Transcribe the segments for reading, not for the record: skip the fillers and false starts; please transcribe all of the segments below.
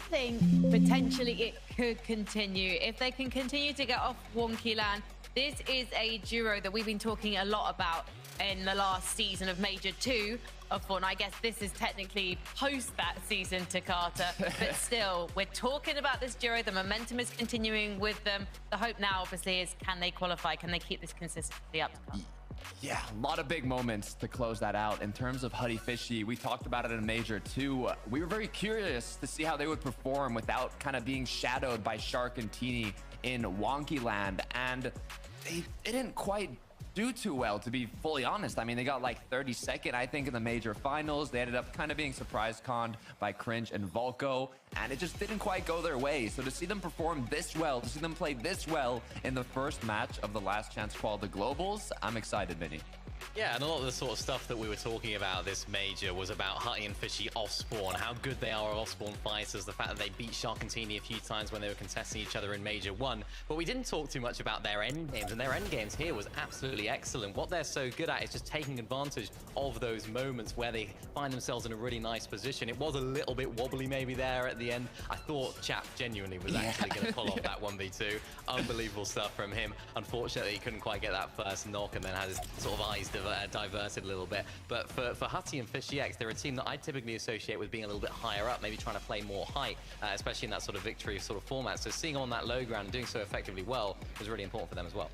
think potentially it could continue. If they can continue to get off wonky land, this is a duo that we've been talking a lot about in the last season of Major 2 of Fortnite. I guess this is technically post that season to Carter, but still, we're talking about this duo. The momentum is continuing with them. The hope now, obviously, is can they qualify? Can they keep this consistency up to Carter? Yeah, a lot of big moments to close that out. In terms of Huddy Fishy, we talked about it in Major 2. We were very curious to see how they would perform without kind of being shadowed by Shark and Teeny in Wonky Land, and they didn't quite do too well, to be fully honest. I mean, they got like 32nd, I think, in the major finals. They ended up kind of being surprise conned by Cringe and Volko, and it just didn't quite go their way. So to see them perform this well, to see them play this well in the first match of the last chance qual, the Globals, I'm excited, Vinny. Yeah, and a lot of the sort of stuff that we were talking about this major was about Hutty and Fishy off-spawn, how good they are off-spawn fighters, the fact that they beat Shark and Teeny a few times when they were contesting each other in Major 1. But we didn't talk too much about their end games, and their end games here was absolutely excellent. What they're so good at is just taking advantage of those moments where they find themselves in a really nice position. It was a little bit wobbly maybe there at the end. I thought Chap genuinely was actually going to pull off that 1v2. Unbelievable stuff from him. Unfortunately, he couldn't quite get that first knock and then had his sort of eyes diverted a little bit. But for Hutty and Fishy X, they're a team that I typically associate with being a little bit higher up, maybe trying to play more height, especially in that sort of victory sort of format. So seeing them on that low ground and doing so effectively well was really important for them as well.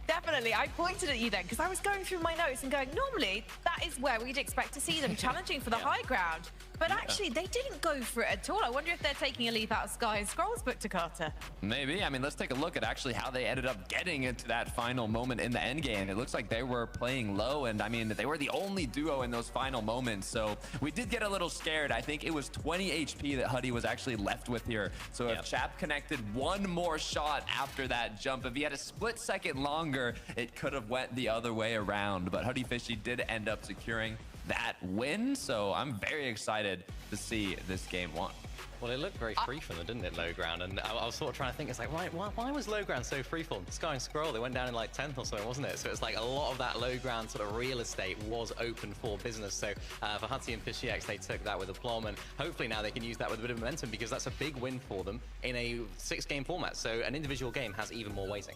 Definitely. I pointed at you then because I was going through my notes and going, normally that is where we'd expect to see them challenging for the high ground. But actually, they didn't go for it at all. I wonder if they're taking a leaf out of Sky and Scroll's book to Carter. Maybe. I mean, let's take a look at actually how they ended up getting into that final moment in the end game. It looks like they were playing low, and I mean, they were the only duo in those final moments. So we did get a little scared. I think it was 20 HP that Huddy was actually left with here. So if Chap connected one more shot after that jump, if he had a split second longer, it could have went the other way around. But Huddy Fishy did end up securing that win, so I'm very excited to see this game won. Well, it looked very free from them, didn't it, low ground? And I was sort of trying to think, it's like, right, why was low ground so freeform? Sky and Scroll, they went down in like 10th or so, wasn't it? So it's like a lot of that low ground sort of real estate was open for business. So for Hutty and Fishy X, they took that with aplomb, and hopefully now they can use that with a bit of momentum, because that's a big win for them in a 6-game format. So an individual game has even more weighting.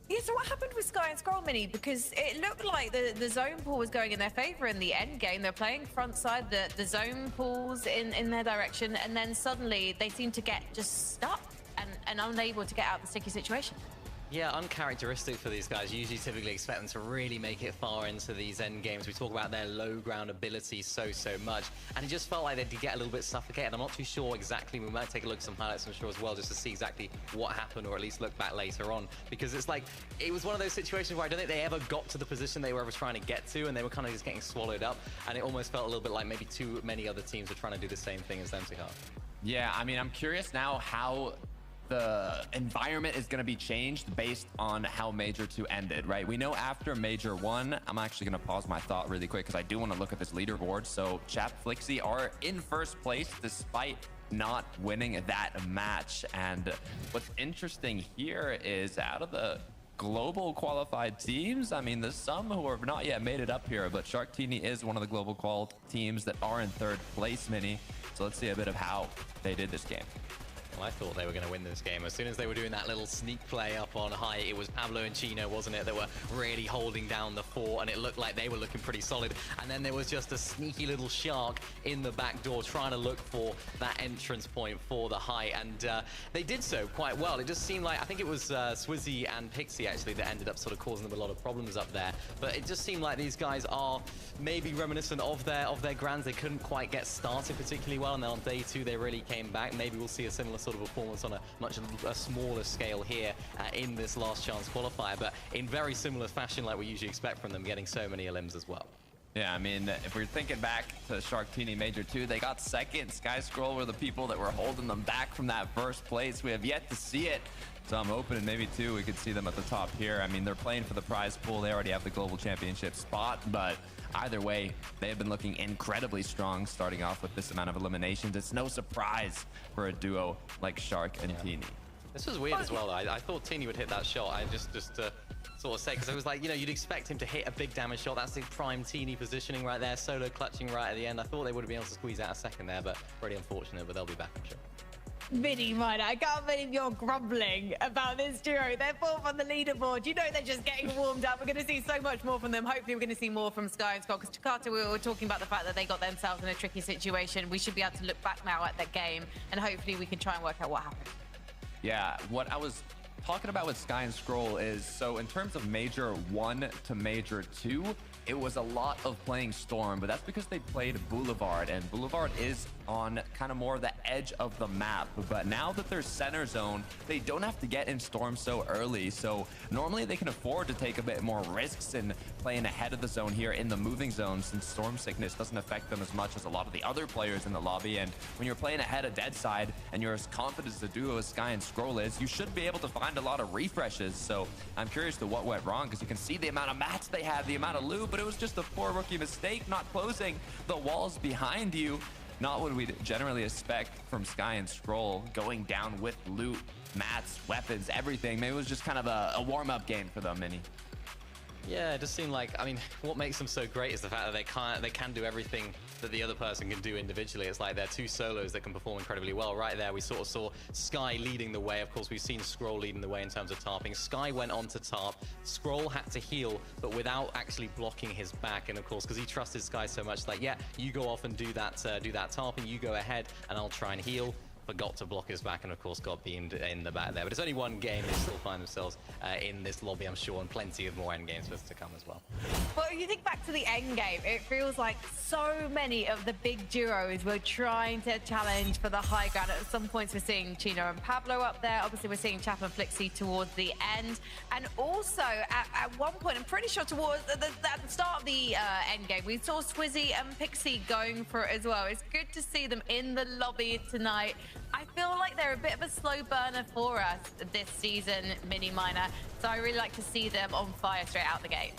Yeah, so what happened with Sky and Scroll, Mini? Because it looked like the zone pool was going in their favor in the end game. They're playing front side, the zone pools in their direction, and then suddenly they seem to get just stuck and unable to get out of the sticky situation. Yeah, uncharacteristic for these guys. Usually typically expect them to really make it far into these end games. We talk about their low ground ability so much, and it just felt like they did get a little bit suffocated. I'm not too sure exactly. We might take a look at some highlights, I'm sure, as well, just to see exactly what happened, or at least look back later on, because it's like, it was one of those situations where I don't think they ever got to the position they were ever trying to get to, and they were kind of just getting swallowed up, and it almost felt a little bit like maybe too many other teams are trying to do the same thing as them to have. Yeah, I mean, I'm curious now how the environment is going to be changed based on how Major 2 ended, right? We know after Major 1, I'm actually going to pause my thought really quick because I do want to look at this leaderboard. So Chap, Flixie are in first place despite not winning that match. And what's interesting here is out of the global qualified teams, I mean, there's some who have not yet made it up here, but Shark Teeny is one of the global qual teams that are in third place, Mini. So let's see a bit of how they did this game. Well, I thought they were going to win this game. As soon as they were doing that little sneak play up on high, it was Pablo and Chino, wasn't it, that were really holding down the fort, and it looked like they were looking pretty solid. And then there was just a sneaky little Shark in the back door trying to look for that entrance point for the high, and they did so quite well. It just seemed like, I think it was Swizzy and Pixie actually that ended up sort of causing them a lot of problems up there. But it just seemed like these guys are maybe reminiscent of their grands. They couldn't quite get started particularly well, and then on day 2 they really came back. Maybe we'll see a similar sort of performance on a much smaller scale here in this last chance qualifier, but in very similar fashion like we usually expect from them, getting so many elims as well. Yeah, I mean, if we're thinking back to Shark Teeny Major 2, they got second. Sky Scroll were the people that were holding them back from that first place. We have yet to see it. So I'm hoping maybe too we could see them at the top here. I mean, they're playing for the prize pool. They already have the global championship spot, but either way, they have been looking incredibly strong starting off with this amount of eliminations. It's no surprise for a duo like Shark and Teeny. This was weird as well, though. I thought Teeny would hit that shot. I just sort of say, because I was like, you know, you'd expect him to hit a big damage shot. That's the prime teeny positioning right there, solo clutching right at the end. I thought they would have been able to squeeze out a second there, but really unfortunate, but they'll be back, I'm sure. Mini Miner, I can't believe you're grumbling about this duo. They're fourth on the leaderboard. You know they're just getting warmed up. We're going to see so much more from them. Hopefully we're going to see more from Sky and Scott, because Takata, we were talking about the fact that they got themselves in a tricky situation. We should be able to look back now at that game, and hopefully we can try and work out what happened. Yeah, what I was talking about with Sky and Scroll is, so in terms of Major 1 to Major 2, it was a lot of playing Storm, but that's because they played Boulevard, and Boulevard is on kind of more the edge of the map. But now that they're center zone, they don't have to get in Storm so early. So normally they can afford to take a bit more risks in playing ahead of the zone here in the moving zone, since Storm Sickness doesn't affect them as much as a lot of the other players in the lobby. And when you're playing ahead of Deadside and you're as confident as the duo as Sky and Scroll is, you should be able to find a lot of refreshes. So I'm curious to what went wrong, because you can see the amount of mats they had, the amount of loot, but it was just a poor rookie mistake, not closing the walls behind you. Not what we'd generally expect from Sky and Scroll, going down with loot, mats, weapons, everything. Maybe it was just kind of a warm-up game for them, Mini. Yeah, it just seemed like, I mean, what makes them so great is the fact that they can do everything that the other person can do individually. It's like they're two solos that can perform incredibly well. Right there, we sort of saw Sky leading the way. Of course, we've seen Scroll leading the way in terms of tarping. Sky went on to tarp. Scroll had to heal, but without actually blocking his back. And of course, because he trusted Sky so much, like, yeah, you go off and do that tarping, you go ahead, and I'll try and heal. Forgot to block his back, and of course got beamed in the back there. But it's only one game. They still find themselves in this lobby, I'm sure, and plenty of more end games for us to come as well. Well, if you think back to the end game, it feels like so many of the big duos were trying to challenge for the high ground. At some points, we're seeing Chino and Pablo up there. Obviously, we're seeing Chap and Flixie towards the end. And also, at one point, I'm pretty sure towards at the start of the end game, we saw Swizzy and Pixie going for it as well. It's good to see them in the lobby tonight. I feel like they're a bit of a slow burner for us this season, Mini Miner. So I really like to see them on fire straight out the gate.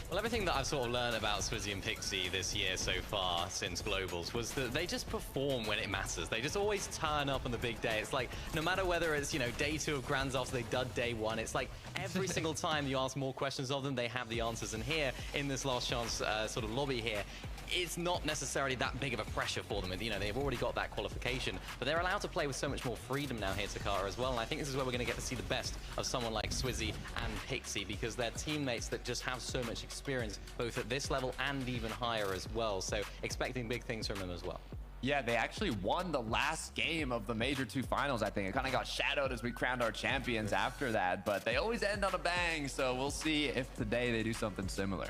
Well, everything that I've sort of learned about Swizzy and Pixie this year so far since Globals was that they just perform when it matters. They just always turn up on the big day. It's like, no matter whether it's, you know, day 2 of Grands after they dud day 1, it's like every single time you ask more questions of them, they have the answers. And here, in this last chance sort of lobby here, it's not necessarily that big of a pressure for them. You know, they've already got that qualification, but they're allowed to play with so much more freedom now here, Takara, as well. And I think this is where we're going to get to see the best of someone like Swizzy and Pixie, because they're teammates that just have so much experience, both at this level and even higher as well. So expecting big things from them as well. Yeah, they actually won the last game of the Major 2 finals, I think. It kind of got shadowed as we crowned our champions after that, but they always end on a bang, so we'll see if today they do something similar.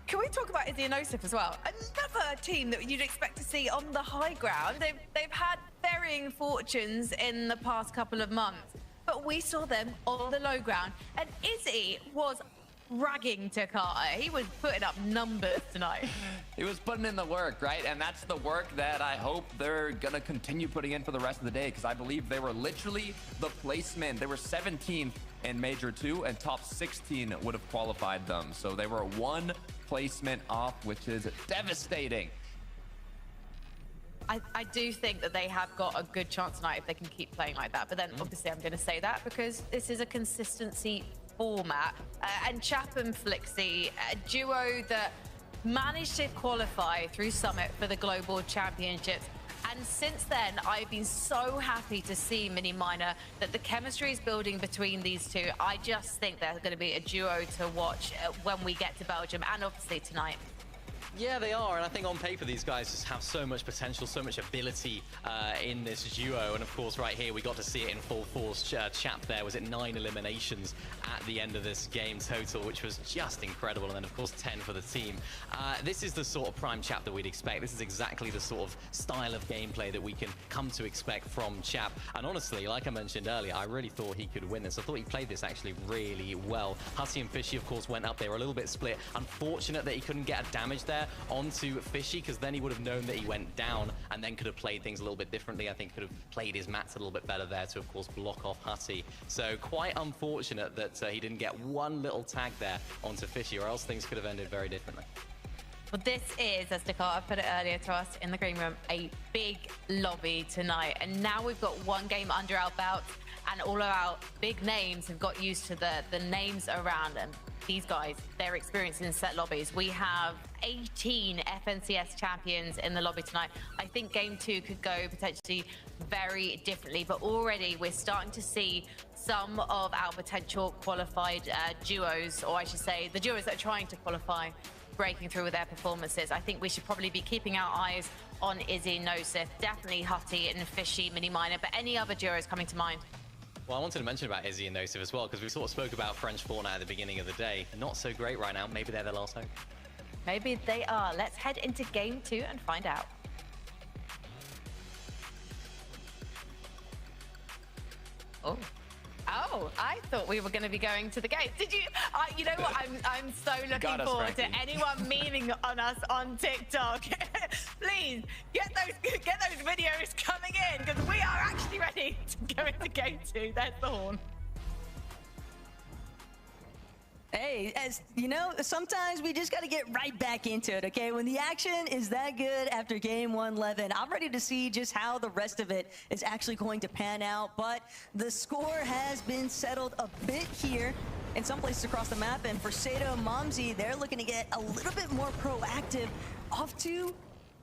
Can we talk about Izzy and Osif as well? Another team that you'd expect to see on the high ground. They've had varying fortunes in the past couple of months, but we saw them on the low ground. And Izzy was ragging Takata. He was putting up numbers tonight. He was putting in the work, right? And that's the work that I hope they're going to continue putting in for the rest of the day, because I believe they were literally the placement. They were 17th in Major 2, and top 16 would have qualified them. So they were one placement off, which is devastating. I do think that they have got a good chance tonight if they can keep playing like that. But then obviously I'm going to say that because this is a consistency format. And Chap and Flixie, a duo that managed to qualify through Summit for the Global Championships. And since then, I've been so happy to see, Mini Miner, that the chemistry is building between these two. I just think they're going to be a duo to watch when we get to Belgium, and obviously tonight. Yeah, they are, and I think on paper these guys just have so much potential, so much ability in this duo. And of course, right here we got to see it in full force. Chap there was at 9 eliminations at the end of this game total, which was just incredible. And then of course 10 for the team. This is the sort of prime Chap that we'd expect. This is exactly the sort of style of gameplay that we can come to expect from Chap. And honestly, like I mentioned earlier, I really thought he could win this. I thought he played this actually really well. Hutty and Fishy, of course, went up. They were a little bit split. Unfortunate that he couldn't get a damage there onto Fishy, because then he would have known that he went down and then could have played things a little bit differently. I think could have played his mats a little bit better there to, of course, block off Hutty. So quite unfortunate that he didn't get one little tag there onto Fishy, or else things could have ended very differently. Well, this is, as Dakota put it earlier to us in the green room, a big lobby tonight. And now we've got one game under our belt, and all of our big names have got used to the names around them. These guys, they're experienced in set lobbies. We have 18 FNCS champions in the lobby tonight. I think game 2 could go potentially very differently, but already we're starting to see some of our potential qualified duos, or I should say the duos that are trying to qualify, breaking through with their performances. I think we should probably be keeping our eyes on Izzy, Nosif, definitely Hutty and Fishy, Mini Miner, but any other duos coming to mind? Well, I wanted to mention about Izzy and Nosif as well, because we sort of spoke about French Fortnite at the beginning of the day. Not so great right now. Maybe they're their last hope. Maybe they are. Let's head into game 2 and find out. Oh, I thought we were going to be going to the game. Did you? You know what? I'm so looking forward to anyone memeing on us on TikTok. Please get those videos coming in, because we are actually ready to go into game 2. There's the horn. Hey, as you know, sometimes we just got to get right back into it, okay? When the action is that good after game 111, I'm ready to see just how the rest of it is actually going to pan out. But the score has been settled a bit here in some places across the map. And for Sato and Momsy, they're looking to get a little bit more proactive, off to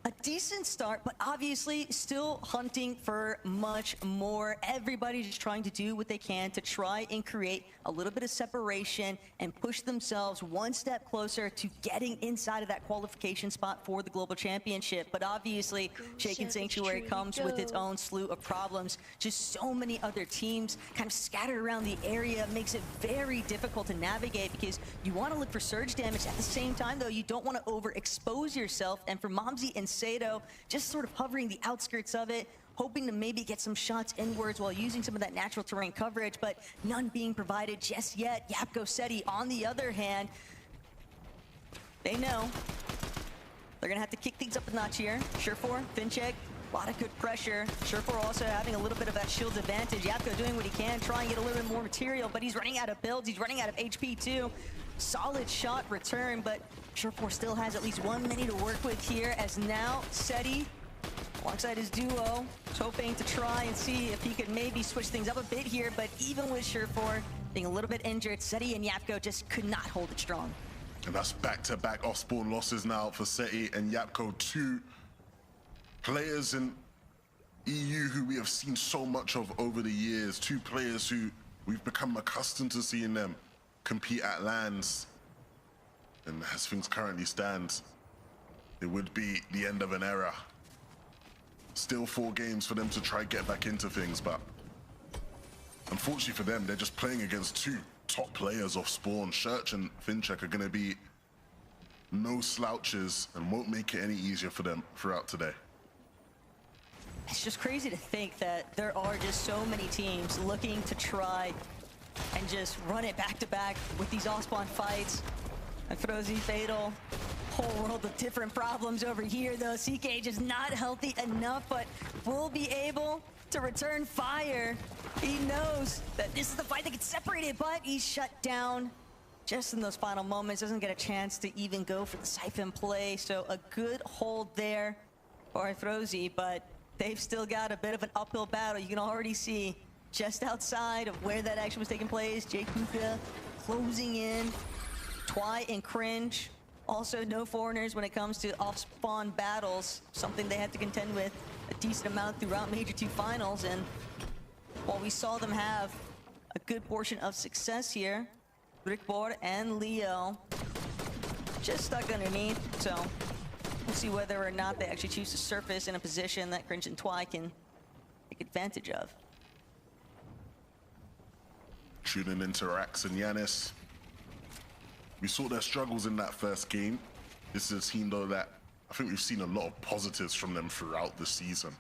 a decent start, but obviously still hunting for much more. Everybody's just trying to do what they can to try and create a little bit of separation and push themselves one step closer to getting inside of that qualification spot for the Global Championship. But obviously, Shaken Sanctuary comes with its own slew of problems. Just so many other teams kind of scattered around the area makes it very difficult to navigate, because you want to look for surge damage. At the same time, though, you don't want to overexpose yourself. And for Momsy and Sato, just sort of hovering the outskirts of it, hoping to maybe get some shots inwards while using some of that natural terrain coverage, but none being provided just yet. Yapko Seti, on the other hand, they know they're gonna have to kick things up a notch here. Surefour, Fincheck, a lot of good pressure. Surefour also having a little bit of that shield advantage. Yapko doing what he can, trying to get a little bit more material, but he's running out of builds, he's running out of HP too. Solid shot return, but Surefour still has at least 1 minute to work with here, as now Seti, alongside his duo, is hoping to try and see if he could maybe switch things up a bit here, but even with Surefour being a little bit injured, Seti and Yapko just could not hold it strong. And that's back-to-back off-spawn losses now for Seti and Yapko, 2 players in EU who we have seen so much of over the years, 2 players who we've become accustomed to seeing them compete at LANs. And as things currently stand, it would be the end of an era. Still 4 games for them to try get back into things, but unfortunately for them, they're just playing against 2 top players off spawn. Church and Fincheck are gonna be no slouches and won't make it any easier for them throughout today. It's just crazy to think that there are just so many teams looking to try and just run it back to back with these off-spawn fights. And Frozy, Fatal, whole world of different problems over here though. CK just not healthy enough, but will be able to return fire. He knows that this is the fight that gets separated, but he's shut down just in those final moments. Doesn't get a chance to even go for the Siphon play. So a good hold there for Frozy, but they've still got a bit of an uphill battle. You can already see just outside of where that action was taking place, Jake Kuka closing in. Twy and Cringe, also no foreigners when it comes to off-spawn battles, something they had to contend with a decent amount throughout Major 2 finals. And while we saw them have a good portion of success here, Brickboard and Leo just stuck underneath, so we'll see whether or not they actually choose to surface in a position that Cringe and Twy can take advantage of. Tuning into Rax and Yanis. We saw their struggles in that first game. This is a team though that I think we've seen a lot of positives from them throughout the season.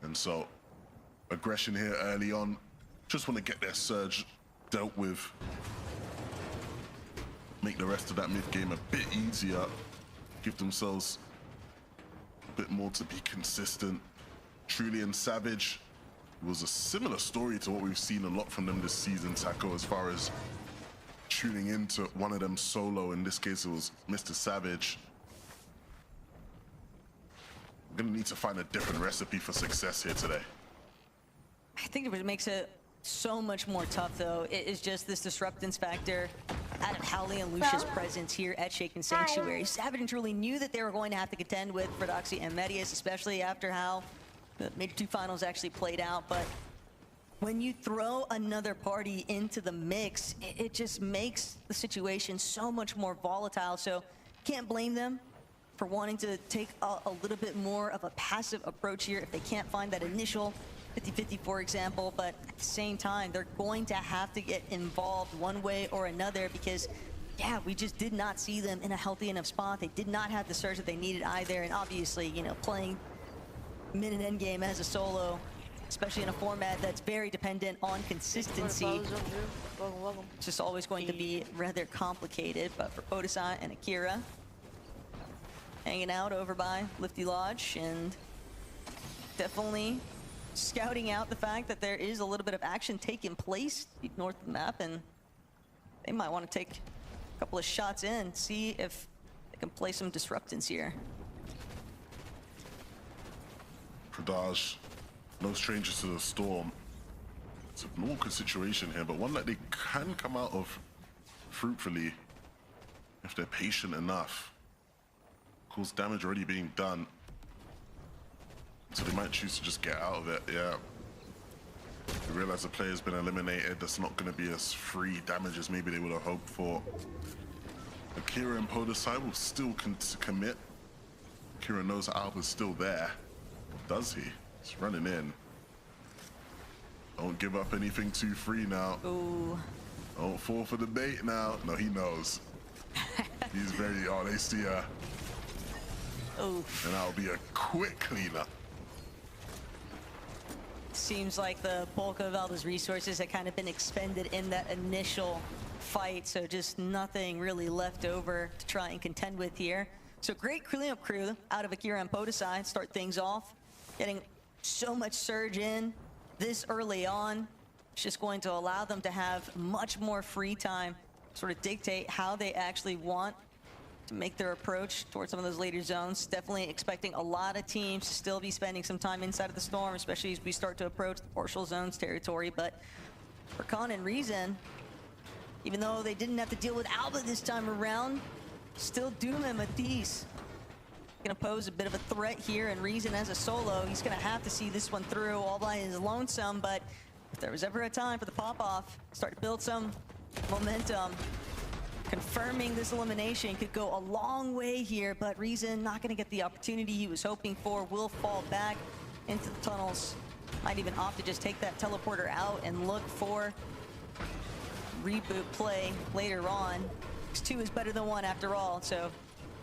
And so aggression here early on. Just want to get their surge dealt with. Make the rest of that mid game a bit easier. Give themselves a bit more to be consistent. Truly and Savage was a similar story to what we've seen a lot from them this season, Taco, as far as tuning into one of them solo. In this case, it was Mr. Savage. We're gonna need to find a different recipe for success here today. I think what makes it so much more tough, though, is just this disruptance factor out of Howley and Lucia's presence here at Shaken Sanctuary. Savage really knew that they were going to have to contend with Fredoxy and Medius, especially after how the Major 2 finals actually played out. But when you throw another party into the mix, it just makes the situation so much more volatile. So can't blame them for wanting to take a little bit more of a passive approach here if they can't find that initial 50-50, for example. But at the same time, they're going to have to get involved one way or another because, yeah, we just did not see them in a healthy enough spot. They did not have the surge that they needed either. And obviously, you know, playing mid and end game as a solo, especially in a format that's very dependent on consistency, it's just always going to be rather complicated. But for Odisai and Akira, hanging out over by Lifty Lodge and definitely scouting out the fact that there is a little bit of action taking place north of the map, and they might want to take a couple of shots in, see if they can play some disruptance here. Pradaj, no strangers to the storm. It's an awkward situation here, but one that they can come out of fruitfully if they're patient enough. Of course, damage already being done, so they might choose to just get out of it. Yeah. They realize the player's been eliminated. That's not going to be as free damage as maybe they would have hoped for. Akira and Podesai will still commit. Akira knows Alba's still there. Does he? He's running in. Don't give up anything too free now. Ooh. Don't fall for the bait now. No, he knows. He's very, oh, they see her. Oof. And that'll be a quick cleanup. Seems like the bulk of Alba's resources had kind of been expended in that initial fight, so just nothing really left over to try and contend with here. So great cleanup crew out of Akira and Podesai, start things off. Getting so much surge in this early on. It's just going to allow them to have much more free time, sort of dictate how they actually want to make their approach towards some of those later zones. Definitely expecting a lot of teams to still be spending some time inside of the storm, especially as we start to approach the partial zones territory. But for Khan and Reason, even though they didn't have to deal with Alba this time around, still Doom and Matisse gonna pose a bit of a threat here, and Reason as a solo, he's gonna have to see this one through all by his lonesome. But if there was ever a time for the pop-off, start to build some momentum, confirming this elimination could go a long way here. But Reason not gonna get the opportunity he was hoping for, will fall back into the tunnels. Might even opt to just take that teleporter out and look for reboot play later on. 2 is better than 1 after all, so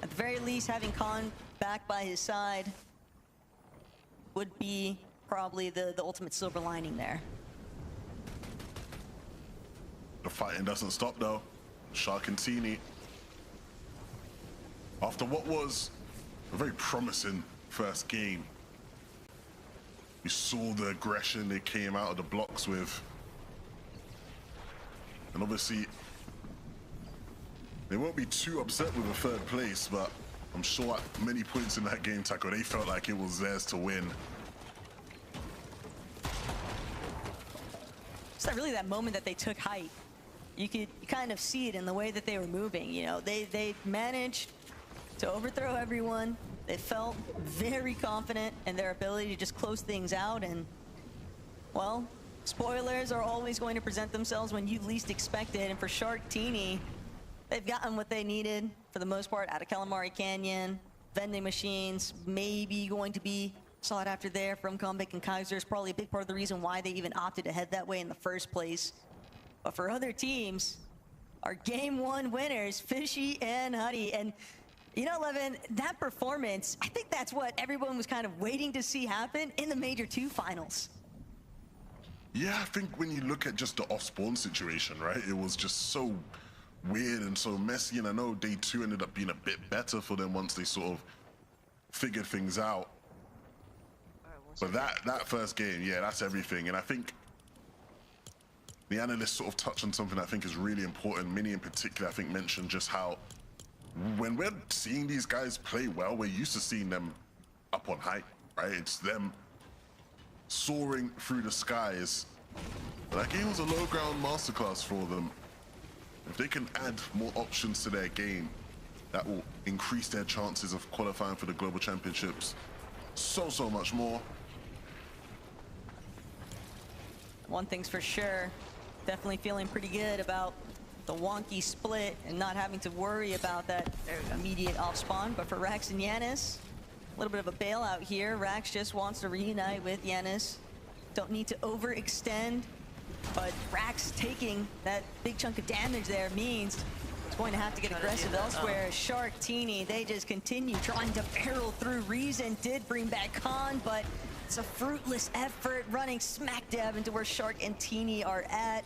at the very least, having Khan back by his side would be probably the ultimate silver lining there. The fighting doesn't stop though. Sharkantini, after what was a very promising first game, we saw the aggression they came out of the blocks with. And obviously, they won't be too upset with the 3rd place, but I'm sure at many points in that game, Taco, they felt like it was theirs to win. It's not really that moment that they took height. You could kind of see it in the way that they were moving. You know, they managed to overthrow everyone. They felt very confident in their ability to just close things out. And, well, spoilers are always going to present themselves when you least expect it. And for Sharktini, they've gotten what they needed for the most part out of Calamari Canyon. Vending machines maybe going to be sought after there from Comeback and Kaiser is probably a big part of the reason why they even opted to head that way in the first place. But for other teams, our game 1 winners, Fishy and Huddy. And you know, Levin, that performance, I think that's what everyone was kind of waiting to see happen in the Major 2 finals. Yeah, I think when you look at just the off-spawn situation, right, it was just so weird and so messy, and I know day 2 ended up being a bit better for them once they sort of figured things out. But that first game, yeah, that's everything. And I think the analysts sort of touched on something I think is really important. Minnie in particular, I think, mentioned just how when we're seeing these guys play well, we're used to seeing them up on height, right? It's them soaring through the skies. That game was a low ground masterclass for them. If they can add more options to their game, that will increase their chances of qualifying for the Global Championships so much more. One thing's for sure, definitely feeling pretty good about the wonky split and not having to worry about that immediate off spawn. But for Rax and Yanis, a little bit of a bailout here. Rax just wants to reunite with Yanis. Don't need to overextend, but Rax taking that big chunk of damage there means it's going to have to get aggressive elsewhere. Shark, Teeny, they just continue trying to barrel through. Reason did bring back Khan, but it's a fruitless effort running smack dab into where Shark and Teeny are at.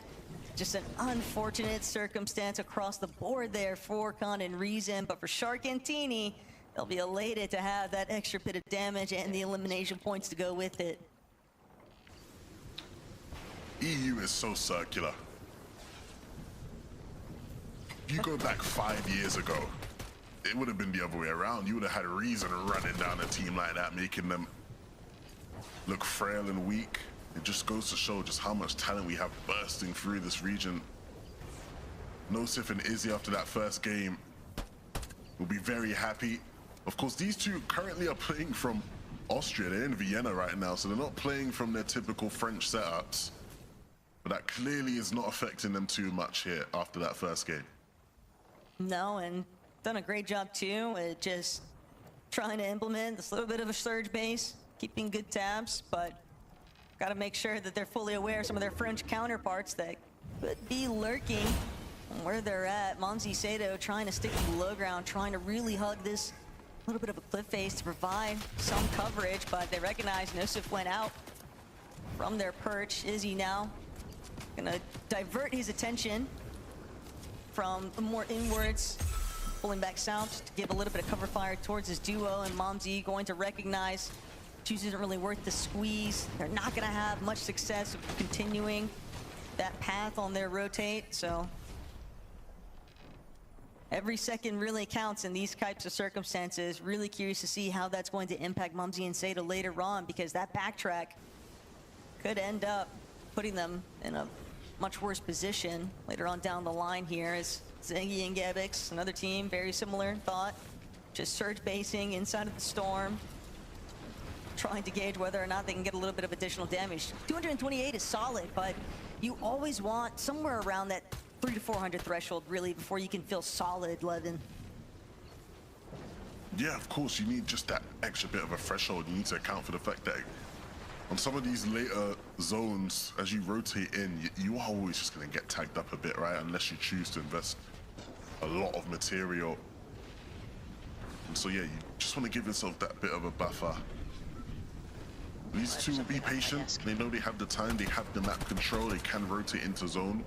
Just an unfortunate circumstance across the board there for Khan and Reason, but for Shark and Teeny, they'll be elated to have that extra bit of damage and the elimination points to go with it. EU is so circular. If you go back 5 years ago, it would have been the other way around. You would have had a Reason running down a team like that, making them look frail and weak. It just goes to show just how much talent we have bursting through this region. Nosif and Izzy, after that first game, will be very happy. Of course, these two currently are playing from Austria. They're in Vienna right now, so they're not playing from their typical French setups. But that clearly is not affecting them too much here after that first game. No, and done a great job too at just trying to implement this little bit of a surge base, keeping good tabs, but got to make sure that they're fully aware of some of their French counterparts that could be lurking where they're at. Monzi Sato trying to stick to the low ground, trying to really hug this little bit of a cliff face to provide some coverage, but they recognize Nosif went out from their perch. Izzy now gonna divert his attention from more inwards, pulling back south to give a little bit of cover fire towards his duo, and Momzi going to recognize Juice isn't really worth the squeeze. They're not gonna have much success continuing that path on their rotate, so every second really counts in these types of circumstances. Really curious to see how that's going to impact Mumsy and Sato later on, because that backtrack could end up putting them in a much worse position later on down the line here. As Zengi and Gabix, another team, very similar thought. Just surge basing inside of the storm, trying to gauge whether or not they can get a little bit of additional damage. 228 is solid, but you always want somewhere around that 300 to 400 threshold, really, before you can feel solid, Levin. Yeah, of course, you need just that extra bit of a threshold. You need to account for the fact that on some of these later zones, as you rotate in, you are always just going to get tagged up a bit, right? Unless you choose to invest a lot of material. And so, yeah, you just want to give yourself that bit of a buffer. These two will be patient. They know they have the time. They have the map control. They can rotate into zone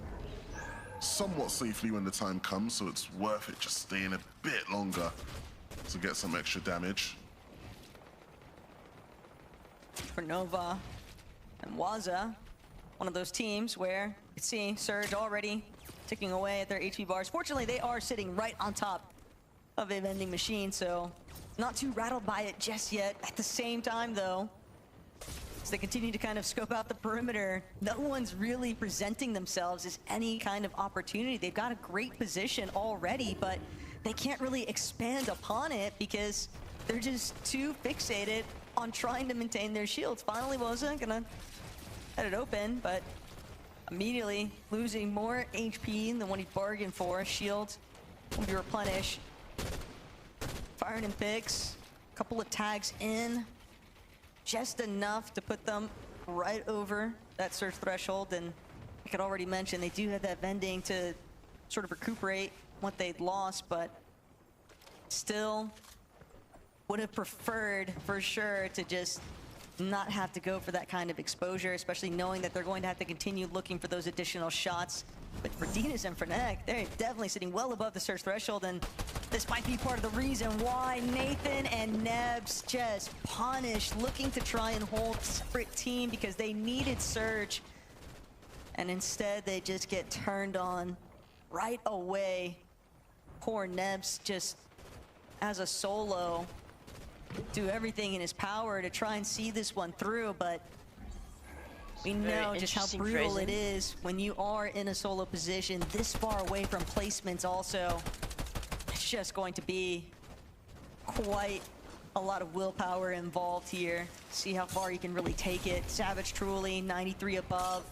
somewhat safely when the time comes, so it's worth it just staying a bit longer to get some extra damage. For Nova and Waza, one of those teams where you can see Surge already ticking away at their HP bars. Fortunately, they are sitting right on top of a vending machine, so not too rattled by it just yet. At the same time, though, as they continue to kind of scope out the perimeter, no one's really presenting themselves as any kind of opportunity. They've got a great position already, but they can't really expand upon it because they're just too fixated on trying to maintain their shields. Finally, wasn't gonna let it open, but immediately losing more HP than what he bargained for. Shield will be replenished. Firing in picks, a couple of tags in, just enough to put them right over that surge threshold. And I could already mention they do have that vending to sort of recuperate what they'd lost, but still would have preferred for sure to just not have to go for that kind of exposure, especially knowing that they're going to have to continue looking for those additional shots. But for Dinas and for Neck, they're definitely sitting well above the surge threshold, and this might be part of the reason why Nathan and Nebs just punished, looking to try and hold separate team because they needed surge. And instead, they just get turned on right away. Poor Nebs just as a solo do everything in his power to try and see this one through, but we know just how brutal it is when you are in a solo position this far away from placements also. It's just going to be quite a lot of willpower involved here. See how far you can really take it. Savage truly 93 above,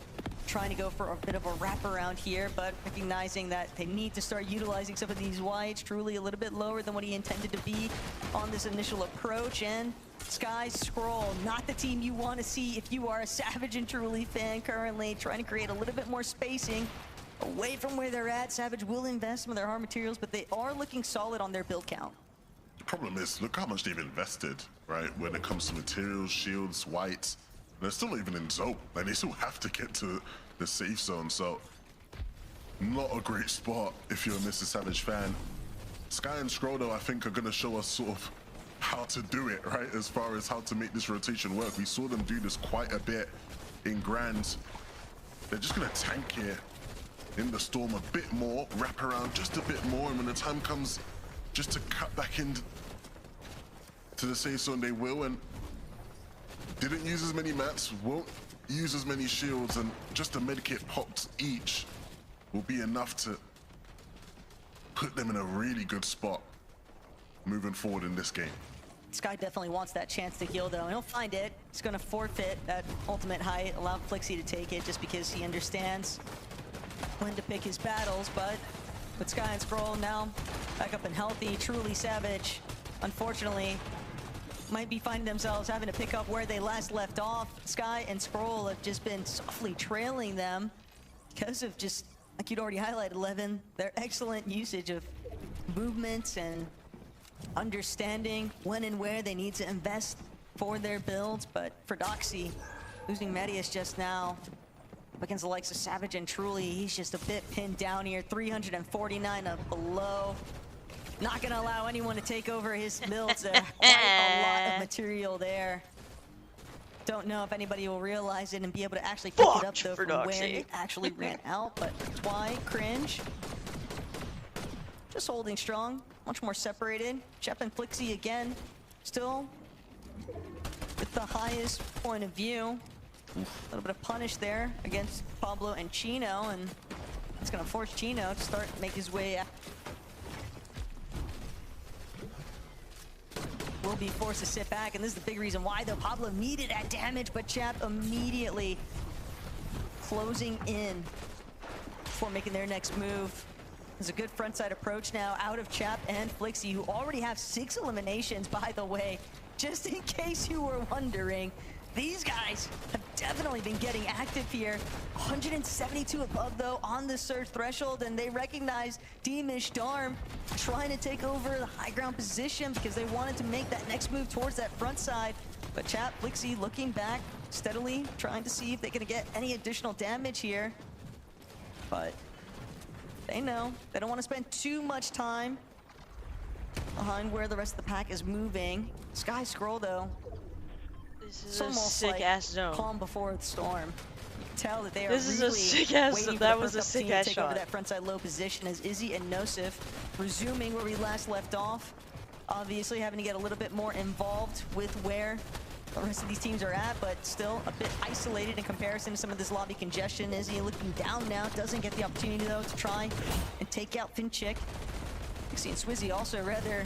trying to go for a bit of a wraparound here, but recognizing that they need to start utilizing some of these wides. Truly a little bit lower than what he intended to be on this initial approach, and Sky Scroll, not the team you want to see if you are a Savage and Truly fan currently, trying to create a little bit more spacing away from where they're at. Savage will invest some of their hard materials, but they are looking solid on their build count. The problem is, look how much they've invested, right? When it comes to materials, shields, whites. They're still not even in zone. Like, they still have to get to the safe zone, so not a great spot if you're a Mr. Savage fan. Sky and Scroll, though, I think are going to show us sort of how to do it, right? As far as how to make this rotation work. We saw them do this quite a bit in Grand. They're just going to tank here in the Storm a bit more, wrap around just a bit more, and when the time comes just to cut back in to the safe zone, they will. And didn't use as many mats, won't use as many shields, and just a medkit popped each will be enough to put them in a really good spot moving forward in this game. Sky definitely wants that chance to heal, though, and he'll find it. He's going to forfeit that ultimate height, allow Flixie to take it just because he understands when to pick his battles. But with Sky and Scroll now back up and healthy, Truly Savage, unfortunately, might be finding themselves having to pick up where they last left off. Sky and Scroll have just been softly trailing them because of just, like you'd already highlighted, Levin, their excellent usage of movements and understanding when and where they need to invest for their builds. But for Doxy, losing Medius just now against the likes of Savage and Truly, he's just a bit pinned down here. 349 up below. Not gonna allow anyone to take over his builds. Quite a lot of material there. Don't know if anybody will realize it and be able to actually pick it up though from where it actually ran out, but why cringe? Just holding strong, much more separated. Shep and Flixie again, still with the highest point of view. A little bit of punish there against Pablo and Chino, and it's gonna force Chino to start make his way out. Will be forced to sit back, and this is the big reason why, though. Pablo needed that damage, but Chap immediately closing in before making their next move. There's a good frontside approach now out of Chap and Flixie, who already have 6 eliminations, by the way. Just in case you were wondering, these guys have definitely been getting active here. 172 above, though, on the surge threshold, and they recognize Deemish Darm trying to take over the high ground position because they wanted to make that next move towards that front side. But Chap, Flixie looking back steadily, trying to see if they're gonna get any additional damage here. But they know they don't want to spend too much time behind where the rest of the pack is moving. Sky Scroll, though, this is it's a almost sick like ass zone. calm before the storm. You can tell that they are This is really a sick ass waiting zone. for That the was a first sick opportunity ass to take over shot. that frontside low position as Izzy and Nosif resuming where we last left off. Obviously having to get a little bit more involved with where the rest of these teams are at, but still a bit isolated in comparison to some of this lobby congestion. Izzy looking down now, doesn't get the opportunity though to try and take out Finchick. Dixie and Swizzy also rather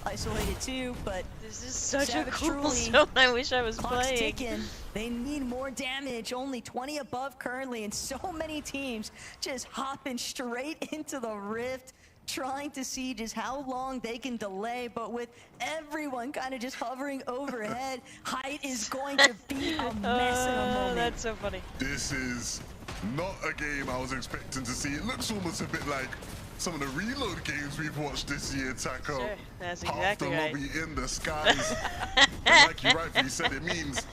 isolated too, but This is such Savage a cool truly, zone. I wish I was clock's playing. ticking. They need more damage, only 20 above currently, and so many teams just hopping straight into the rift, trying to see just how long they can delay. But with everyone kind of just hovering overhead, height is going to be a mess in a moment. That's so funny. This is not a game I was expecting to see. It looks almost a bit like some of the reload games we've watched this year, Taco. Sure, that's Half exactly the right. lobby in the skies. And like you rightfully said, it means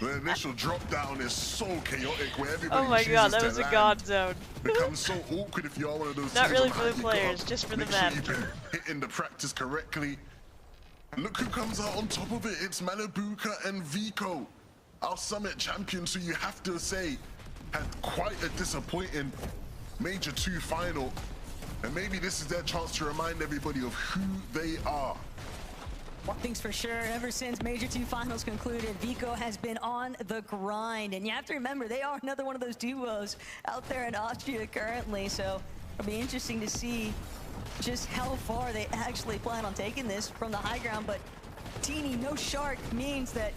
the initial drop down is so chaotic where everybody Oh my god, chooses that to was a land. god zone. Becomes so awkward if you are one of those Not teams really on for the high. You players, gotta just for the make sure map. you've been hitting the practice correctly. And look who comes out on top of it. It's Malibuka and Vico, our Summit champions, who you have to say had quite a disappointing Major 2 final. And maybe this is their chance to remind everybody of who they are. One thing's for sure, ever since Major 2 Finals concluded, Vico has been on the grind. And you have to remember, they are another one of those duos out there in Austria currently. So it'll be interesting to see just how far they actually plan on taking this from the high ground. But Teeny, no Shark, means that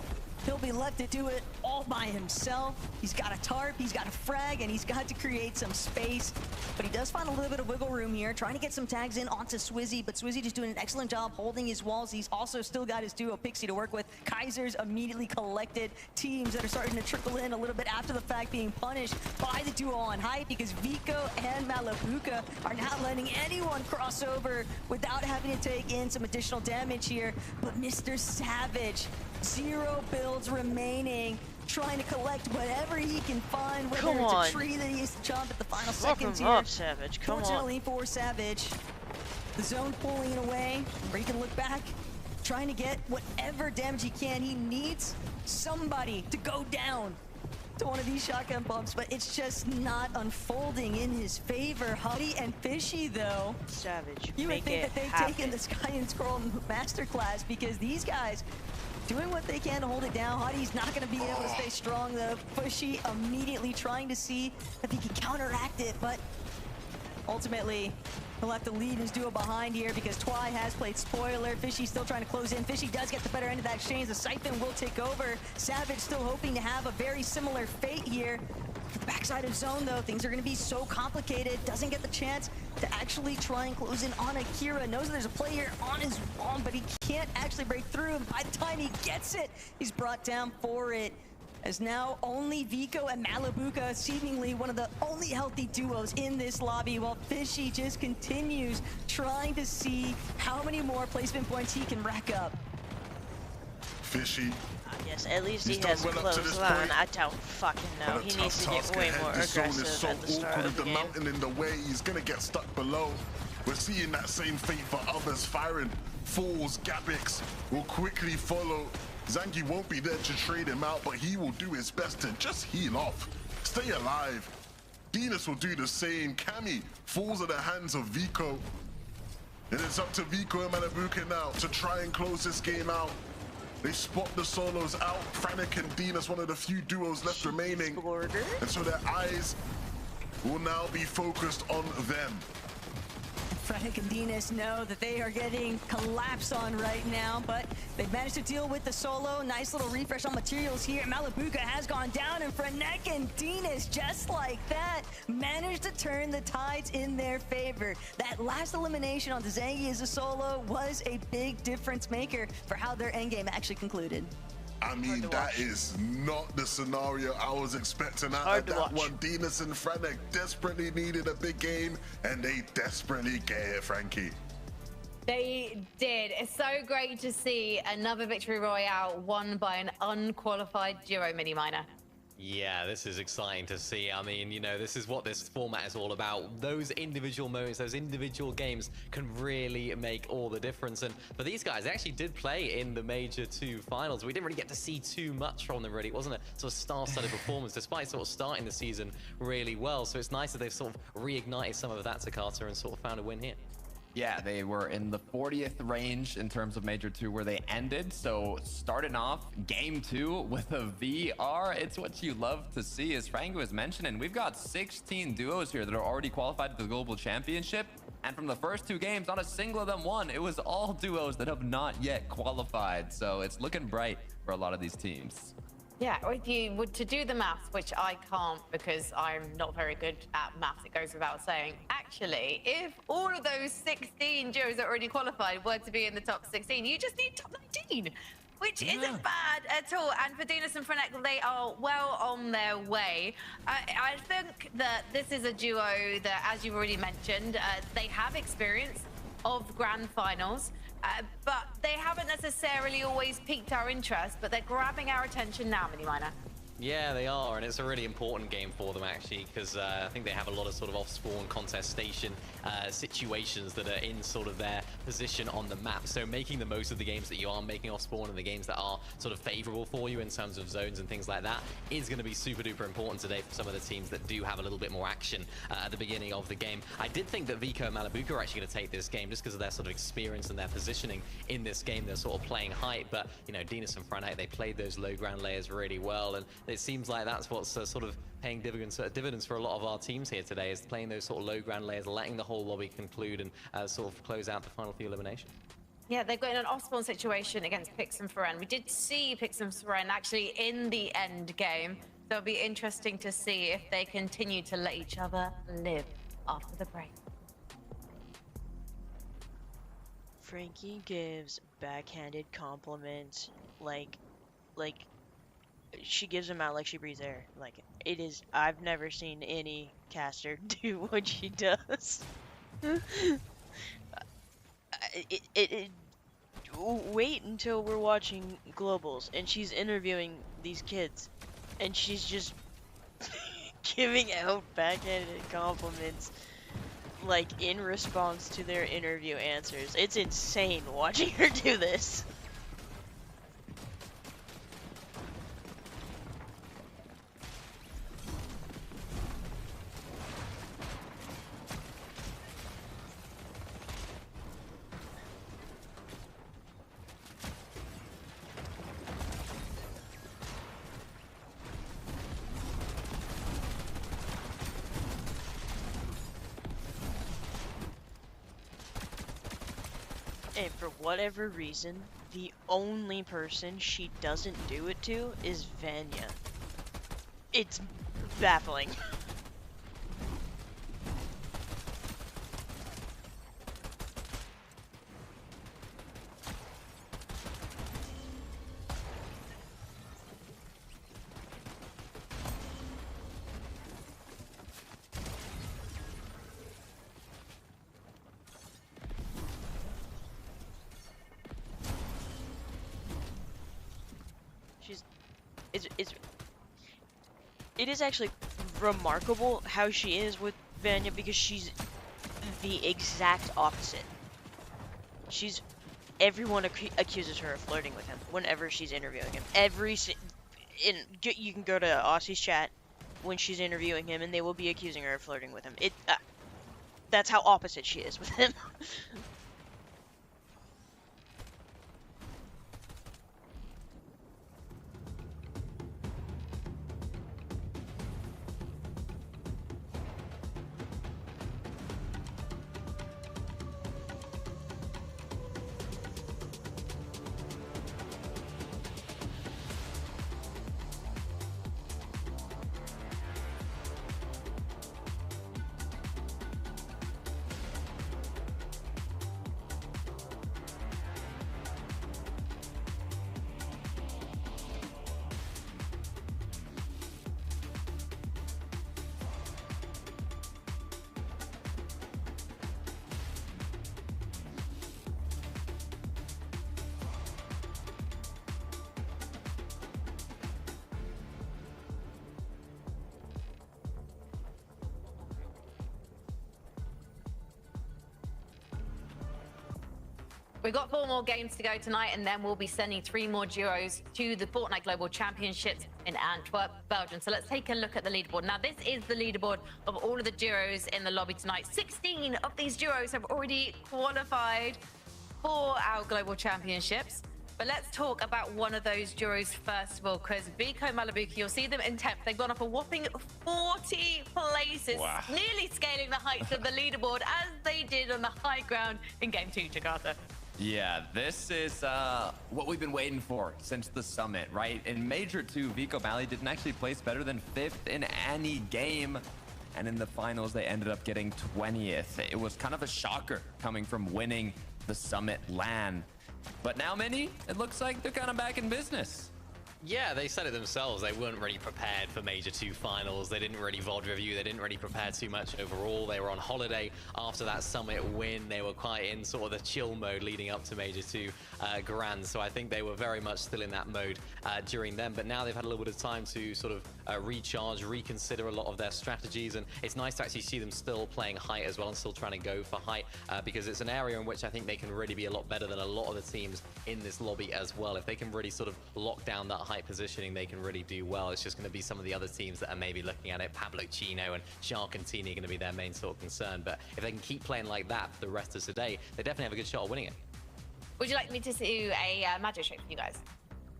he'll be left to do it all by himself. He's got a tarp, he's got a frag, and he's got to create some space. But he does find a little bit of wiggle room here, trying to get some tags in onto Swizzy, but Swizzy just doing an excellent job holding his walls. He's also still got his duo Pixie to work with. Kaiser's immediately collected. Teams that are starting to trickle in a little bit after the fact being punished by the duo on height, because Vico and Malabuka are not letting anyone cross over without having to take in some additional damage here. But Mr. Savage, 0 builds remaining, trying to collect whatever he can find, whether Come it's on. a tree that he has to jump at the final Fuck seconds him here. up, Savage. Come on. Fortunately for Savage, the zone pulling away, where he can look back, trying to get whatever damage he can. He needs somebody to go down to one of these shotgun bumps, but it's just not unfolding in his favor. Huddy and Fishy, though, Savage. you would Make think it that they've happen. taken the Sky and Scroll masterclass, because these guys doing what they can to hold it down. Huddy's not going to be able to stay strong, though. Fishy immediately trying to see if he can counteract it, but ultimately he'll have to leave his duo behind here, because Twy has played spoiler. Fishy still trying to close in. Fishy does get the better end of that exchange. The Siphon will take over. Savage still hoping to have a very similar fate here. For the backside of zone, though, things are going to be so complicated. Doesn't get the chance to actually try and close in on Akira. Knows that there's a player on his wall, but he can't actually break through. And by the time he gets it, he's brought down for it. As now only Vico and Malabuka, seemingly one of the only healthy duos in this lobby, while Fishy just continues trying to see how many more placement points he can rack up. Fishy. Yes, at least He's he done has well up to close this line. point. I don't fucking know. But a He tough needs to get task way ahead. more This zone is aggressive so at the start awkward of with the the game. mountain in the way. He's gonna get stuck below. We're seeing that same fate for others. Firing Falls, Gabix will quickly follow. Zangi won't be there to trade him out, but he will do his best to just heal off, stay alive. Venus will do the same. Cammy falls at the hands of Vico. And it's up to Vico and Malabuka now to try and close this game out. They spot the solos out. Frantic and Dinas, one of the few duos left remaining. And so their eyes will now be focused on them. Frantic and Dinas know that they are getting collapsed on right now, but they've managed to deal with the solo. Nice little refresh on materials here. Malabuka has gone down, and Frantic and Dinas, just like that, managed to turn the tides in their favor. That last elimination on Zangi as a solo was a big difference maker for how their endgame actually concluded. I mean, that is not the scenario I was expecting out Hard of to that watch. one. Dinas and Frantic desperately needed a big game, and they desperately get it, Frankie. They did. It's so great to see another victory royale won by an unqualified duo mini miner. Yeah, this is exciting to see. I mean, you know, this is what this format is all about. Those individual moments, those individual games can really make all the difference. And for these guys, they actually did play in the Major 2 finals. We didn't really get to see too much from them, really. It wasn't a sort of star-studded performance, despite sort of starting the season really well. So it's nice that they've sort of reignited some of that, Takata, and sort of found a win here. Yeah, they were in the 40th range in terms of Major 2 where they ended. So starting off game 2 with a VR, it's what you love to see. As Franco was mentioning, we've got 16 duos here that are already qualified to the Global Championship. And from the first 2 games, not a single of them won. It was all duos that have not yet qualified. So it's looking bright for a lot of these teams. Yeah, if you would to do the maths, which I can't because I'm not very good at maths, it goes without saying. Actually, if all of those 16 duos that are already qualified were to be in the top 16, you just need top 19, which isn't bad at all. And for Dinas and Frenek, they are well on their way. I think that this is a duo that, as you've already mentioned, they have experience of grand finals. But they haven't necessarily always piqued our interest, but they're grabbing our attention now, Miniminer. Yeah, they are, and it's a really important game for them actually, because I think they have a lot of sort of off-spawn contest station situations that are in sort of their position on the map. So making the most of the games that you are making off-spawn and the games that are sort of favorable for you in terms of zones and things like that is going to be super duper important today for some of the teams that do have a little bit more action at the beginning of the game. I did think that Vico and Malibuka are actually going to take this game just because of their sort of experience and their positioning in this game. They're sort of playing height, but you know, Dinas and Franite, they played those low ground layers really well, and it seems like that's what's sort of paying dividends for a lot of our teams here today, is playing those sort of low ground layers, letting the whole lobby conclude and sort of close out the final few eliminations. Yeah, they've got in an off-spawn situation against Pix and Feren. We did see Pix and Feren actually in the end game. So it'll be interesting to see if they continue to let each other live after the break. Frankie gives backhanded compliments like she gives them out like she breathes air. Like, it is, I've never seen any caster do what she does. Wait until we're watching globals and she's interviewing these kids and she's just giving out backhanded compliments like in response to their interview answers. It's insane watching her do this. And for whatever reason, the only person she doesn't do it to is Vanya. It's baffling. It is actually remarkable how she is with Vanya, because she's the exact opposite. Everyone accuses her of flirting with him whenever she's interviewing him. You can go to Aussie's chat when she's interviewing him, and they will be accusing her of flirting with him. That's how opposite she is with him. We've got 4 more games to go tonight, and then we'll be sending 3 more duos to the Fortnite Global Championships in Antwerp, Belgium. So let's take a look at the leaderboard. Now, this is the leaderboard of all of the duos in the lobby tonight. 16 of these duos have already qualified for our Global Championships. But let's talk about one of those duos first of all, because Vico Malibuka, you'll see them in 10th. They've gone up a whopping 40 places, Wow. nearly scaling the heights of the leaderboard as they did on the high ground in Game 2, Jakarta. Yeah, this is what we've been waiting for since the summit, right? In Major 2, Vico Mali didn't actually place better than 5th in any game. And in the finals, they ended up getting 20th. It was kind of a shocker coming from winning the summit LAN. But now, Mini, it looks like they're kind of back in business. Yeah, they said it themselves. They weren't really prepared for Major 2 finals. They didn't really VOD review. They didn't really prepare too much overall. They were on holiday after that Summit win. They were quite in sort of the chill mode leading up to Major 2 Grand. So I think they were very much still in that mode during them. But now they've had a little bit of time to sort of recharge, reconsider a lot of their strategies. And it's nice to actually see them still playing height as well and still trying to go for height because it's an area in which I think they can really be a lot better than a lot of the teams in this lobby as well. If they can really sort of lock down that height positioning, they can really do well. It's just going to be some of the other teams that are maybe looking at it. Pablo Chino and Sharkantini are going to be their main sort of concern. But if they can keep playing like that for the rest of today, they definitely have a good shot of winning it. Would you like me to do a magic trick for you guys?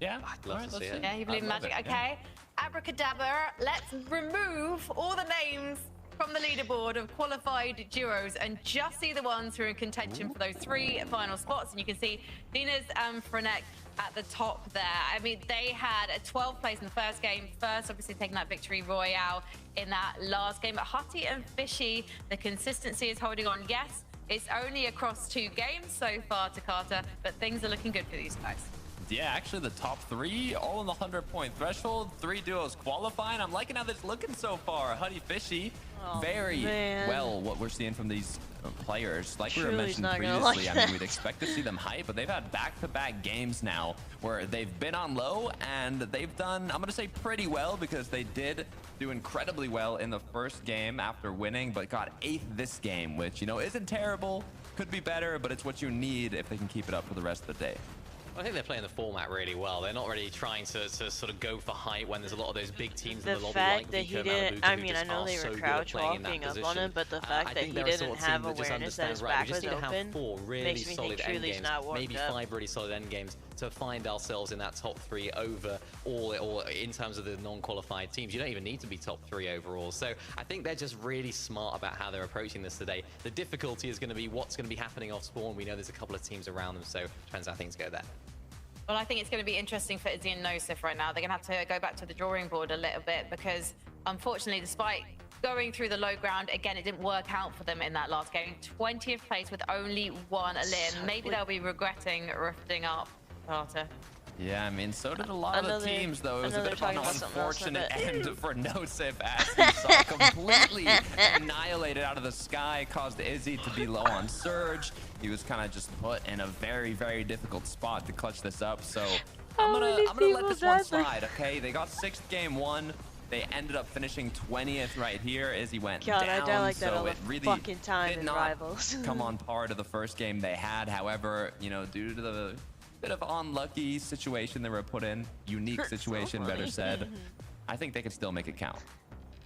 Yeah, I'd love to see it. Yeah, you believe in magic? It, okay. Yeah. Abracadabra, let's remove all the names from the leaderboard of qualified duos and just see the ones who are in contention for those 3 final spots. And you can see Dinas and Frenek at the top there. I mean, they had a 12th place in the first game. First, obviously, taking that victory royale in that last game. But Hutty and Fishy, the consistency is holding on. Yes, it's only across 2 games so far to Carter, but things are looking good for these guys. Yeah, actually the top 3 all in the 100-point threshold. 3 duos qualifying. I'm liking how this is looking so far. Hutty Fishy, very well what we're seeing from these players. Like we were mentioning previously, I mean, we'd expect to see them hype, but they've had back-to-back games now where they've been on low and they've done, I'm going to say pretty well, because they did do incredibly well in the first game after winning, but got 8th this game, which, you know, isn't terrible. Could be better, but it's what you need if they can keep it up for the rest of the day. I think they're playing the format really well. They're not really trying to sort of go for height when there's a lot of those big teams in the lobby. The fact that he didn't, I mean, I know they were crouch walking up on him, but the fact that he didn't have awareness that his back was open makes me think truly he's not warmed up. Maybe 5 really solid end games to find ourselves in that top 3 over all in terms of the non-qualified teams. You don't even need to be top 3 overall. So I think they're just really smart about how they're approaching this today. The difficulty is going to be what's going to be happening off spawn. We know there's a couple of teams around them, so depends how things go there. Well, I think it's going to be interesting for Izzy and Nosif right now. They're going to have to go back to the drawing board a little bit because, unfortunately, despite going through the low ground, again, it didn't work out for them in that last game. 20th place with only 1 elim. Maybe they'll be regretting rifting up, Carter. Yeah, I mean, so did a lot of the teams, though. It was a bit of an unfortunate end for Nosif as he saw completely annihilated out of the sky, caused Izzy to be low on Surge. He was kind of just put in a very, very difficult spot to clutch this up. So I'm gonna let this one slide, okay? They got 6th game 1. They ended up finishing 20th right here. Izzy went down, I die like that so all it the really fucking time did in not Rivals. come on par to the first game they had. However, you know, due to the bit of unlucky situation they were put in, unique situation, better said, I think they can still make it count.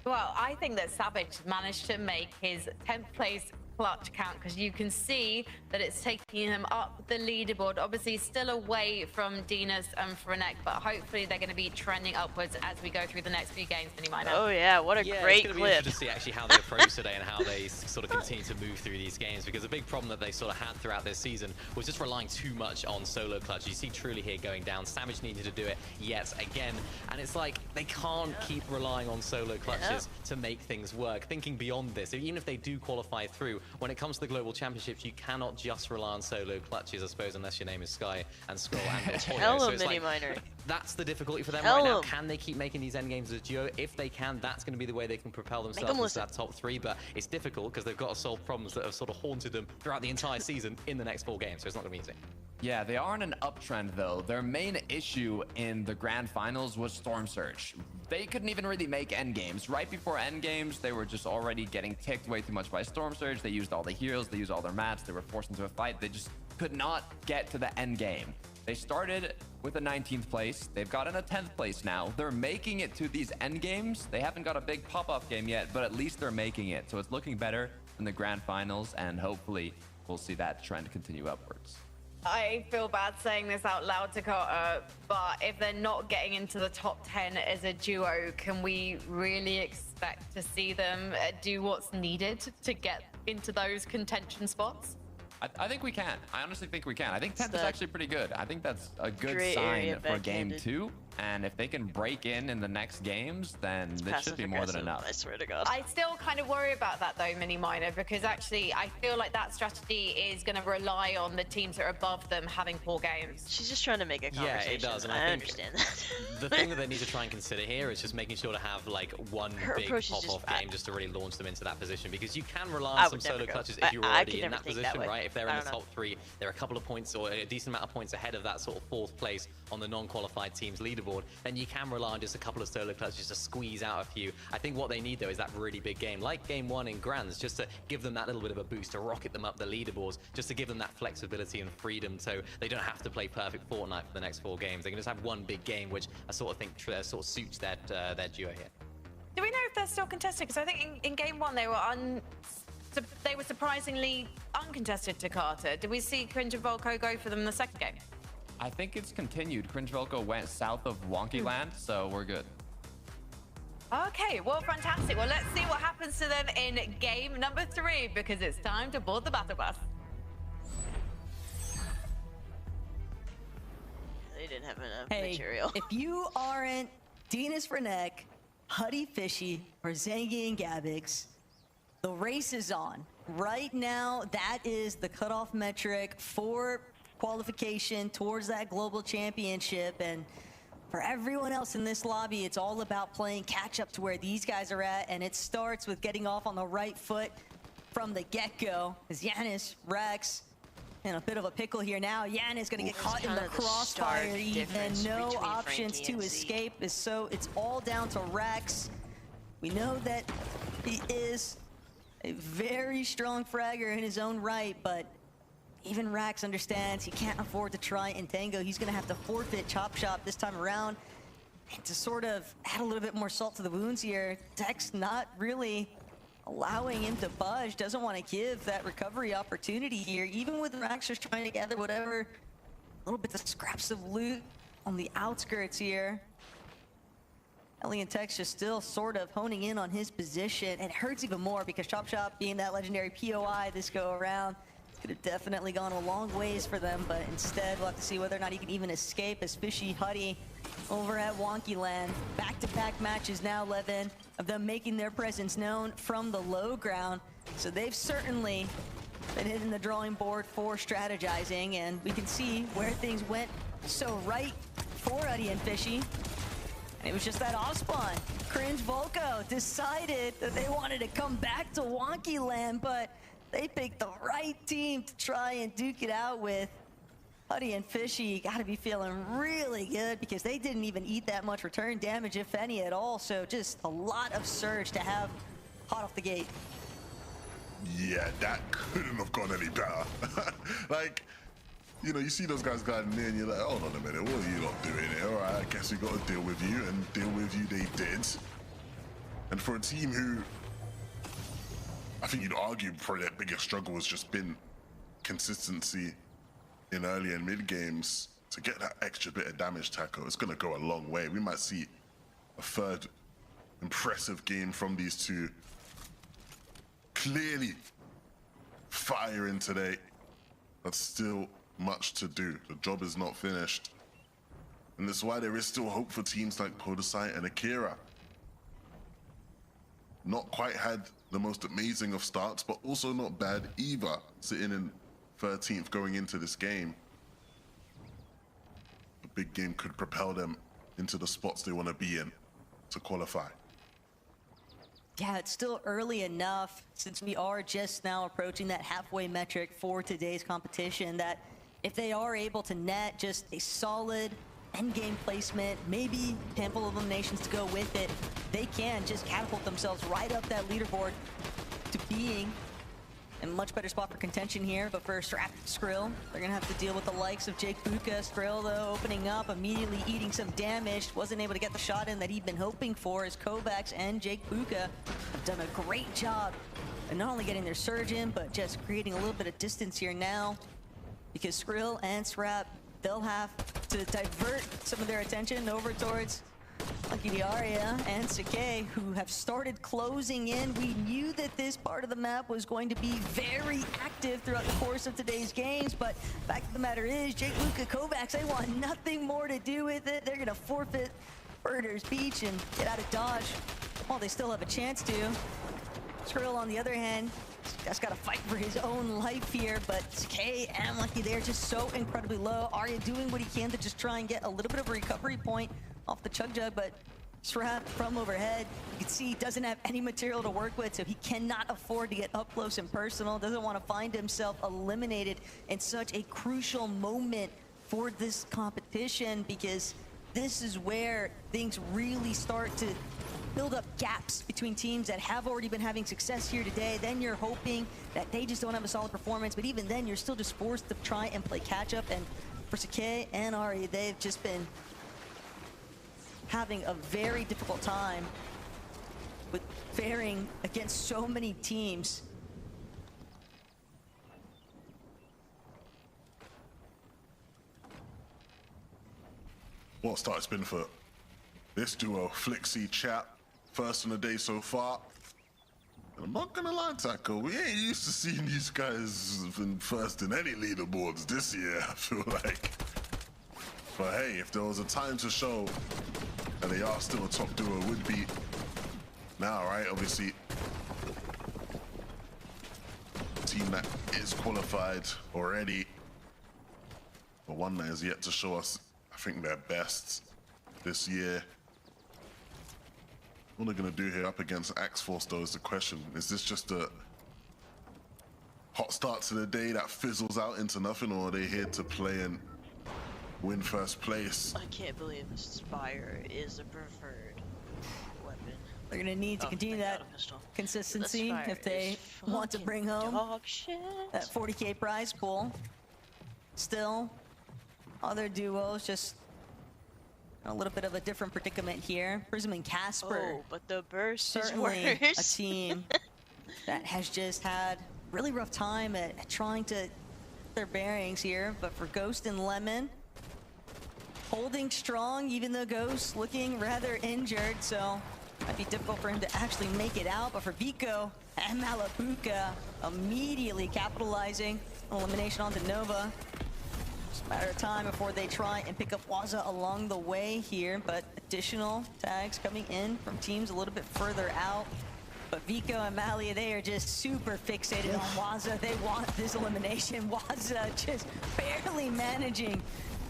Well, I think that Savage managed to make his 10th place clutch count because you can see that it's taking him up the leaderboard. Obviously, still away from Dinas and Frenek, but hopefully they're going to be trending upwards as we go through the next few games. Oh yeah, what a great it's clip! Be interesting to see actually how they approach today and how they sort of continue to move through these games, because a big problem that they sort of had throughout this season was just relying too much on solo clutch. You see Truly here going down. Savage needed to do it yet again, and it's like they can't keep relying on solo clutches to make things work. Thinking beyond this, even if they do qualify through, when it comes to the global championships, you cannot just rely on solo clutches, I suppose, unless your name is Sky and Skull and Tell so him, Mini Miner. That's the difficulty for them Tell right now. him. Can they keep making these end games as a duo? If they can, that's going to be the way they can propel themselves into that top 3. But it's difficult because they've got to solve problems that have sort of haunted them throughout the entire season in the next 4 games. So it's not going to be easy. Yeah, they are in an uptrend, though. Their main issue in the grand finals was Storm Surge. They couldn't even really make end games. Right before end games, they were just already getting ticked way too much by Storm Surge. They used all the heroes, they used all their mats, they were forced into a fight. They just could not get to the end game. They started with a 19th place. They've gotten a 10th place now. They're making it to these end games. They haven't got a big pop-up game yet, but at least they're making it. So it's looking better in the grand finals, and hopefully we'll see that trend continue upwards. I feel bad saying this out loud to Carter, but if they're not getting into the top 10 as a duo, can we really expect to see them do what's needed to get into those contention spots? I think we can. I honestly think we can. I think 10th is actually pretty good. I think that's a good sign for game 2. And if they can break in the next games, then this should be more than enough. I swear to God. I still kind of worry about that though, Mini Miner, because actually I feel like that strategy is going to rely on the teams that are above them having poor games. She's just trying to make a conversation. Yeah, it does, and I I think understand that. the thing that they need to try and consider here is just making sure to have like one big pop-off game just to really launch them into that position, because you can rely on some solo clutches if you're already in that position, right? If they're in the top 3, they're a couple of points or a decent amount of points ahead of that sort of 4th place on the non-qualified team's leaderboard, then you can rely on just a couple of solo clutches to squeeze out a few. I think what they need though is that really big game, like game 1 in Grands, just to give them that little bit of a boost, to rocket them up the leaderboards, just to give them that flexibility and freedom so they don't have to play perfect Fortnite for the next 4 games. They can just have one big game, which I sort of think sort of suits their duo here. Do we know if they're still contested? Because I think in game 1 they were surprisingly uncontested to Carter. Did we see Cringe and Volko go for them in the second game? I think it's continued. Cringe Volko went south of Wonky Land, so we're good. Okay, well, fantastic. Well, let's see what happens to them in game number 3, because it's time to board the battle bus. They didn't have enough Hey, material. if you aren't Dinas Frenek, Huddy Fishy, or Zangi and Gabix, the race is on. Right now, that is the cutoff metric for qualification towards that global championship. And for everyone else in this lobby, it's all about playing catch up to where these guys are at. And it starts with getting off on the right foot from the get-go. As Yanis, Rex, in a bit of a pickle here now. Yanis gonna get caught in the crossfire and no options to escape. So it's all down to Rex. We know that he is a very strong fragger in his own right, but even Rax understands he can't afford to try and tango. He's gonna have to forfeit Chop Shop this time around. And to sort of add a little bit more salt to the wounds here, Dex not really allowing him to budge, doesn't want to give that recovery opportunity here, even with Rax just trying to gather whatever little bits of scraps of loot on the outskirts here. Ellie and Tex just still sort of honing in on his position, and it hurts even more because Chop Shop being that legendary POI this go around could have definitely gone a long ways for them, but instead we'll have to see whether or not he can even escape as Fishy Huddy over at Wonky Land. Back-to-back matches now, Levin, of them making their presence known from the low ground. So they've certainly been hitting the drawing board for strategizing, and we can see where things went so right for Huddy and Fishy. And it was just that off-spawn. Cringe Volko decided that they wanted to come back to Wonky Land, but they picked the right team to try and duke it out with. Huddy and Fishy got to be feeling really good because they didn't even eat that much return damage, if any at all. So just a lot of surge to have hot off the gate. Yeah, that couldn't have gone any better. Like, you know, you see those guys gliding in, and you're like, hold on a minute, what are you lot doing here? All right, I guess we got to deal with you, and deal with you they did. And for a team who, I think you'd argue probably their biggest struggle has just been consistency in early and mid games. To get that extra bit of damage tackle, it's going to go a long way. We might see a third impressive game from these two. Clearly firing today, but still much to do. The job is not finished. And that's why there is still hope for teams like Podesite and Akira. Not quite had the most amazing of starts, but also not bad either, sitting in 13th going into this game. The big game could propel them into the spots they want to be in to qualify. Yeah, it's still early enough, since we are just now approaching that halfway metric for today's competition, that if they are able to net just a solid endgame placement, maybe a handful of eliminations to go with it, they can just catapult themselves right up that leaderboard to being in a much better spot for contention here. But for Strap Skrill, they're gonna have to deal with the likes of Jake Buka. Skrill, though, opening up, immediately eating some damage. Wasn't able to get the shot in that he'd been hoping for, as Kovacs and Jake Buka have done a great job of not only getting their surge in, but just creating a little bit of distance here now. Because Skrill and Strap, they'll have to divert some of their attention over towards Lucky the Arya and Sake, who have started closing in. We knew that this part of the map was going to be very active throughout the course of today's games, but fact of the matter is, Jake, Luka, Kovacs, they want nothing more to do with it. They're gonna forfeit Birders Beach and get out of Dodge. Well, they still have a chance to. Skrill, on the other hand, just got to fight for his own life here, but Sake and Lucky, they're just so incredibly low. Arya doing what he can to just try and get a little bit of a recovery point off the Chug Jug, but Srap from overhead, you can see he doesn't have any material to work with, so he cannot afford to get up close and personal, doesn't want to find himself eliminated in such a crucial moment for this competition, because this is where things really start to build up gaps between teams that have already been having success here today. Then you're hoping that they just don't have a solid performance, but even then you're still just forced to try and play catch up. And for Sake and Ari, they've just been having a very difficult time with faring against so many teams. What a start it's been for this duo, Flixie, Chap, first in the day so far. And I'm not gonna lie, Taco, we ain't used to seeing these guys been first in any leaderboards this year, I feel like. But hey, if there was a time to show, and they are still a top duo, would be now, right? Obviously, a team that is qualified already, but one that is yet to show us, I think, their best this year. What are they gonna do here up against Axe Force, though, is the question. Is this just a hot start to the day that fizzles out into nothing, or are they here to play and win first place? I can't believe the Spire is a preferred weapon. They're gonna need to continue that consistency if they want to bring home that 40K prize pool. Still, other duos just a little bit of a different predicament here. Prism and Casper. Oh, but the burst certainly is worse. a team that has just had really rough time at trying to get their bearings here. But for Ghost and Lemon, holding strong, even though Ghost looking rather injured, so might be difficult for him to actually make it out. But for Vico and Malabuka, immediately capitalizing on elimination onto Nova. Just a matter of time before they try and pick up Waza along the way here, but additional tags coming in from teams a little bit further out. But Vico and Malia, they are just super fixated on Waza. They want this elimination. Waza just barely managing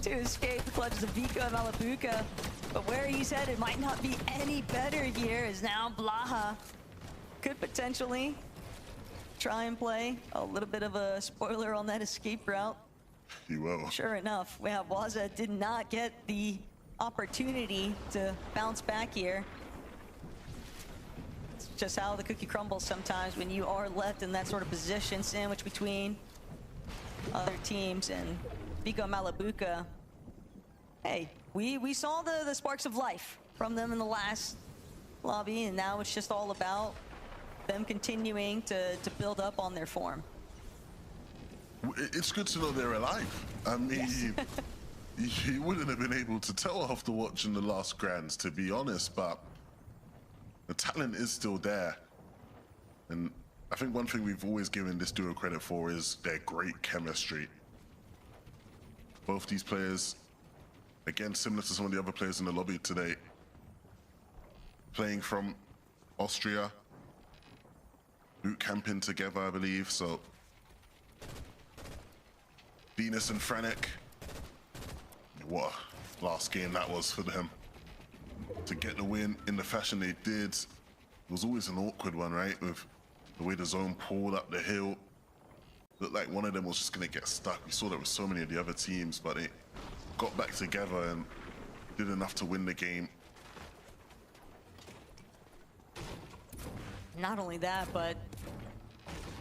to escape the clutches of Vico and Malabuka. But where he's headed might not be any better here, as now Blaha could potentially try and play a little bit of a spoiler on that escape route. He will. Sure enough, Waza did not get the opportunity to bounce back here. It's just how the cookie crumbles sometimes when you are left in that sort of position, sandwiched between other teams. And Vico Malabuka, hey, we saw the sparks of life from them in the last lobby, and now it's just all about them continuing to build up on their form. It's good to know they're alive. I mean, yes. You wouldn't have been able to tell after watching the last Grands, to be honest, but the talent is still there. And I think one thing we've always given this duo credit for is their great chemistry. Both these players, again, similar to some of the other players in the lobby today, playing from Austria, boot camping together, I believe, so Venus and Frenic, what a last game that was for them. To get the win in the fashion they did, it was always an awkward one, right? With the way the zone pulled up the hill. Looked like one of them was just gonna get stuck. We saw that with so many of the other teams, but they got back together and did enough to win the game. Not only that, but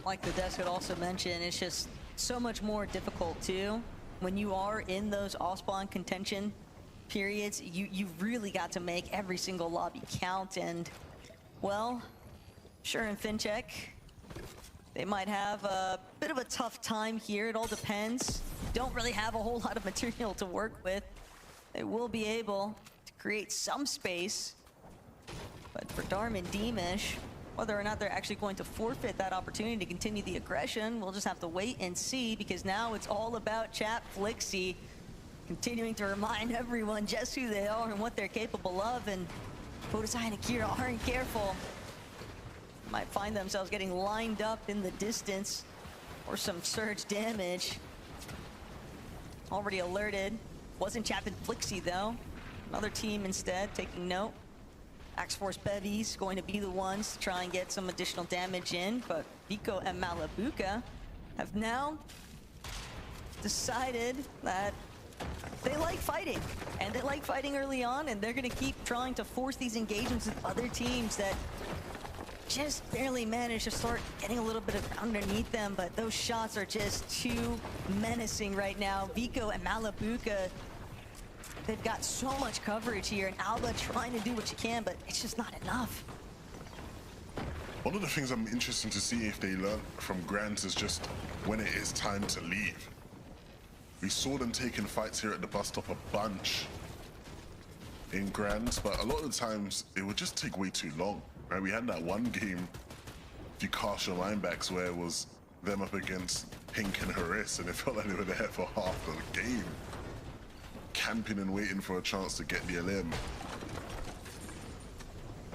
like the desk had also mentioned, it's just so much more difficult too. When you are in those off-spawn contention periods, you really got to make every single lobby count. And well, sure, in FinCheck, they might have a bit of a tough time here. It all depends. Don't really have a whole lot of material to work with. They will be able to create some space. But for Darman Demish, whether or not they're actually going to forfeit that opportunity to continue the aggression, we'll just have to wait and see, because now it's all about Chap Flixie continuing to remind everyone just who they are and what they're capable of. And Podesai and Akira aren't careful, might find themselves getting lined up in the distance or some surge damage. Already alerted. Wasn't Chap and Flixie though. Another team instead taking note. Axe Force Bevies going to be the ones to try and get some additional damage in, but Vico and Malabuka have now decided that they like fighting, and they like fighting early on, and they're going to keep trying to force these engagements with other teams that just barely manage to start getting a little bit of ground underneath them. But those shots are just too menacing right now. Vico and Malabuka, they've got so much coverage here, and Alba trying to do what you can, but it's just not enough. One of the things I'm interested to see if they learn from Grant is just when it is time to leave. We saw them taking fights here at the bus stop a bunch in Grand, but a lot of the times it would just take way too long, right? We had that one game, if you cast your linebacks, where it was them up against Pink and Haris, and it felt like they were there for half the game, camping and waiting for a chance to get the LM.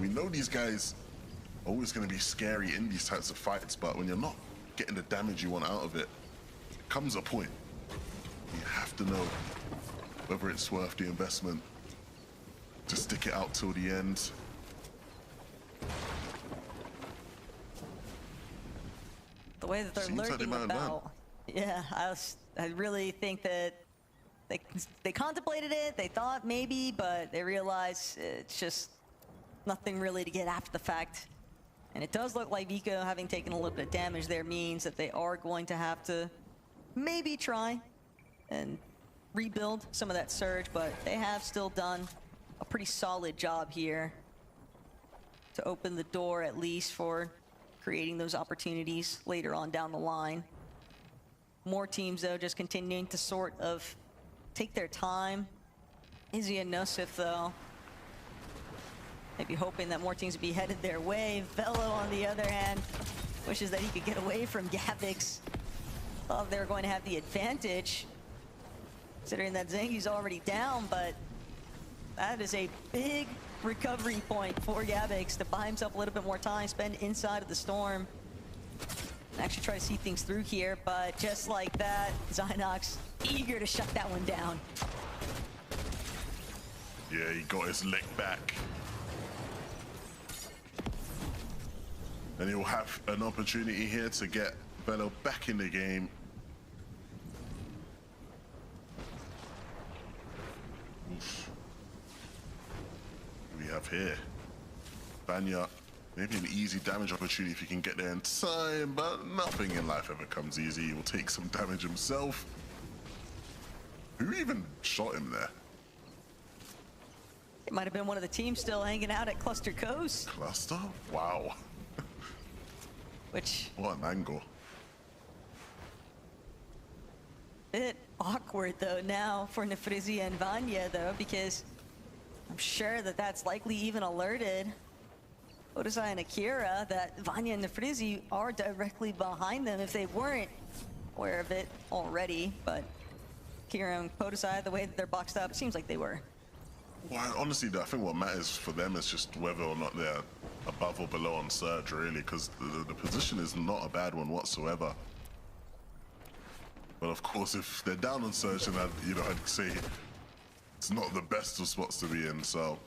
We know these guys are always going to be scary in these types of fights, but when you're not getting the damage you want out of it, it comes a point. You have to know whether it's worth the investment to stick it out till the end. The way that they're Seems like lurking they might about, yeah, I really think that they contemplated it, they thought maybe, but they realized it's just nothing really to get after the fact. And it does look like Vico, having taken a little bit of damage there, means that they are going to have to maybe try and rebuild some of that surge, but they have still done a pretty solid job here to open the door, at least for creating those opportunities later on down the line. More teams, though, just continuing to sort of take their time. Izzy and Nosif, though, maybe hoping that more teams would be headed their way. Velo, on the other hand, wishes that he could get away from Gavix. Thought they were going to have the advantage, considering that Zengi's already down, but that is a big recovery point for Gavix to buy himself a little bit more time, spend inside of the storm, and actually try to see things through here. But just like that, Zynox eager to shut that one down. Yeah, he got his lick back. And he'll have an opportunity here to get Bello back in the game. Oof. What do we have here? Banya, maybe an easy damage opportunity if he can get there in time, but nothing in life ever comes easy. He will take some damage himself. Who even shot him there? It might have been one of the teams still hanging out at Cluster Coast. Cluster? Wow. Which, What an angle. bit awkward though now for Nefrizia and Vanya though, because I'm sure that that's likely even alerted Podesai and Akira that Vanya and Nefrizi are directly behind them if they weren't aware of it already. But Akira and Podesai, the way that they're boxed up, seems like they were. Well, honestly, I think what matters for them is just whether or not they're above or below on Surge, really, because the position is not a bad one whatsoever. But of course, if they're down on Surge, then I'd say it's not the best of spots to be in. So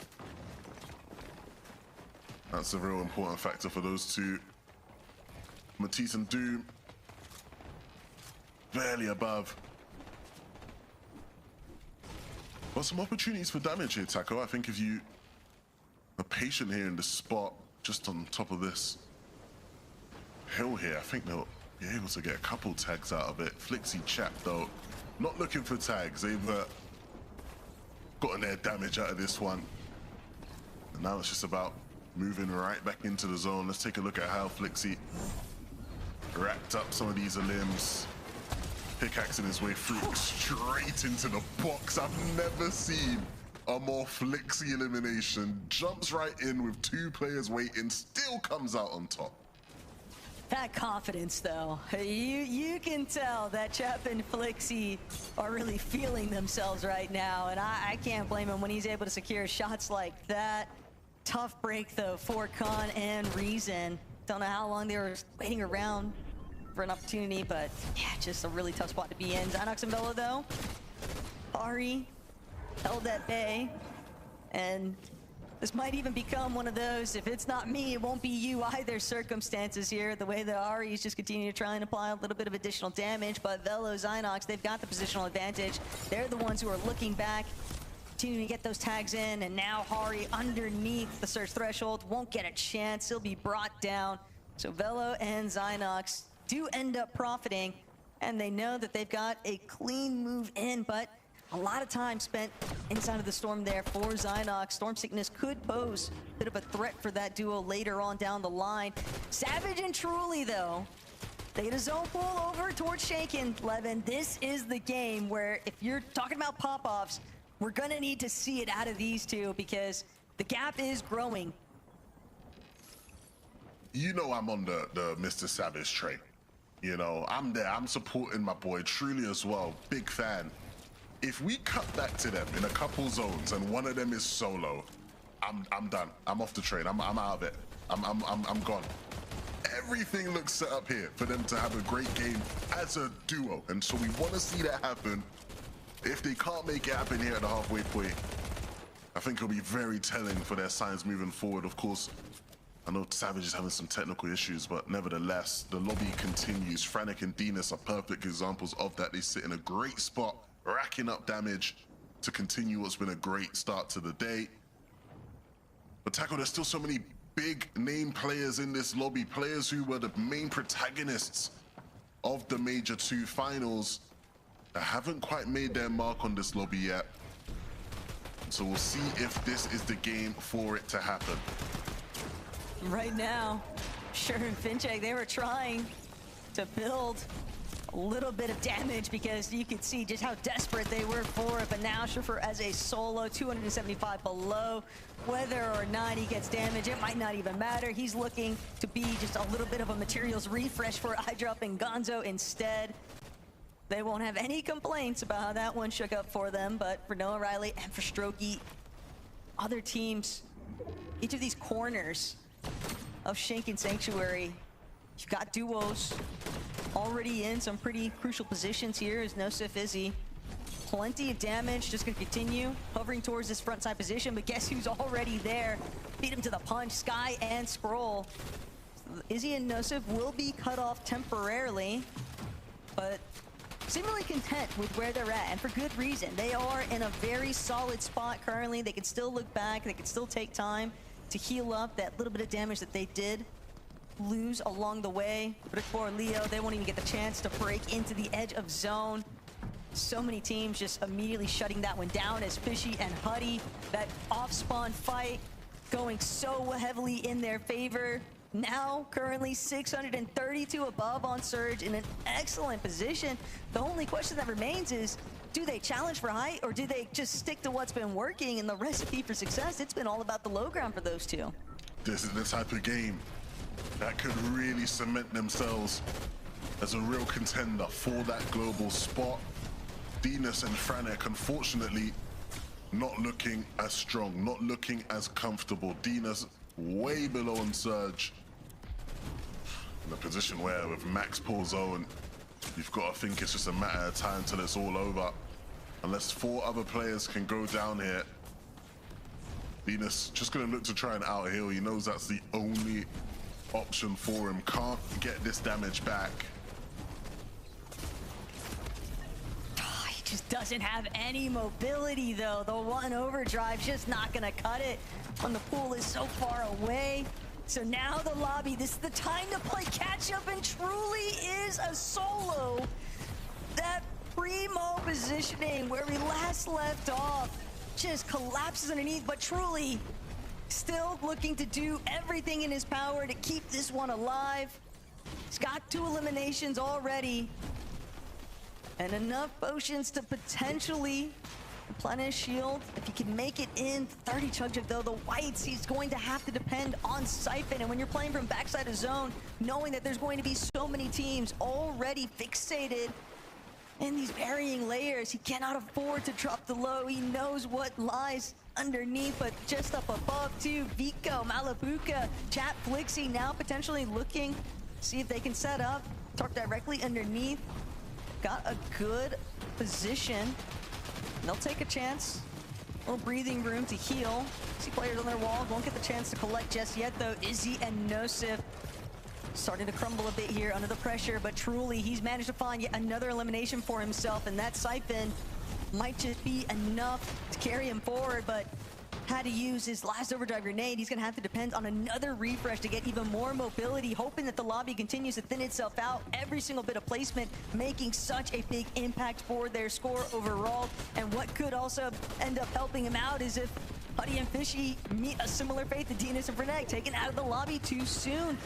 that's a real important factor for those two. Matisse and Doom barely above. But some opportunities for damage here, Taco. I think if you are patient here in the spot, just on top of this hill here, I think they'll be able to get a couple tags out of it. Flixie Chap, though, not looking for tags. They've gotten their damage out of this one. And now it's just about moving right back into the zone. Let's take a look at how Flixie racked up some of these limbs. Pickaxing his way through straight into the box. I've never seen a more flixy elimination, jumps right in with 2 players waiting, still comes out on top. That confidence, though, you can tell that Chap and Flixie are really feeling themselves right now, and I can't blame him when he's able to secure shots like that. Tough break, though, for Khan and Reason. Don't know how long they were waiting around for an opportunity, but yeah, just a really tough spot to be in. Zynox and Velo, though, Ari held at bay, and this might even become one of those, if it's not me, it won't be you either circumstances here. The way that Ari is just continuing to try and apply a little bit of additional damage, but Velo, Zynox, they've got the positional advantage. They're the ones who are looking back, continuing to get those tags in, and now Hari underneath the search threshold won't get a chance. He'll be brought down. So Velo and Zynox do end up profiting, and they know that they've got a clean move in, but a lot of time spent inside of the storm there for Zynox. Storm Sickness could pose a bit of a threat for that duo later on down the line. Savage and Truly, though, they get a zone pull over towards Shaken. Levin, this is the game where if you're talking about pop-offs, we're gonna need to see it out of these two because the gap is growing. You know I'm on the Mr. Savage train. You know, I'm there, I'm supporting my boy Truly as well, big fan. If we cut back to them in a couple zones and one of them is solo, I'm done. I'm off the train. I'm out of it. I'm gone. Everything looks set up here for them to have a great game as a duo, and so we want to see that happen. If they can't make it happen here at the halfway point, I think it'll be very telling for their signs moving forward. Of course, I know Savage is having some technical issues, but nevertheless, the lobby continues. Frantic and Dinas are perfect examples of that. They sit in a great spot, racking up damage to continue what's been a great start to the day. But Taco, there's still so many big name players in this lobby, players who were the main protagonists of the Major 2 finals that haven't quite made their mark on this lobby yet. So we'll see if this is the game for it to happen. Right now, Sure and Finchek, they were trying to build a little bit of damage because you could see just how desperate they were for it. But now Schiffer as a solo, 275 below. Whether or not he gets damage, it might not even matter. He's looking to be just a little bit of a materials refresh for iDrop and Gonzo instead. They won't have any complaints about how that one shook up for them, but for Noah Riley and for Strokey, other teams, each of these corners of Shank Sanctuary, you've got duos already in some pretty crucial positions here as Nosif Izzy. Plenty of damage, just gonna continue hovering towards this front side position, but guess who's already there? Beat him to the punch, Sky and Scroll. Izzy and Nosif will be cut off temporarily, but seemingly content with where they're at, and for good reason. They are in a very solid spot currently. They can still look back, they can still take time to heal up that little bit of damage that they did lose along the way. But for Leo, they won't even get the chance to break into the edge of zone. So many teams just immediately shutting that one down as Fishy and Huddy, that off-spawn fight going so heavily in their favor. Now, currently 632 above on Surge in an excellent position. The only question that remains is, do they challenge for height or do they just stick to what's been working? And the recipe for success, it's been all about the low ground for those two. This is the type of game that could really cement themselves as a real contender for that global spot. Dinas and Frantic, unfortunately, not looking as strong, not looking as comfortable. Dinas way below on Surge. In a position where with max pull zone, you've got to think it's just a matter of time till it's all over. Unless 4 other players can go down here, Dinas just gonna look to try and out-heal. He knows that's the only option for him. Can't get this damage back. He just doesn't have any mobility though. The one overdrive just not gonna cut it when the pool is so far away. So now the lobby, this is the time to play catch up, and truly is a solo. That primo positioning where we last left off just collapses underneath, but truly still looking to do everything in his power to keep this one alive. He's got 2 eliminations already and enough potions to potentially replenish shield. If he can make it in 30 chug jug though, the whites, he's going to have to depend on Siphon. And when you're playing from backside of zone, knowing that there's going to be so many teams already fixated in these varying layers, he cannot afford to drop the low. He knows what lies underneath, but just up above too, Vico, Malabuka, Chat Flixie now potentially looking, see if they can set up, talk directly underneath. Got a good position. They'll take a chance. A little breathing room to heal. See players on their wall, won't get the chance to collect just yet though. Izzy and Nosif starting to crumble a bit here under the pressure, but truly he's managed to find yet another elimination for himself, and that Siphon might just be enough to carry him forward, but had to use his last overdrive grenade. He's gonna have to depend on another refresh to get even more mobility, hoping that the lobby continues to thin itself out. Every single bit of placement making such a big impact for their score overall, and what could also end up helping him out is if Huddy and Fishy meet a similar fate to Dinas and Fernek, taken out of the lobby too soon.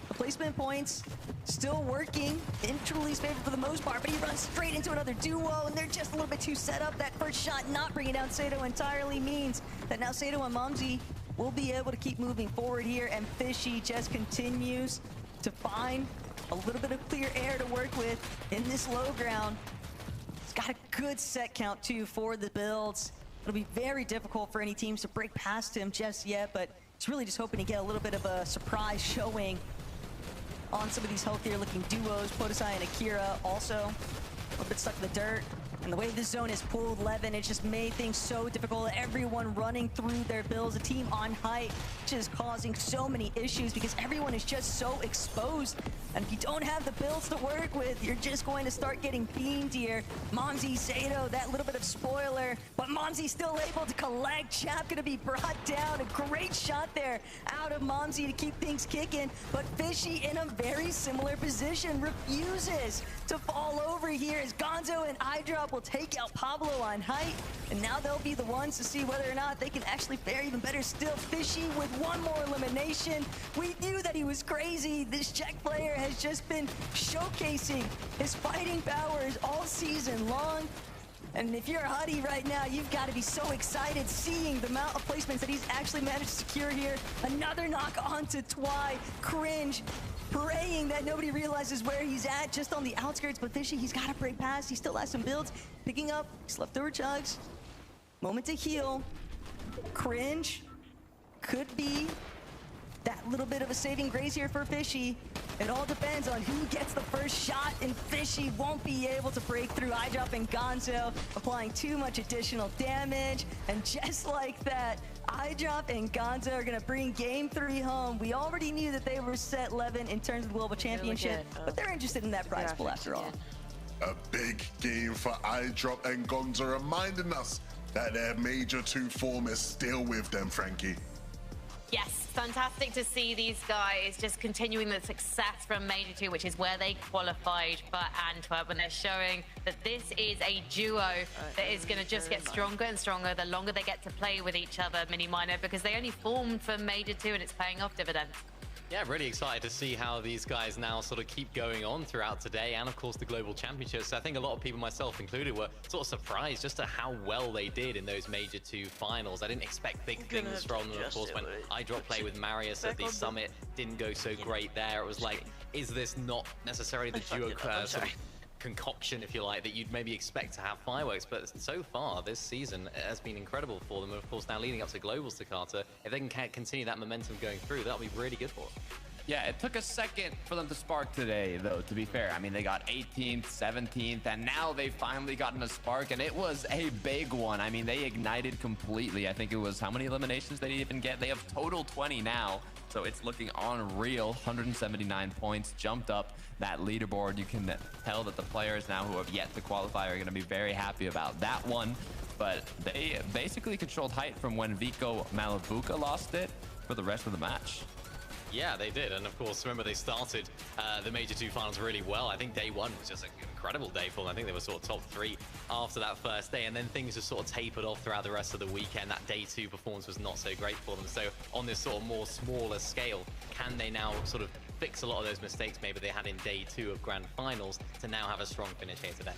The placement points still working in Truly's favor for the most part, but he runs straight into another duo, and they're just a little bit too set up. That first shot not bringing down Sato entirely means that now Sato and Momsy will be able to keep moving forward here, and Fishy just continues to find a little bit of clear air to work with in this low ground. He's got a good set count too for the builds. It'll be very difficult for any teams to break past him just yet, but he's really just hoping to get a little bit of a surprise showing on some of these healthier looking duos. Podesai and Akira also a little bit stuck in the dirt. And the way this zone is pulled, Levin, it's just made things so difficult. Everyone running through their builds, a team on height, just causing so many issues because everyone is just so exposed. And if you don't have the builds to work with, you're just going to start getting beamed here. Momsy, Sato, that little bit of spoiler, but Momsy still able to collect. Chap gonna be brought down. A great shot there out of Momsy to keep things kicking, but Fishy in a very similar position, refuses to fall over here as Gonzo and iDrop will take out Pablo on height, and now they'll be the ones to see whether or not they can actually fare even better still. Fishy with one more elimination. We knew that he was crazy. This Czech player has just been showcasing his fighting powers all season long. And if you're Huddy right now, you've got to be so excited seeing the amount of placements that he's actually managed to secure here. Another knock onto Twy. Cringe. Praying that nobody realizes where he's at, just on the outskirts, but Fishy, he's got to break past. He still has some builds. Picking up his leftover chugs. Moment to heal. Cringe. Could be that little bit of a saving grace here for Fishy. It all depends on who gets the first shot, and Fishy won't be able to break through. iDrop and Gonzo applying too much additional damage, and just like that, iDrop and Gonzo are gonna bring Game 3 home. We already knew that they were set 11 in terms of the Global Championship, but they're interested in that prize pool after all. A big game for iDrop and Gonzo, reminding us that their Major 2 form is still with them, Frankie. Yes, fantastic to see these guys just continuing the success from Major 2, which is where they qualified for Antwerp, and they're showing that this is a duo that is going to just get stronger and stronger the longer they get to play with each other, Mini Minor, because they only formed for Major 2 and it's paying off dividends. Yeah, really excited to see how these guys now sort of keep going on throughout today, and of course the Global Championships. So I think a lot of people, myself included, were sort of surprised just at how well they did in those Major 2 finals. I didn't expect big things from them, of course, when iDrop played with Marius at the Summit, didn't go so great there. It was like, is this not necessarily the duo sort of concoction, if you like, that you'd maybe expect to have fireworks? But so far this season has been incredible for them. And of course, now leading up to Globals to Carter, if they can continue that momentum going through, that'll be really good for them. Yeah, it took a second for them to spark today, though, to be fair. I mean, they got 18th, 17th, and now they've finally gotten a spark, and it was a big one. I mean, they ignited completely. I think it was, how many eliminations they even get? They have total 20 now, so it's looking unreal. 179 points, jumped up that leaderboard. You can tell that the players now who have yet to qualify are going to be very happy about that one. But they basically controlled height from when Vico Malabuka lost it for the rest of the match. Yeah, they did. And of course, remember, they started the Major 2 finals really well. I think day one was just an incredible day for them. I think they were sort of top 3 after that first day, and then things just sort of tapered off throughout the rest of the weekend. That day 2 performance was not so great for them. So on this sort of more smaller scale, can they now sort of fix a lot of those mistakes maybe they had in day 2 of grand finals to now have a strong finish here today?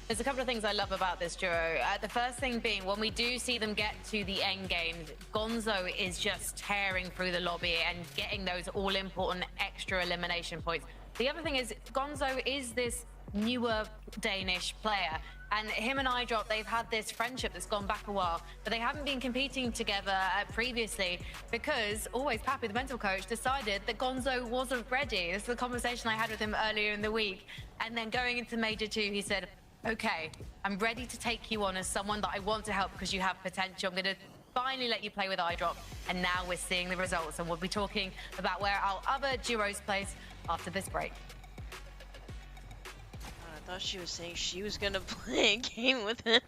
There's a couple of things I love about this duo. The first thing being, when we do see them get to the end game, Gonzo is just tearing through the lobby and getting those all-important extra elimination points. The other thing is, Gonzo is this newer Danish player, and him and iDrop, they've had this friendship that's gone back a while, but they haven't been competing together previously because always Pappy, the mental coach, decided that Gonzo wasn't ready. This is the conversation I had with him earlier in the week. And then going into Major 2, he said, okay, I'm ready to take you on as someone that I want to help because you have potential. I'm going to finally let you play with iDrop. And now we're seeing the results, and we'll be talking about where our other duos place after this break. I thought she was saying she was gonna play a game with him.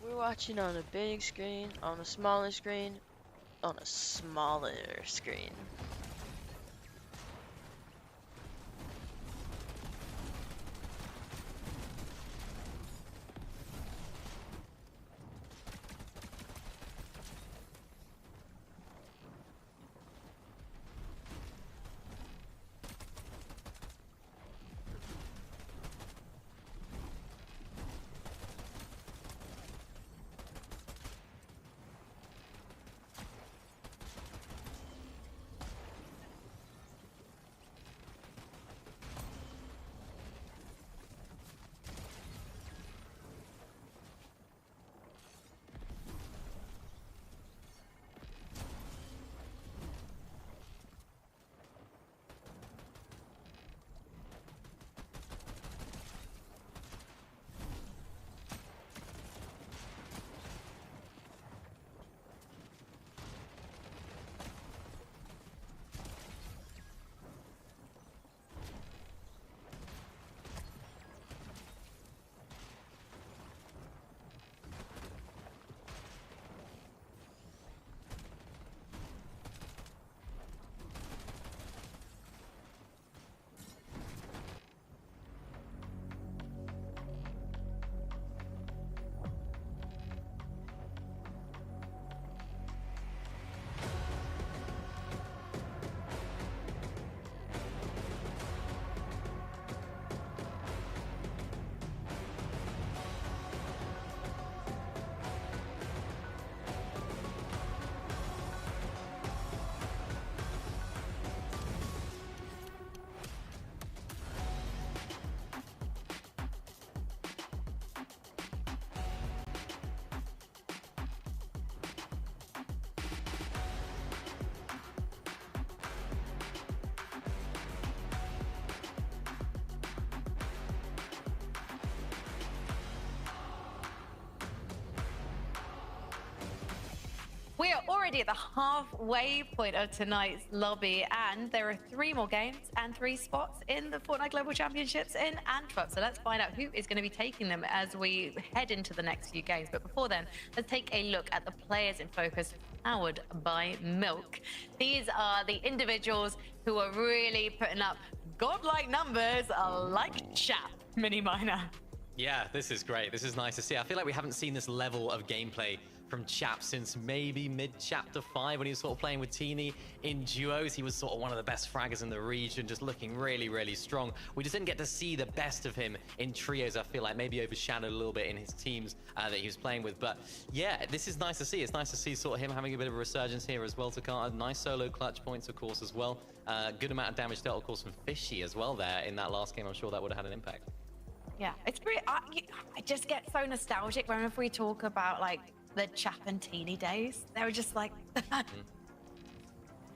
We're watching on a big screen, on a smaller screen, on a smaller screen. We are already at the halfway point of tonight's lobby, and there are 3 more games and 3 spots in the Fortnite Global Championships in Antwerp. So let's find out who is going to be taking them as we head into the next few games. But before then, let's take a look at the players in focus, powered by Milk. These are the individuals who are really putting up godlike numbers like Chap, Mini Miner. Yeah, this is great. This is nice to see. I feel like we haven't seen this level of gameplay from Chap since maybe mid-Chapter 5 when he was sort of playing with Teeny in duos. He was sort of one of the best fraggers in the region, just looking really, really strong. We just didn't get to see the best of him in trios, I feel like, maybe overshadowed a little bit in his teams that he was playing with. But yeah, this is nice to see. It's nice to see sort of him having a bit of a resurgence here as well. Takata, nice solo clutch points, of course, as well. Good amount of damage dealt, of course, from Fishy as well there in that last game. I'm sure that would have had an impact. Yeah, it's pretty. I just get so nostalgic whenever we talk about like the Chap and Teeny days. They were just like,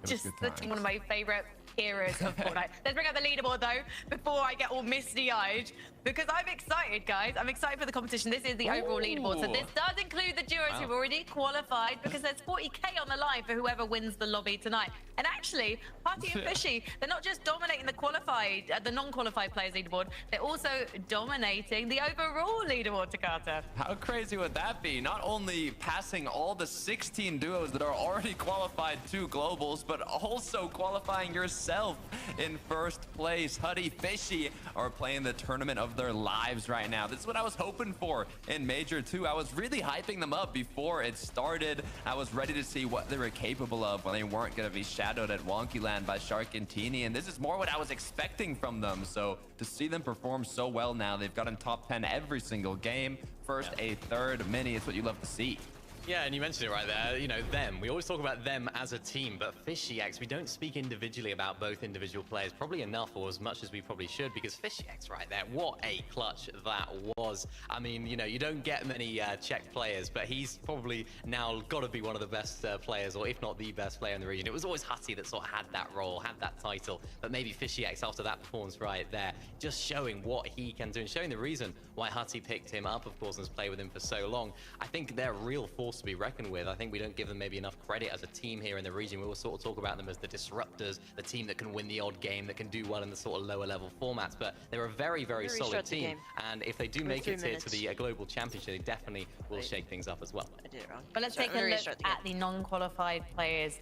just one of my favorite eras of Fortnite. Let's bring up the leaderboard though before I get all misty-eyed. because I'm excited, guys. I'm excited for the competition. This is the overall leaderboard. So this does include the duos who've already qualified, because there's 40k on the line for whoever wins the lobby tonight. And actually, Party and Fishy, they're not just dominating the non-qualified players leaderboard, they're also dominating the overall leaderboard, Takata. How crazy would that be? Not only passing all the 16 duos that are already qualified to globals, but also qualifying yourself in first place. Huddy Fishy are playing the tournament of their lives right now. This is what I was hoping for in Major 2. I was really hyping them up before it started. I was ready to see what they were capable of when they weren't going to be shadowed at Wonky Land by Sharkantini, and this is more what I was expecting from them. So to see them perform so well now, they've gotten top 10 every single game. First, a third, mini, it's what you love to see. Yeah, and you mentioned it right there, you know, them. We always talk about them as a team, but Fishy X, we don't speak individually about both individual players, probably enough or as much as we probably should, because Fishy X right there, what a clutch that was. I mean, you know, you don't get many Czech players, but he's probably now got to be one of the best players, or if not the best player in the region. It was always Hutty that sort of had that role, had that title, but maybe Fishy X after that performance right there, just showing what he can do and showing the reason why Hutty picked him up, of course, and has played with him for so long. I think they're a real force to be reckoned with. I think we don't give them maybe enough credit as a team here in the region. We will sort of talk about them as the disruptors, the team that can win the odd game, that can do well in the sort of lower level formats, but they're a very, very solid team. And if they do make it here to the global championship, they definitely will shake things up as well. I did it wrong. But let's take a look at the non-qualified players.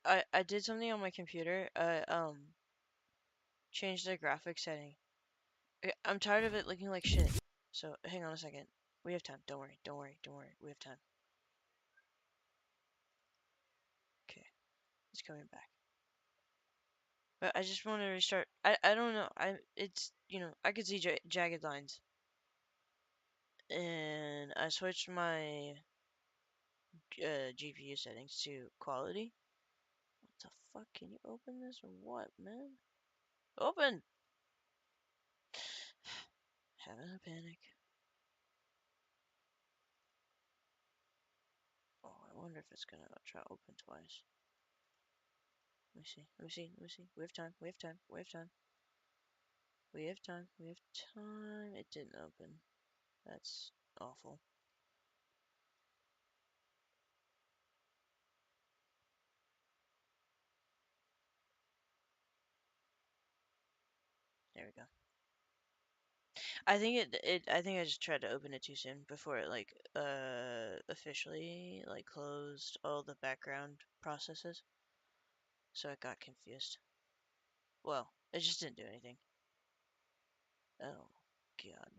I did something on my computer. Changed the graphic setting. I'm tired of it looking like shit. So hang on a second. We have time. Don't worry. Don't worry. Don't worry. We have time. Okay. It's coming back. But I just want to restart. I don't know. It's, you know, I could see jagged lines. And I switched my GPU settings to quality. What the fuck? Can you open this or what, man? Open! Having a panic. Oh, I wonder if it's gonna try to open twice. Let me see. Let me see. Let me see. We have time. We have time. We have time. We have time. We have time. It didn't open. That's awful. There we go. I think I think I just tried to open it too soon before it like officially like closed all the background processes. So I got confused. Well, it just didn't do anything. Oh god.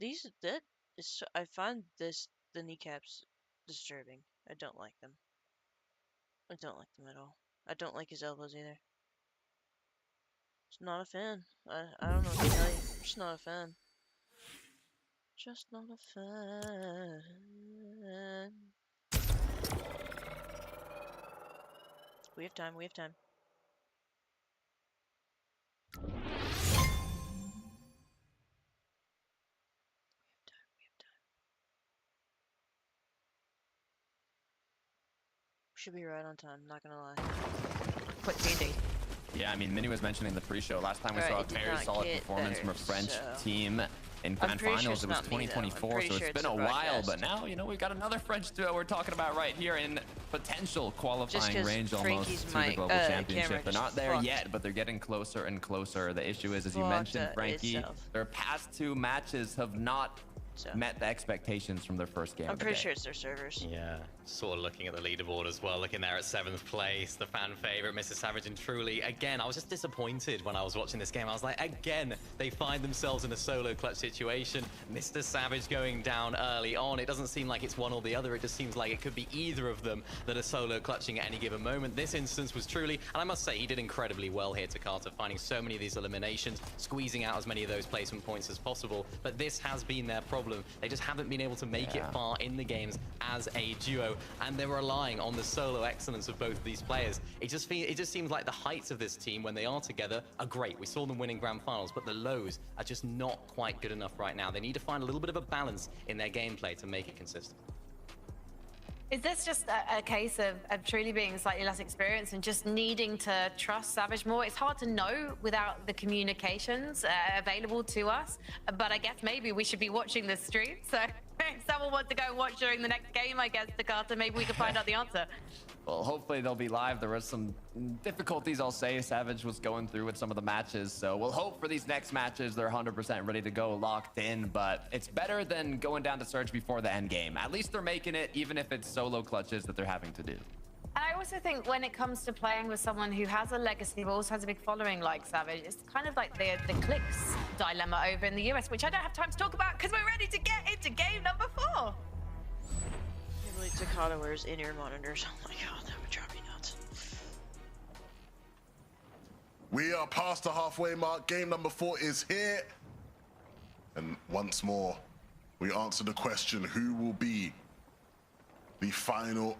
That is so, I find the kneecaps disturbing. I don't like them. I don't like them at all. I don't like his elbows either. Just not a fan. I don't know what to tell you. I'm just not a fan. Just not a fan. We have time. We have time. Should be right on time, not gonna lie. Quick PD. Yeah, I mean, Minnie was mentioning the pre-show. Last time we saw a very solid performance from a French team in Grand Finals. It was 2024, so it's been a while. But now, you know, we've got another French duo we're talking about right here in potential qualifying range almost to the Global Championship. They're not there yet, but they're getting closer and closer. The issue is, as you mentioned, Frankie, their past two matches have not met the expectations from their first game. I'm pretty sure it's their servers. Yeah, sort of looking at the leaderboard as well, looking there at 7th place, the fan favorite, Mrs. Savage and Truly. Again, I was just disappointed when I was watching this game. I was like, again, they find themselves in a solo clutch situation. Mr. Savage going down early on. It doesn't seem like it's one or the other. It just seems like it could be either of them that are solo clutching at any given moment. This instance was Truly, and I must say, he did incredibly well here, Takata, finding so many of these eliminations, squeezing out as many of those placement points as possible. But this has been their problem. They just haven't been able to make it far in the games as a duo, and they're relying on the solo excellence of both of these players. It just seems like the heights of this team when they are together are great. We saw them winning Grand Finals, but the lows are just not quite good enough right now. They need to find a little bit of a balance in their gameplay to make it consistent. Is this just a case of truly being slightly less experienced and just needing to trust Savage more? It's hard to know without the communications available to us, but I guess maybe we should be watching this stream. So if someone wants to go watch during the next game, I guess, Takata, maybe we can find out the answer. Well, hopefully they'll be live. There was some difficulties, I'll say, Savage was going through with some of the matches. So we'll hope for these next matches they're 100% ready to go, locked in. But it's better than going down to Surge before the end game. At least they're making it, even if it's solo clutches that they're having to do. I also think when it comes to playing with someone who has a legacy but also has a big following like Savage, it's kind of like the clicks dilemma over in the US, which I don't have time to talk about because we're ready to get into game number 4. Really, Takata wears in-ear monitors. Oh my god, that would drive me nuts. We are past the halfway mark. Game number 4 is here. And once more, we answer the question, who will be the final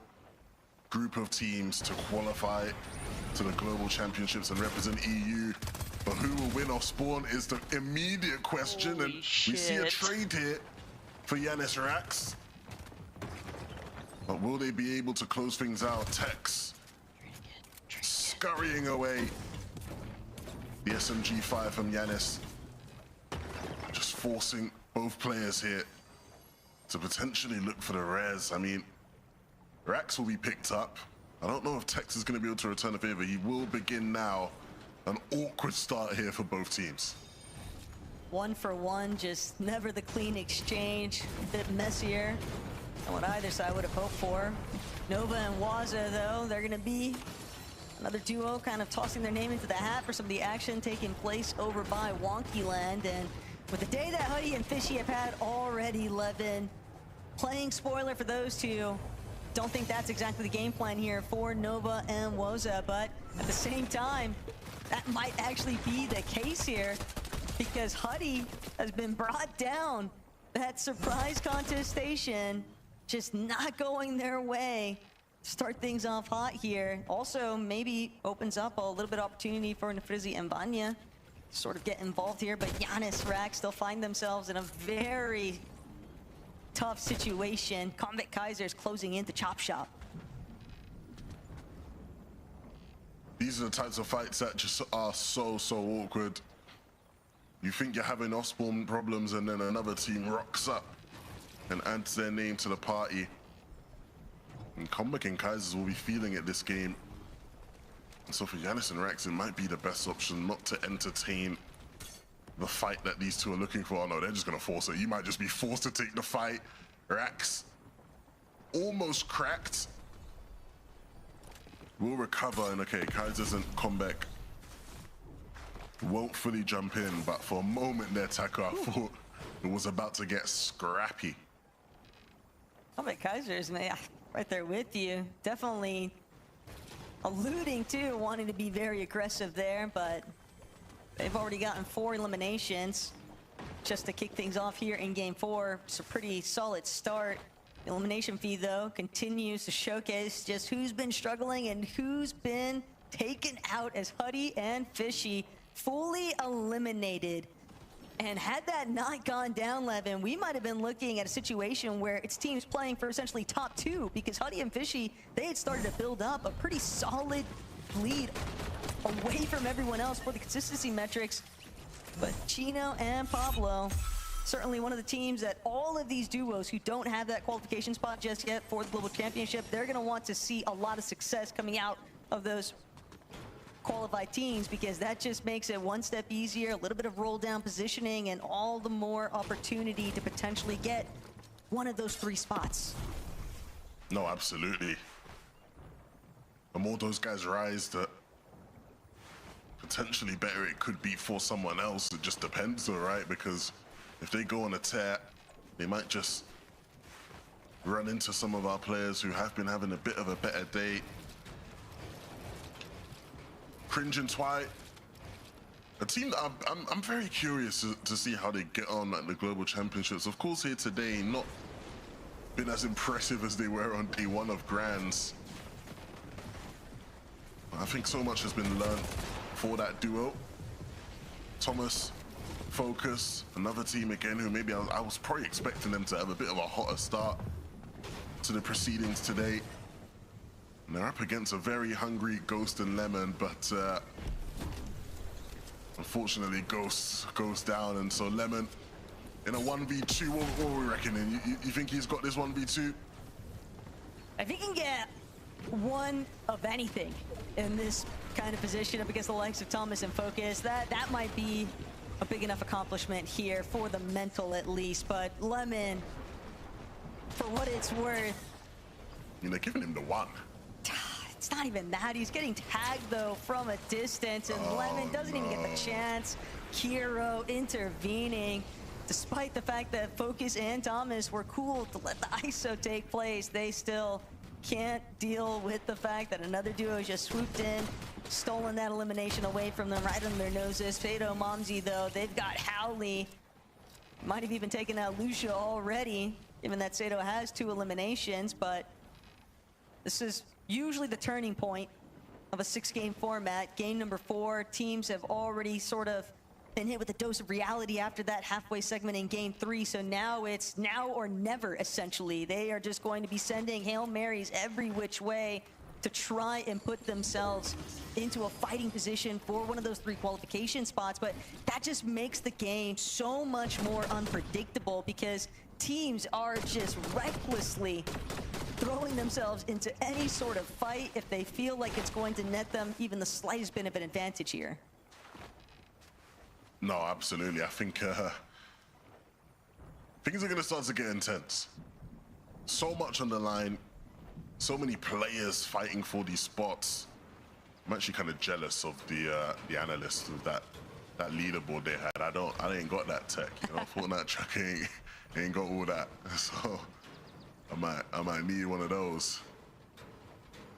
group of teams to qualify to the Global Championships and represent EU? But who will win off spawn is the immediate question. Holy and shit. We see a trade here for Yanis Rax. But will they be able to close things out? Tex scurrying away. The SMG5 from Yanis. Just forcing both players here to potentially look for the res. I mean, Rax will be picked up. I don't know if Tex is going to be able to return the favor. He will begin now. An awkward start here for both teams. 1 for 1, just never the clean exchange. A bit messier than what either side would have hoped for. Nova and Waza, though, they're going to be another duo kind of tossing their name into the hat for some of the action taking place over by Wonky Land. And with the day that Huddy and Fishy have had already, Levin, playing spoiler for those two, don't think that's exactly the game plan here for Nova and Woza, but at the same time, that might actually be the case here because Huddy has been brought down. That surprise contestation just not going their way. Start things off hot here. Also, maybe opens up a little bit of opportunity for Nefrizzi and Vanya sort of get involved here, but Yanis, Rax still find themselves in a very tough situation. Combat Kaiser's closing in the chop shop. These are the types of fights that just are so awkward. You think you're having off-spawn problems and then another team rocks up and adds their name to the party. And Combat and Kaisers will be feeling it this game. And so for Yanis and Rax, it might be the best option not to entertain the fight that these two are looking for. Oh no, they're just gonna force it. You might just be forced to take the fight. Rax almost cracked. Will recover, and okay, Kaiser's and Comeback won't fully jump in, but for a moment there, Taka, I thought it was about to get scrappy. Combat Kaiser's, man, right there with you. Definitely alluding to wanting to be very aggressive there, but they've already gotten 4 eliminations just to kick things off here in game 4. It's a pretty solid start. The elimination feed, though, continues to showcase just who's been struggling and who's been taken out as Huddy and Fishy fully eliminated. And had that not gone down, Levin, we might have been looking at a situation where it's teams playing for essentially top 2, because Huddy and Fishy, they had started to build up a pretty solid lead away from everyone else for the consistency metrics. But Chino and Pablo, certainly one of the teams that all of these duos who don't have that qualification spot just yet for the Global Championship, they're going to want to see a lot of success coming out of those qualified teams, because that just makes it one step easier, a little bit of roll down positioning, and all the more opportunity to potentially get one of those 3 spots. No, absolutely. The more those guys rise, the potentially better it could be for someone else. It just depends, though, right? Because if they go on a tear, they might just run into some of our players who have been having a bit of a better day. Cringe and Twi, a team that I'm very curious to see how they get on at the Global Championships. Of course, here today, not been as impressive as they were on day 1 of Grands. I think so much has been learned for that duo. Thomas, Focus, another team again who maybe I was probably expecting them to have a bit of a hotter start to the proceedings today. And they're up against a very hungry Ghost and Lemon, but unfortunately Ghost goes down, and so Lemon in a 1v2. What are we reckoning? You think he's got this 1v2? If he can get one of anything in this kind of position up against the likes of Thomas and Focus, that might be a big enough accomplishment here for the mental at least. But Lemon, for what it's worth, You know, giving him the one. it's not even that. He's getting tagged though from a distance, and Lemon doesn't even get the chance. Kiro intervening. Despite the fact that Focus and Thomas were cool to let the ISO take place, they still can't deal with the fact that another duo just swooped in, stolen that elimination away from them right on their noses. Fado, Momsy, though, they've got Howley. Might have even taken out Lucia already, given that Sato has 2 eliminations, but this is usually the turning point of a 6-game format. Game number 4, teams have already sort of been hit with a dose of reality after that halfway segment in game 3, so now it's now or never, essentially. They are just going to be sending Hail Marys every which way to try and put themselves into a fighting position for one of those 3 qualification spots, but that just makes the game so much more unpredictable because teams are just recklessly throwing themselves into any sort of fight if they feel like it's going to net them even the slightest bit of an advantage here. No, absolutely. I think things are going to start to get intense. So much on the line, so many players fighting for these spots. I'm actually kind of jealous of the analysts of that leaderboard they had. I ain't got that tech, you know. Fortnite track ain't got all that, so I might need one of those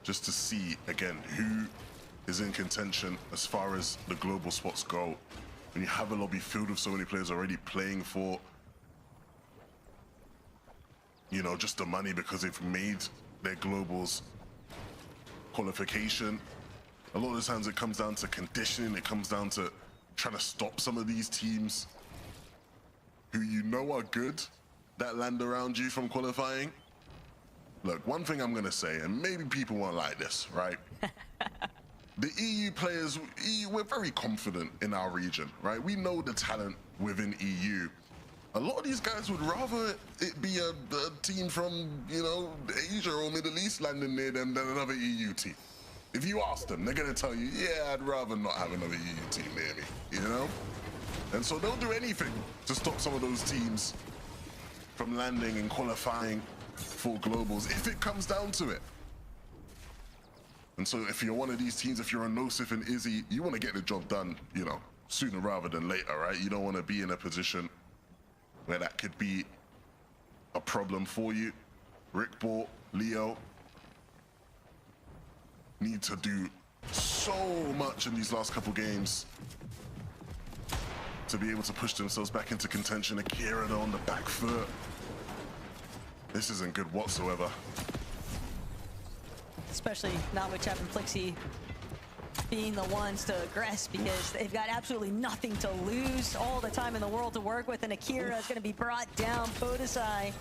just to see again who is in contention as far as the global spots go. When you have a lobby filled with so many players already playing for, you know, just the money because they've made their globals qualification. A lot of the times it comes down to conditioning. It comes down to trying to stop some of these teams who you know are good that land around you from qualifying. Look, one thing I'm gonna say, and maybe people won't like this, right? The EU players, we're very confident in our region, right? We know the talent within EU. A lot of these guys would rather it be a team from, you know, Asia or Middle East landing near them than another EU team. If you ask them, they're gonna tell you, yeah, I'd rather not have another EU team near me, you know? And so they'll do anything to stop some of those teams from landing and qualifying for globals if it comes down to it. And so if you're one of these teams, if you're a Nosif and Izzy, you want to get the job done, you know, sooner rather than later, right? You don't want to be in a position where that could be a problem for you. Rickball, Leo need to do so much in these last couple games to be able to push themselves back into contention. Akira though on the back foot. This isn't good whatsoever. Especially not with Chap and Flixie being the ones to aggress because they've got absolutely nothing to lose, all the time in the world to work with, and Akira is going to be brought down. Podesai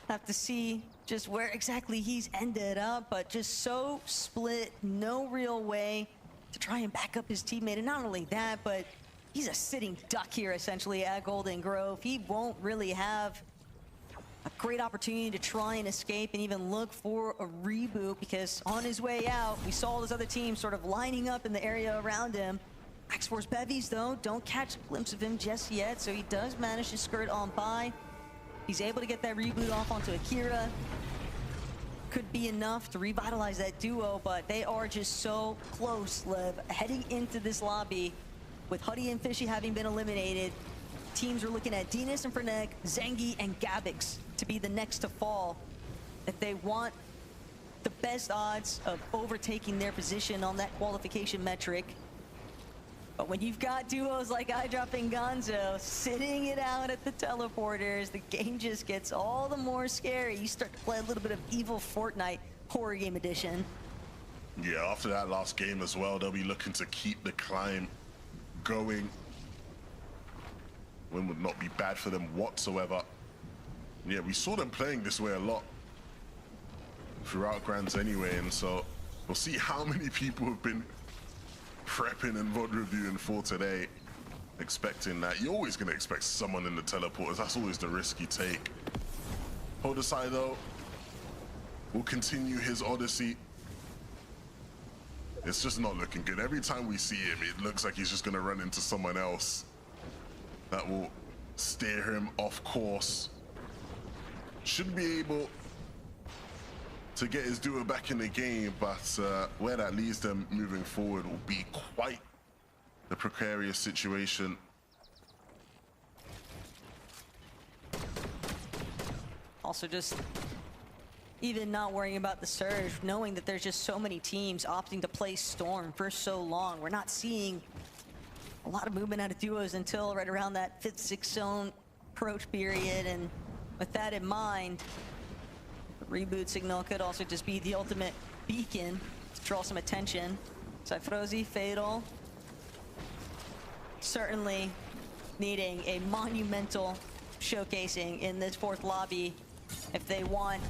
have to see just where exactly he's ended up, but just so split, no real way to try and back up his teammate. And not only that, but he's a sitting duck here essentially at Golden Grove. He won't really have a great opportunity to try and escape and even look for a reboot because on his way out, we saw this other team sort of lining up in the area around him. X-Force Bevies, though, don't catch a glimpse of him just yet, so he does manage to skirt on by. He's able to get that reboot off onto Akira. Could be enough to revitalize that duo, but they are just so close, Lev. Heading into this lobby, with Huddy and Fishy having been eliminated, teams are looking at Dinas and Fernek, Zengi and Gabix to be the next to fall if they want the best odds of overtaking their position on that qualification metric. But when you've got duos like iDrop and Gonzo sitting it out at the teleporters, the game just gets all the more scary. You start to play a little bit of Evil Fortnite Horror Game Edition. Yeah, after that last game as well, they'll be looking to keep the climb going. Win would not be bad for them whatsoever. Yeah, we saw them playing this way a lot throughout Grands anyway, and so we'll see how many people have been prepping and VOD reviewing for today, expecting that. You're always going to expect someone in the teleporters. That's always the risk you take. Podesai, though, will continue his odyssey. It's just not looking good. Every time we see him, it looks like he's just going to run into someone else that will steer him off course. Should be able to get his duo back in the game, but where that leads them moving forward will be quite the precarious situation. Also, just even not worrying about the surge, knowing that there's just so many teams opting to play Storm for so long. We're not seeing a lot of movement out of duos until right around that 5th, 6th zone approach period, and with that in mind, the reboot signal could also just be the ultimate beacon to draw some attention. Cyfrozy, Fatal, certainly needing a monumental showcasing in this 4th lobby if they want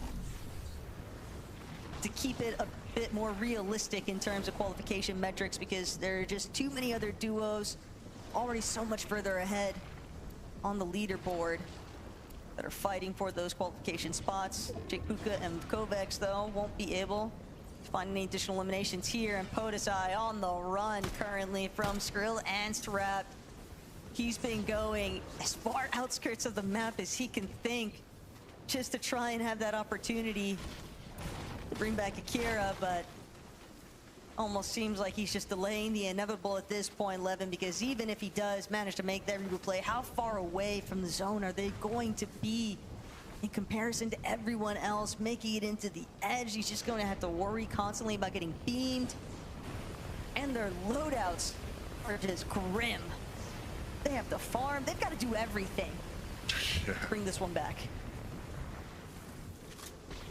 to keep it a bit more realistic in terms of qualification metrics, because there are just too many other duos already so much further ahead on the leaderboard that are fighting for those qualification spots. Jake Puka and Kovacs, though, won't be able to find any additional eliminations here, and Podesai on the run currently from Skrill and Strap. He's been going as far outskirts of the map as he can think, just to try and have that opportunity to bring back Akira, but almost seems like he's just delaying the inevitable at this point, Levin, because even if he does manage to make that reboot play, how far away from the zone are they going to be in comparison to everyone else making it into the edge? He's just going to have to worry constantly about getting beamed, and their loadouts are just grim. They have to farm, they've got to do everything to bring this one back.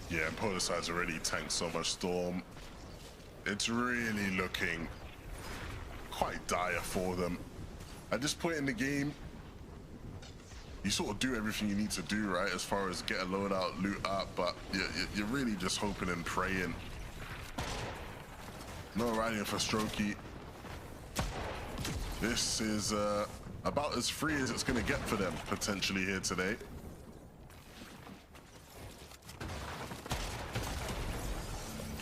Yeah, Podesai's already tanked so much Storm. It's really looking quite dire for them. At this point in the game, you sort of do everything you need to do, right? As far as get a loadout, loot up, but you're really just hoping and praying. No riding for Strokey. This is about as free as it's going to get for them, potentially, here today.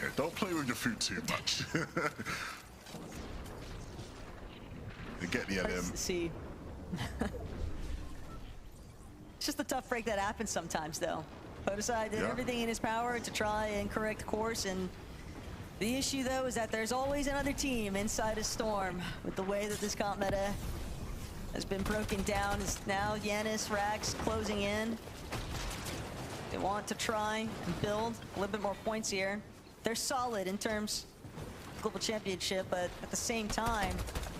Okay, don't play with your food too much. They get the LM. See. It's just a tough break that happens sometimes, though. Podesai did everything in his power to try and correct course, and the issue, though, is that there's always another team inside a Storm. With the way that this comp meta has been broken down, is now Yanis, Rax closing in. They want to try and build a little bit more points here. They're solid in terms of global championship, but at the same time,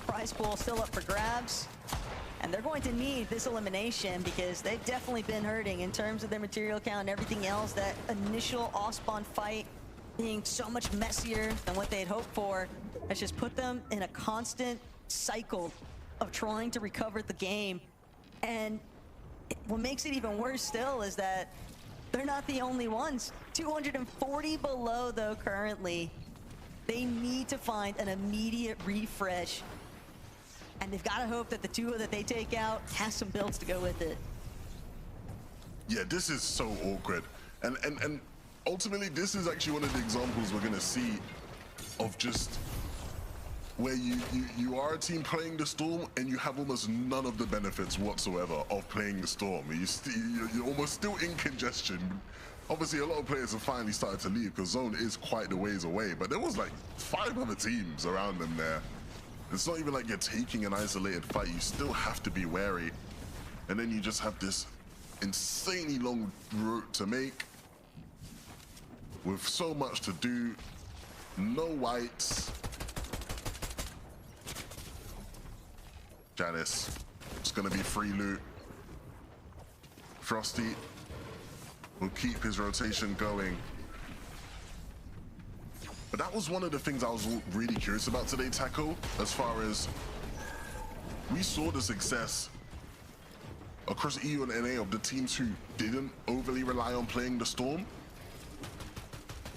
prize pool still up for grabs. And they're going to need this elimination because they've definitely been hurting in terms of their material count and everything else. That initial off-spawn fight being so much messier than what they'd hoped for has just put them in a constant cycle of trying to recover the game. And what makes it even worse still is that they're not the only ones. 240 below, though, currently. They need to find an immediate refresh. And they've got to hope that the duo that they take out has some builds to go with it. Yeah, this is so awkward. And ultimately, this is actually one of the examples we're going to see of just where you are a team playing the Storm and you have almost none of the benefits whatsoever of playing the Storm. You're almost still in congestion. Obviously, a lot of players have finally started to leave because Zone is quite a ways away, but there was like 5 other teams around them there. It's not even like you're taking an isolated fight. You still have to be wary. And then you just have this insanely long route to make with so much to do. No whites. Janice, it's gonna be free loot. Frosty will keep his rotation going. But that was one of the things I was really curious about today, Taco, as far as we saw the success across EU and NA of the teams who didn't overly rely on playing the Storm.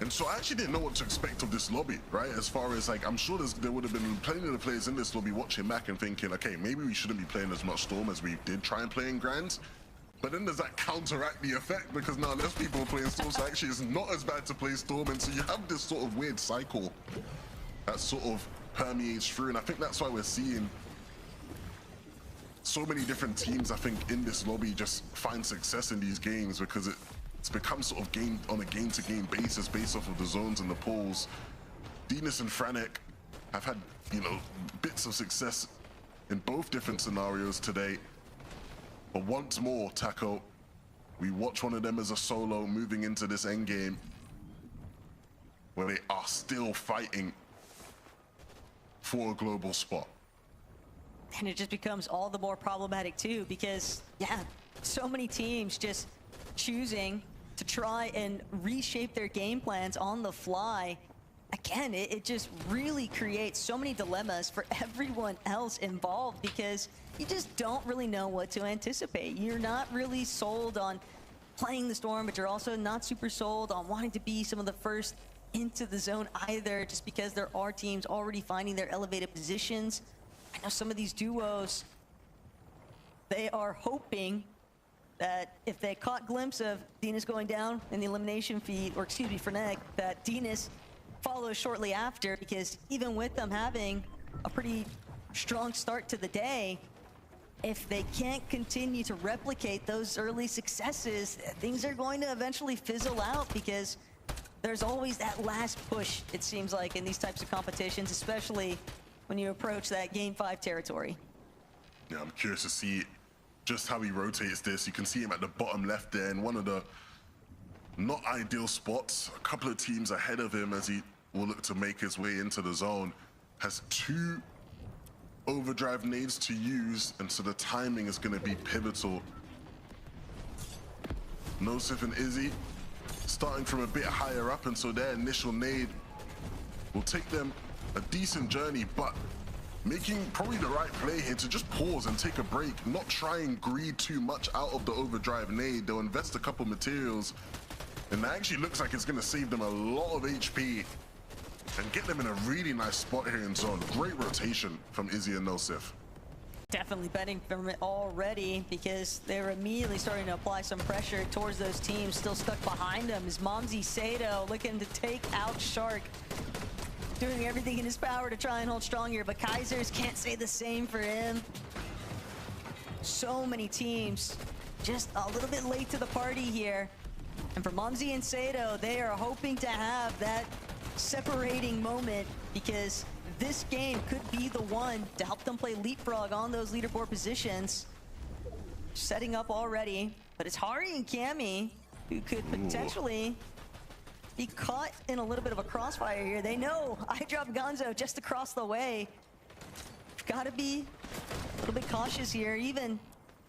And so I actually didn't know what to expect of this lobby, right? As far as like, I'm sure there would have been plenty of the players in this lobby watching back and thinking, okay, maybe we shouldn't be playing as much Storm as we did try and play in Grands. But then does that counteract the effect? Because now less people are playing Storm, so actually it's not as bad to play Storm. And so you have this sort of weird cycle that sort of permeates through. And I think that's why we're seeing so many different teams, I think, in this lobby just find success in these games, because it's become sort of game on a game-to-game basis based off of the zones and the pools. Dinas and Franek have had, you know, bits of success in both different scenarios today. But once more, Taco, we watch one of them as a solo moving into this endgame where they are still fighting for a global spot. And it just becomes all the more problematic too, because yeah, so many teams just choosing to try and reshape their game plans on the fly. Again, it just really creates so many dilemmas for everyone else involved, because you just don't really know what to anticipate. You're not really sold on playing the Storm, but you're also not super sold on wanting to be some of the first into the zone either, just because there are teams already finding their elevated positions. I know some of these duos, they are hoping that if they caught glimpse of Dinas going down in the elimination feed, or excuse me, Franek, that Dinas follows shortly after, because even with them having a pretty strong start to the day, if they can't continue to replicate those early successes, things are going to eventually fizzle out, because there's always that last push, it seems like, in these types of competitions, especially when you approach that Game 5 territory. Yeah, I'm curious to see just how he rotates this. You can see him at the bottom left there in one of the not ideal spots. A couple of teams ahead of him as he will look to make his way into the zone. Has 2 overdrive nades to use, and so the timing is going to be pivotal. Nosif and Izzy starting from a bit higher up, and so their initial nade will take them a decent journey, but making probably the right play here to just pause and take a break, not try and greed too much out of the overdrive nade. They'll invest a couple materials, and that actually looks like it's going to save them a lot of HP and get them in a really nice spot here in zone. Great rotation from Izzy and Nosif. Definitely betting from it already, because they're immediately starting to apply some pressure towards those teams still stuck behind them. Is Momzi Sato looking to take out Shark, doing everything in his power to try and hold strong here, but Kaisers can't say the same for him. So many teams just a little bit late to the party here. And for Momzi and Sato, they are hoping to have that separating moment, because this game could be the one to help them play leapfrog on those leaderboard positions. Setting up already, but it's Hari and Cammy who could potentially be caught in a little bit of a crossfire here. They know I dropped Gonzo just across the way. Gotta be a little bit cautious here, even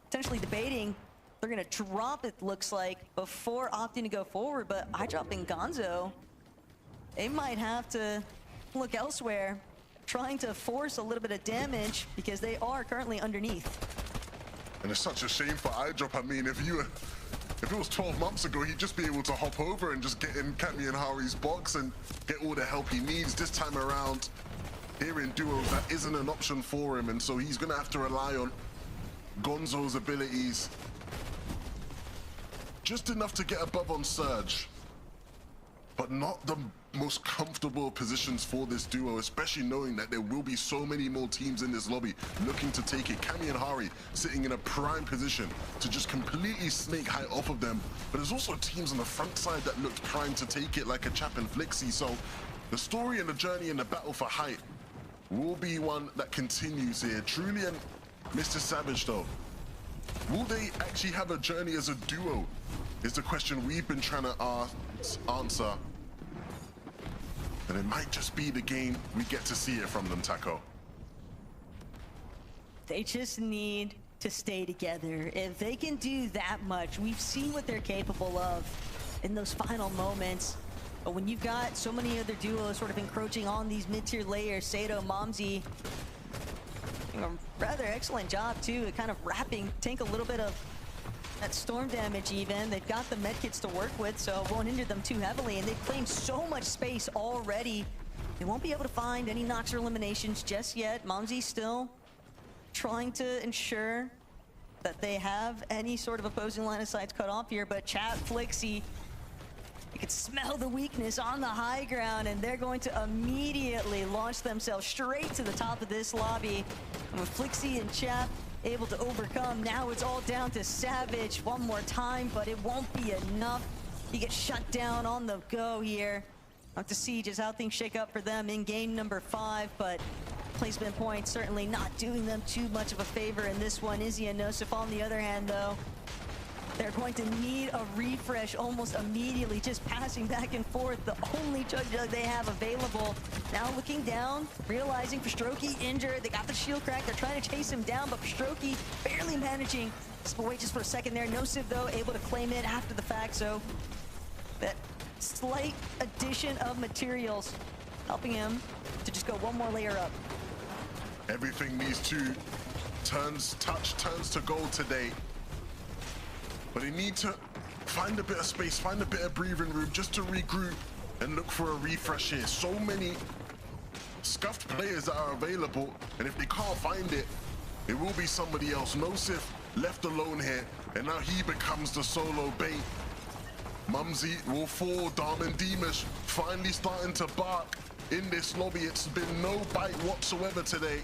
potentially debating. They're gonna drop, it looks like, before opting to go forward, but I dropping Gonzo, they might have to look elsewhere, trying to force a little bit of damage, because they are currently underneath. And it's such a shame for iDrop. I mean, if it was 12 months ago, he'd just be able to hop over and just get in Cammy and Hari's box and get all the help he needs. This time around, here in duos, that isn't an option for him, and so he's gonna have to rely on Gonzo's abilities. Just enough to get above on Surge, but not the most comfortable positions for this duo, especially knowing that there will be so many more teams in this lobby looking to take it. Cammy and Hari sitting in a prime position to just completely snake height off of them, but there's also teams on the front side that looked primed to take it, like a Chap and Flixie. So the story and the journey and the battle for height will be one that continues here. Truly, and Mr. Savage though, will they actually have a journey as a duo is the question we've been trying to answer. And it might just be the game we get to see it from them, Taco. They just need to stay together. If they can do that much, we've seen what they're capable of in those final moments. But when you've got so many other duos sort of encroaching on these mid-tier layers, Sato, Momzi, doing a rather excellent job too at kind of wrapping Tank a little bit of that storm damage even. They've got the medkits to work with, so it won't hinder them too heavily, and they've claimed so much space already. They won't be able to find any Nox or eliminations just yet. Mumsy still trying to ensure that they have any sort of opposing line of sights cut off here, but Chat Flixie, you can smell the weakness on the high ground, and they're going to immediately launch themselves straight to the top of this lobby. And with Flixie and Chap able to overcome, now it's all down to Savage one more time, but it won't be enough. He gets shut down on the go here. Have to see just how things shake up for them in game number 5, but placement points certainly not doing them too much of a favor in this one. Izzy and Nosif on the other hand, though, they're going to need a refresh almost immediately, just passing back and forth. The only Chug Jug they have available. Now looking down, realizing Pstroki injured. They got the shield crack. They're trying to chase him down, but Pstroki barely managing. But wait just for a second there. Nosif, though, able to claim it after the fact. So that slight addition of materials helping him to just go one more layer up. Everything these two turns to gold today. But they need to find a bit of space, find a bit of breathing room just to regroup and look for a refresh here. So many scuffed players that are available, and if they can't find it, it will be somebody else. Nosif left alone here, and now he becomes the solo bait. Mumsy will fall. Darman Deemish finally starting to bark in this lobby. It's been no bite whatsoever today.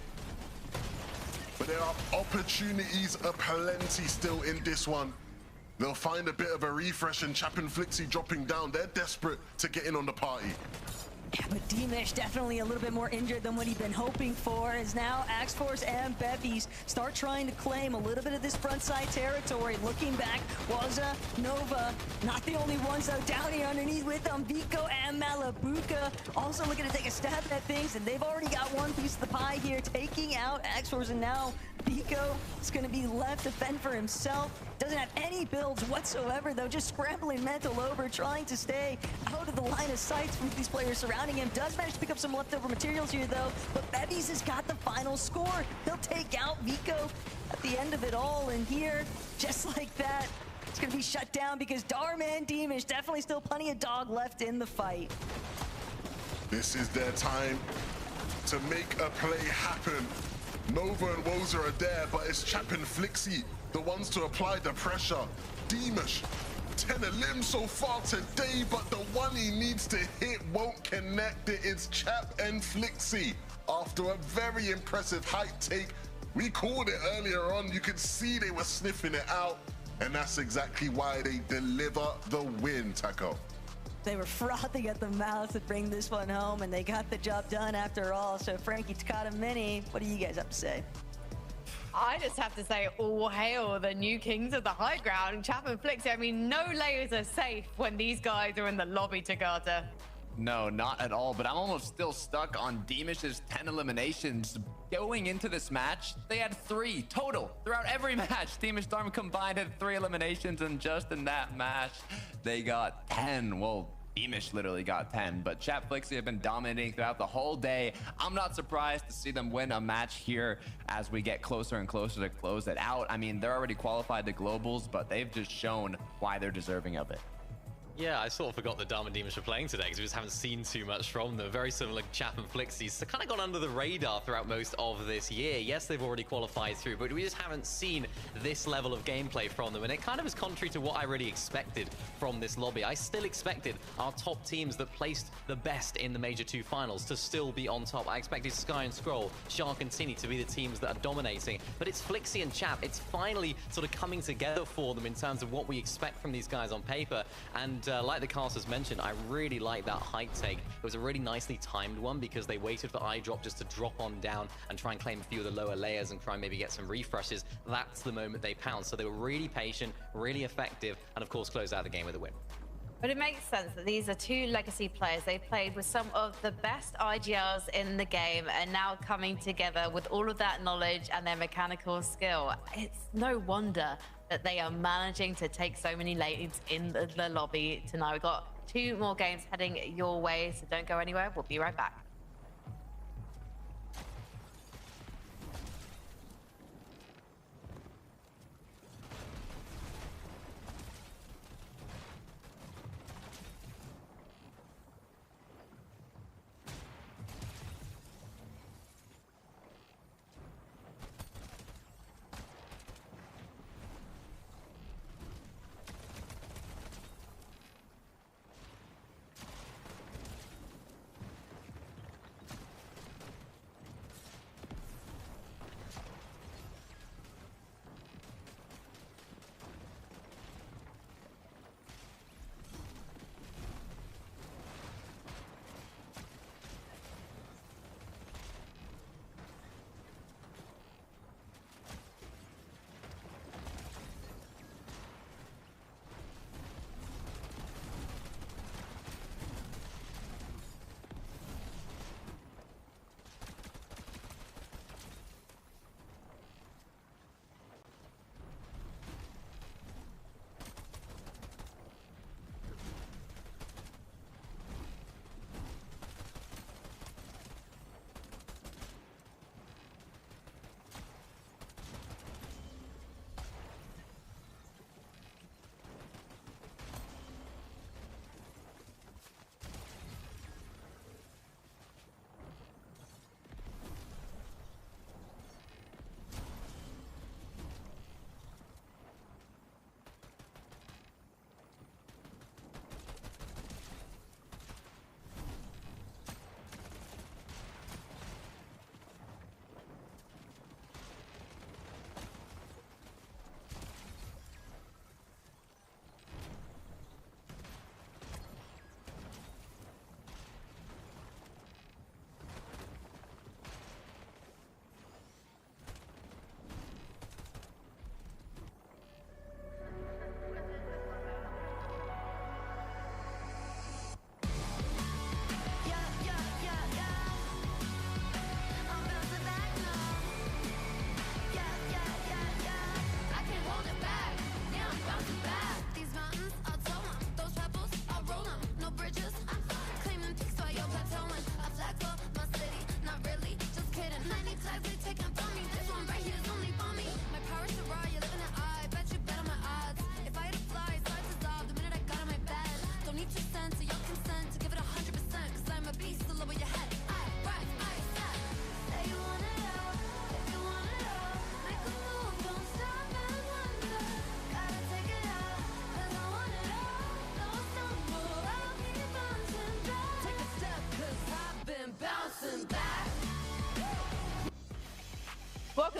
But there are opportunities aplenty still in this one. They'll find a bit of a refresh, and Chap and Flixie dropping down. They're desperate to get in on the party. Yeah, but Deemish definitely a little bit more injured than what he'd been hoping for, as now Axe Force and Bevies start trying to claim a little bit of this front side territory. Looking back, Waza, Nova, not the only ones though down here underneath with them. Vico and Malabuka also looking to take a stab at things, and they've already got one piece of the pie here, taking out Axe Force, and now Vico is going to be left to fend for himself. Doesn't have any builds whatsoever though, just scrambling mental over, trying to stay out of the line of sights from these players surrounding him. Does manage to pick up some leftover materials here though, but Bevies has got the final score. He'll take out Vico at the end of it all, and here, just like that, it's gonna be shut down because Darman Deemish definitely still plenty of dog left in the fight. This is their time to make a play happen. Nova and Woza are there, but it's Chap and Flixie, the ones to apply the pressure. Deemish, 10 a limb so far today, but the one he needs to hit won't connect it. It's Chap and Flixie. After a very impressive height take, we called it earlier on. You could see they were sniffing it out, and that's exactly why they deliver the win, Taco. They were frothing at the mouth to bring this one home, and they got the job done after all. So Frankie, Takata Mini, what do you guys have to say? I just have to say, all hail the new kings of the high ground, Chap and Flixie. I mean, no layers are safe when these guys are in the lobby, Takata. No, not at all, but I'm almost still stuck on Deemish's 10 eliminations. Going into this match, they had 3 total throughout every match. Deemish Dharma combined had 3 eliminations, and just in that match, they got 10. Well, Deemish literally got 10, but Chat Flixie have been dominating throughout the whole day. I'm not surprised to see them win a match here as we get closer and closer to close it out. I mean, they're already qualified to globals, but they've just shown why they're deserving of it. Yeah, I sort of forgot that Darman Deemish were playing today because we just haven't seen too much from them. Very similar to Chap and Flixie. So kind of gone under the radar throughout most of this year. Yes, they've already qualified through, but we just haven't seen this level of gameplay from them. And it kind of is contrary to what I really expected from this lobby. I still expected our top teams that placed the best in the Major 2 finals to still be on top. I expected Sky and Scroll, Shark and Tini to be the teams that are dominating. But it's Flixie and Chap. It's finally sort of coming together for them in terms of what we expect from these guys on paper. And like the casters mentioned, I really like that height take. It was a really nicely timed one because they waited for eye drop just to drop on down and try and claim a few of the lower layers and try and maybe get some refreshes. That's the moment they pounced. So they were really patient, really effective, and of course closed out the game with a win. But it makes sense that these are 2 legacy players. They've played with some of the best IGLs in the game, and now coming together with all of that knowledge and their mechanical skill. It's no wonder that they are managing to take so many lanes in the lobby tonight. We've got 2 more games heading your way, so don't go anywhere. We'll be right back.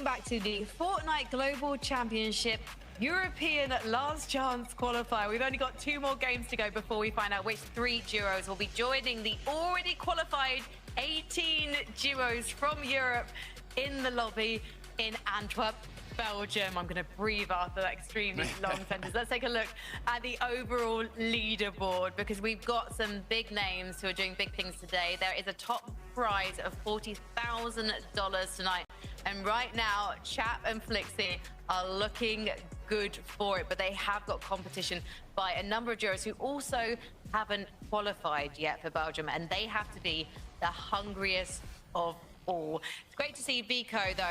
welcome back to the Fortnite Global Championship European Last Chance Qualifier. We've only got 2 more games to go before we find out which 3 duos will be joining the already qualified 18 duos from Europe in the lobby in Antwerp, Belgium. I'm going to breathe after that extremely long sentence. Let's take a look at the overall leaderboard, because we've got some big names who are doing big things today. There is a top prize of $40,000 tonight. And right now, Chap and Flixie are looking good for it, but they have got competition by a number of jurors who also haven't qualified yet for Belgium, and they have to be the hungriest of all. It's great to see Vico though,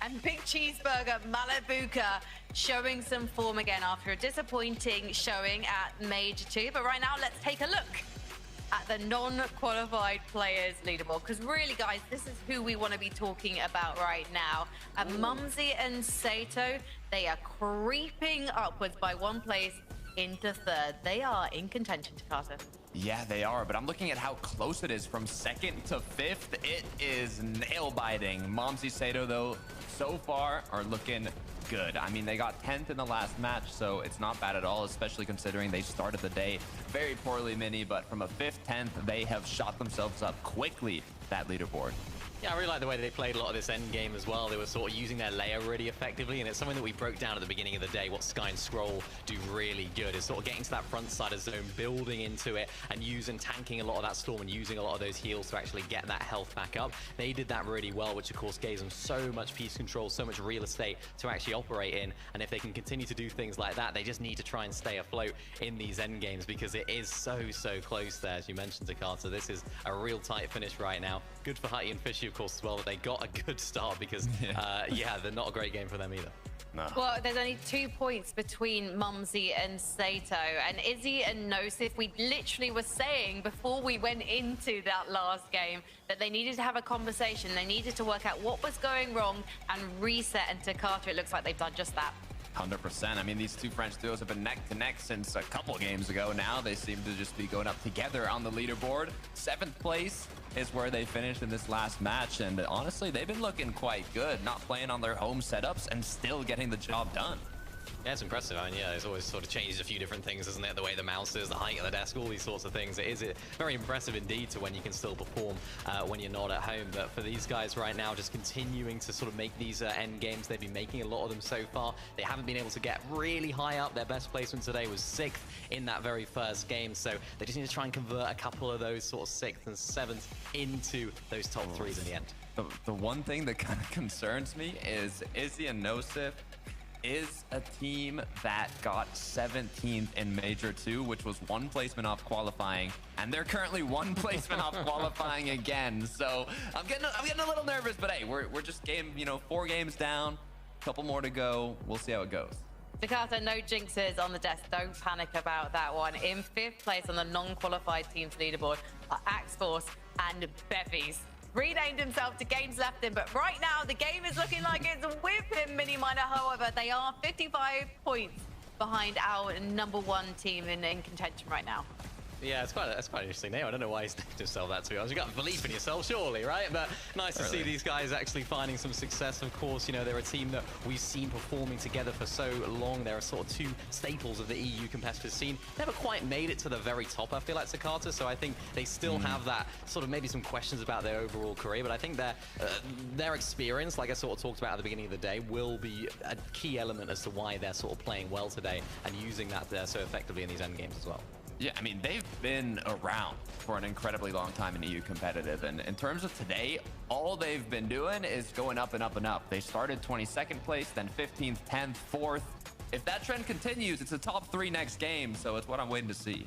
and Big Cheeseburger Malabuka showing some form again after a disappointing showing at Major 2. But right now, let's take a look at the non-qualified players leaderboard, because really, guys, this is who we want to be talking about right now. And Mumsy and Sato, they are creeping upwards by 1 place into 3rd. They are in contention, Takata. Yeah, they are, but I'm looking at how close it is from 2nd to 5th. It is nail-biting. Momsy Sato, though, so far are looking good. I mean, they got 10th in the last match, so it's not bad at all, especially considering they started the day very poorly, Mini, but from a 5th, 10th, they have shot themselves up quickly, that leaderboard. Yeah, I really like the way that they played a lot of this end game as well. They were sort of using their layer really effectively, and it's something that we broke down at the beginning of the day. What Sky and Scroll do really good is sort of getting to that front side of zone, building into it, and tanking a lot of that storm and using a lot of those heals to actually get that health back up. They did that really well, which of course gave them so much piece control, so much real estate to actually operate in. And if they can continue to do things like that, they just need to try and stay afloat in these end games, because it is so close there, as you mentioned, Takata. This is a real tight finish right now. Good for Hutty and Fishy, of course, as well, that they got a good start, because yeah, they're not a great game for them either. No. Well, there's only 2 points between Mumsy and Sato, and Izzy and Nosif, we literally were saying before we went into that last game that they needed to have a conversation. They needed to work out what was going wrong and reset, and Takata, it looks like they've done just that. 100%. I mean, these 2 French duos have been neck to neck since a couple games ago. Now they seem to just be going up together on the leaderboard. 7th place is where they finished in this last match, and honestly, they've been looking quite good, not playing on their home setups and still getting the job done. Yeah, it's impressive. I mean, yeah, it's always sort of changed a few different things, isn't it? The way the mouse is, the height of the desk, all these sorts of things. It is very impressive indeed to when you can still perform when you're not at home. But for these guys right now, just continuing to sort of make these end games, they've been making a lot of them so far. They haven't been able to get really high up. Their best placement today was 6th in that very first game. So they just need to try and convert a couple of those sort of 6th and 7th into those top 3s in the end. The one thing that kind of concerns me is Izzy and Nosif is a team that got 17th in Major 2, which was 1 placement off qualifying, and they're currently 1 placement off qualifying again. So I'm getting a little nervous, but hey, we're just 4 games down, couple more to go. We'll see how it goes. Takata, no jinxes on the desk. Don't panic about that one. In 5th place on the non-qualified teams leaderboard are Axe Force and Bevies. Renamed himself to Games Left Him, but right now the game is looking like it's with him, Mini Miner. However, they are 55 points behind our #1 team in contention right now. Yeah, it's quite an interesting name. I don't know why he's named himself that, to be honest. You've got belief in yourself, surely, right? But nice to see these guys actually finding some success. Of course, you know, they're a team that we've seen performing together for so long. They're sort of 2 staples of the EU competitive scene. Never quite made it to the very top, I feel like, Takata. So I think they still have that sort of maybe some questions about their overall career. But I think their experience, like I sort of talked about at the beginning of the day, will be a key element as to why they're sort of playing well today and using that so effectively in these end games as well. Yeah, I mean, they've been around for an incredibly long time in EU competitive. And in terms of today, all they've been doing is going up and up and up. They started 22nd place, then 15th, 10th, 4th. If that trend continues, it's a top 3 next game. So it's what I'm waiting to see.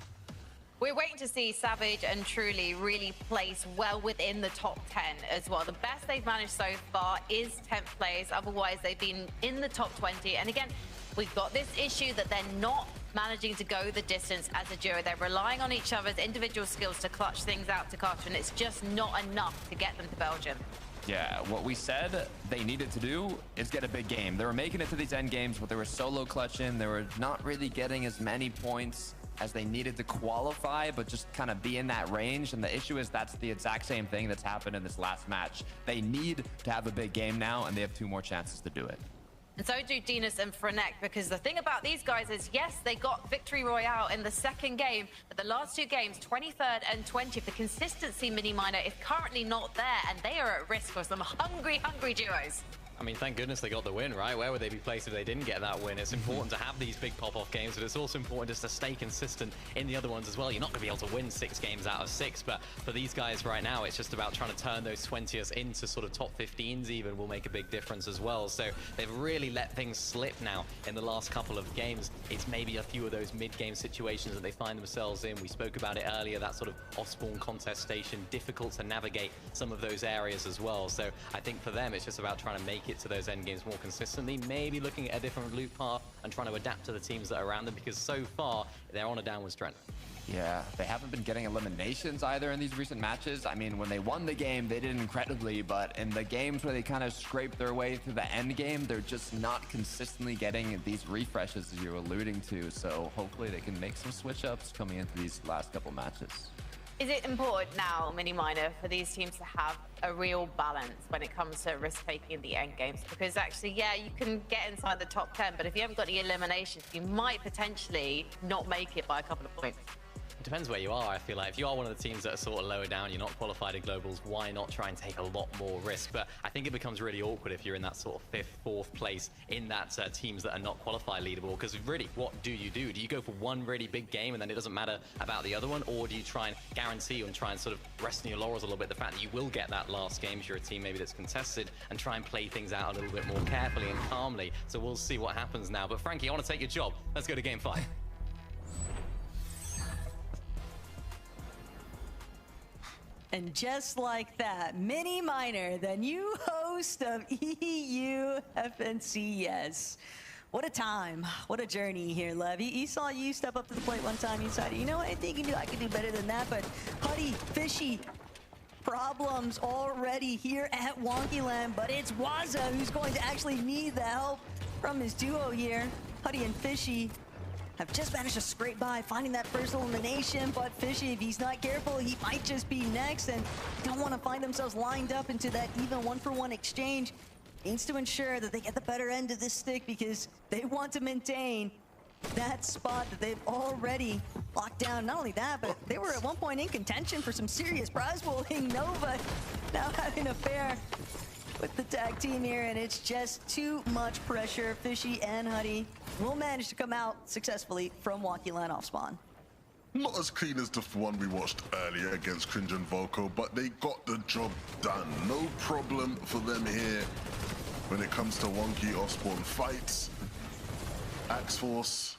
We're waiting to see Savage and Truly really place well within the top 10 as well. The best they've managed so far is 10th place. Otherwise, they've been in the top 20. And again, we've got this issue that they're not managing to go the distance as a duo. They're relying on each other's individual skills to clutch things out to Carter, and it's just not enough to get them to Belgium. Yeah, what we said they needed to do is get a big game. They were making it to these end games, but they were solo clutching. They were not really getting as many points as they needed to qualify, but just kind of be in that range. And the issue is that's the exact same thing that's happened in this last match. They need to have a big game now, and they have 2 more chances to do it. And so do Dinas and Frenek, because the thing about these guys is, yes, they got victory royale in the second game, but the last 2 games, 23rd and 20th, the consistency mini-miner is currently not there, and they are at risk for some hungry, hungry duos. I mean, thank goodness they got the win, right? Where would they be placed if they didn't get that win? It's important to have these big pop-off games, but it's also important just to stay consistent in the other ones as well. You're not going to be able to win 6 games out of 6, but for these guys right now, it's just about trying to turn those 20th into sort of top 15s even will make a big difference as well. So they've really let things slip now in the last couple of games. It's maybe a few of those mid-game situations that they find themselves in. We spoke about it earlier, that sort of off-spawn contest station, difficult to navigate some of those areas as well. So I think for them, it's just about trying to make it to those end games more consistently, maybe looking at a different loop path and trying to adapt to the teams that are around them, because so far they're on a downwards trend. Yeah, they haven't been getting eliminations either in these recent matches. I mean, when they won the game, they did incredibly, but in the games where they kind of scraped their way through the end game, they're just not consistently getting these refreshes as you're alluding to. So hopefully they can make some switch ups coming into these last couple matches. Is it important now, mini-miner, for these teams to have a real balance when it comes to risk-taking in the end games? Because actually, yeah, you can get inside the top 10, but if you haven't got any eliminations, you might potentially not make it by a couple of points. It depends where you are, I feel like. If you are one of the teams that are sort of lower down, you're not qualified at globals, why not try and take a lot more risk? But I think it becomes really awkward if you're in that sort of 5th, 4th place in that teams that are not qualified leaderboard. Because really, what do? Do you go for one really big game and then it doesn't matter about the other one? Or do you try and guarantee and try and sort of rest in your laurels a little bit, the fact that you will get that last game if you're a team maybe that's contested, and try and play things out a little bit more carefully and calmly? So we'll see what happens now. But Frankie, I want to take your job. Let's go to game 5. And just like that, mini-miner, the new host of EU FNCS. What a time, what a journey here, Lev. He saw you step up to the plate one time, he decided, you know what, I think I can do better than that, but Huddy, Fishy, problems already here at Wonkyland, but it's Waza who's going to actually need the help from his duo here. Huddy and Fishy have just managed to scrape by, finding that first elimination, but Fishy, if he's not careful, he might just be next, and don't want to find themselves lined up into that even 1-for-1 exchange. Needs to ensure that they get the better end of this stick, because they want to maintain that spot that they've already locked down. Not only that, but they were at one point in contention for some serious prize pooling. Nova now having a fair with the tag team here, and it's just too much pressure. Fishy and Huddy will manage to come out successfully from Wonkyland off spawn. Not as clean as the one we watched earlier against Cringe and Vocal, but they got the job done. No problem for them here when it comes to wonky off-spawn fights. Axe Force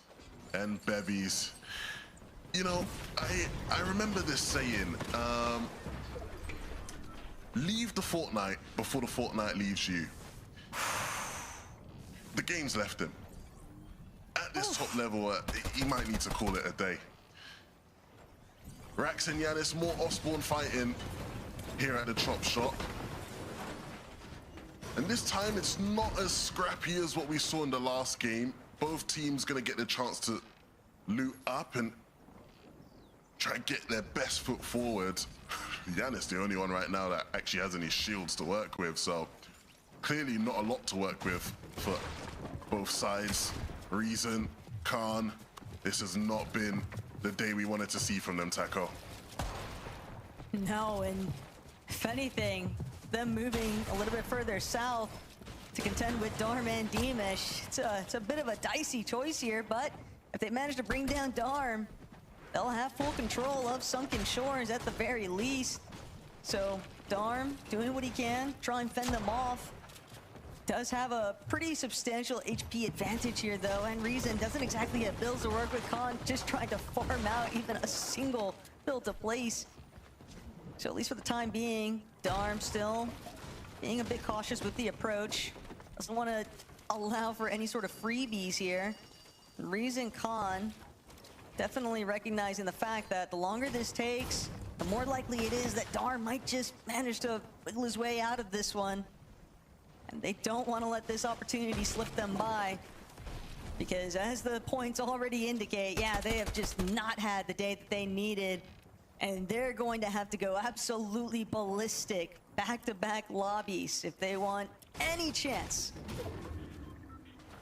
and Bevies. You know, I remember this saying, leave the Fortnite before the Fortnite leaves you. The game's left him. At this top level, he might need to call it a day. Rax and Yanis, more off-spawn fighting here at the Chop Shop. And this time, it's not as scrappy as what we saw in the last game. Both teams gonna get the chance to loot up and try and get their best foot forward. Yanis, the only one right now that actually has any shields to work with, so clearly not a lot to work with for both sides. Reason, Khan, this has not been the day we wanted to see from them, Taco. No, and if anything, them moving a little bit further south to contend with Darm and Deemish, it's a bit of a dicey choice here, but if they manage to bring down Darm, they'll have full control of Sunken Shores at the very least. So Darm doing what he can, try and fend them off. Does have a pretty substantial HP advantage here though, and Reason doesn't exactly have builds to work with. Khan just trying to farm out even a single build to place. So at least for the time being, Darm still being a bit cautious with the approach. Doesn't want to allow for any sort of freebies here. Reason, Khan definitely recognizing the fact that the longer this takes, the more likely it is that Darm might just manage to wiggle his way out of this one. And they don't want to let this opportunity slip them by. Because as the points already indicate, yeah, they have just not had the day that they needed. And they're going to have to go absolutely ballistic, back-to-back lobbies if they want any chance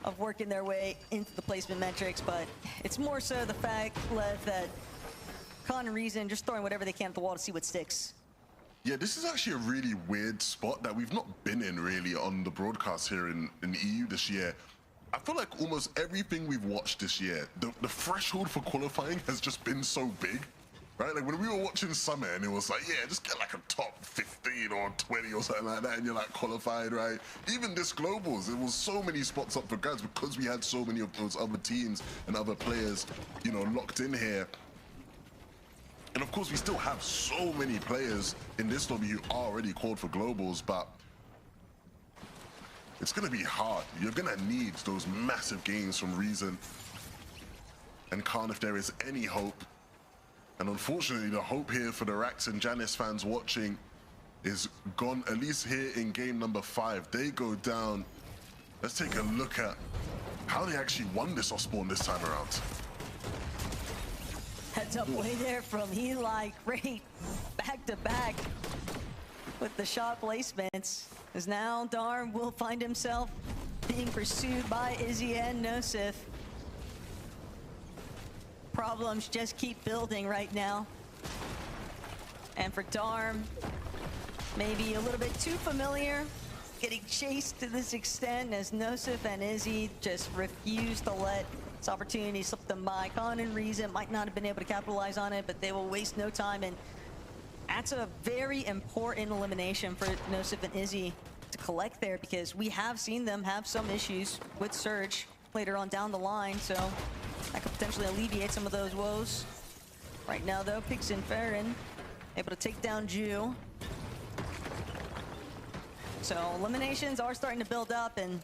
of working their way into the placement metrics. But it's more so the fact, Lev, that Con and Reason just throwing whatever they can at the wall to see what sticks. Yeah, this is actually a really weird spot that we've not been in really on the broadcast here in EU this year. I feel like almost everything we've watched this year, the threshold for qualifying has just been so big, right? Like when we were watching Summer and it was like, yeah, just get like a top 15 or 20 or something like that and you're like qualified, right? Even this Globals, there was so many spots up for grabs because we had so many of those other teams and other players, you know, locked in here. And of course, we still have so many players in this lobby who are already called for Globals, but it's going to be hard. You're going to need those massive gains from Reason and Khan if there is any hope. And unfortunately, the hope here for the Rax and Janice fans watching is gone, at least here in game number 5. They go down. Let's take a look at how they actually won this Osborne this time around. Heads up play there from Eli. Great back-to-back with the shot placements. As now Darm will find himself being pursued by Izzy and Nosif. Problems just keep building right now. And for Darm, maybe a little bit too familiar, getting chased to this extent as Nosif and Izzy just refuse to let this opportunity slip them by. Con and Reason might not have been able to capitalize on it, but they will waste no time. And that's a very important elimination for Nosif and Izzy to collect there, because we have seen them have some issues with Surge later on down the line, so that could potentially alleviate some of those woes. Right now, though, Pix and Farron able to take down Ju. So eliminations are starting to build up, and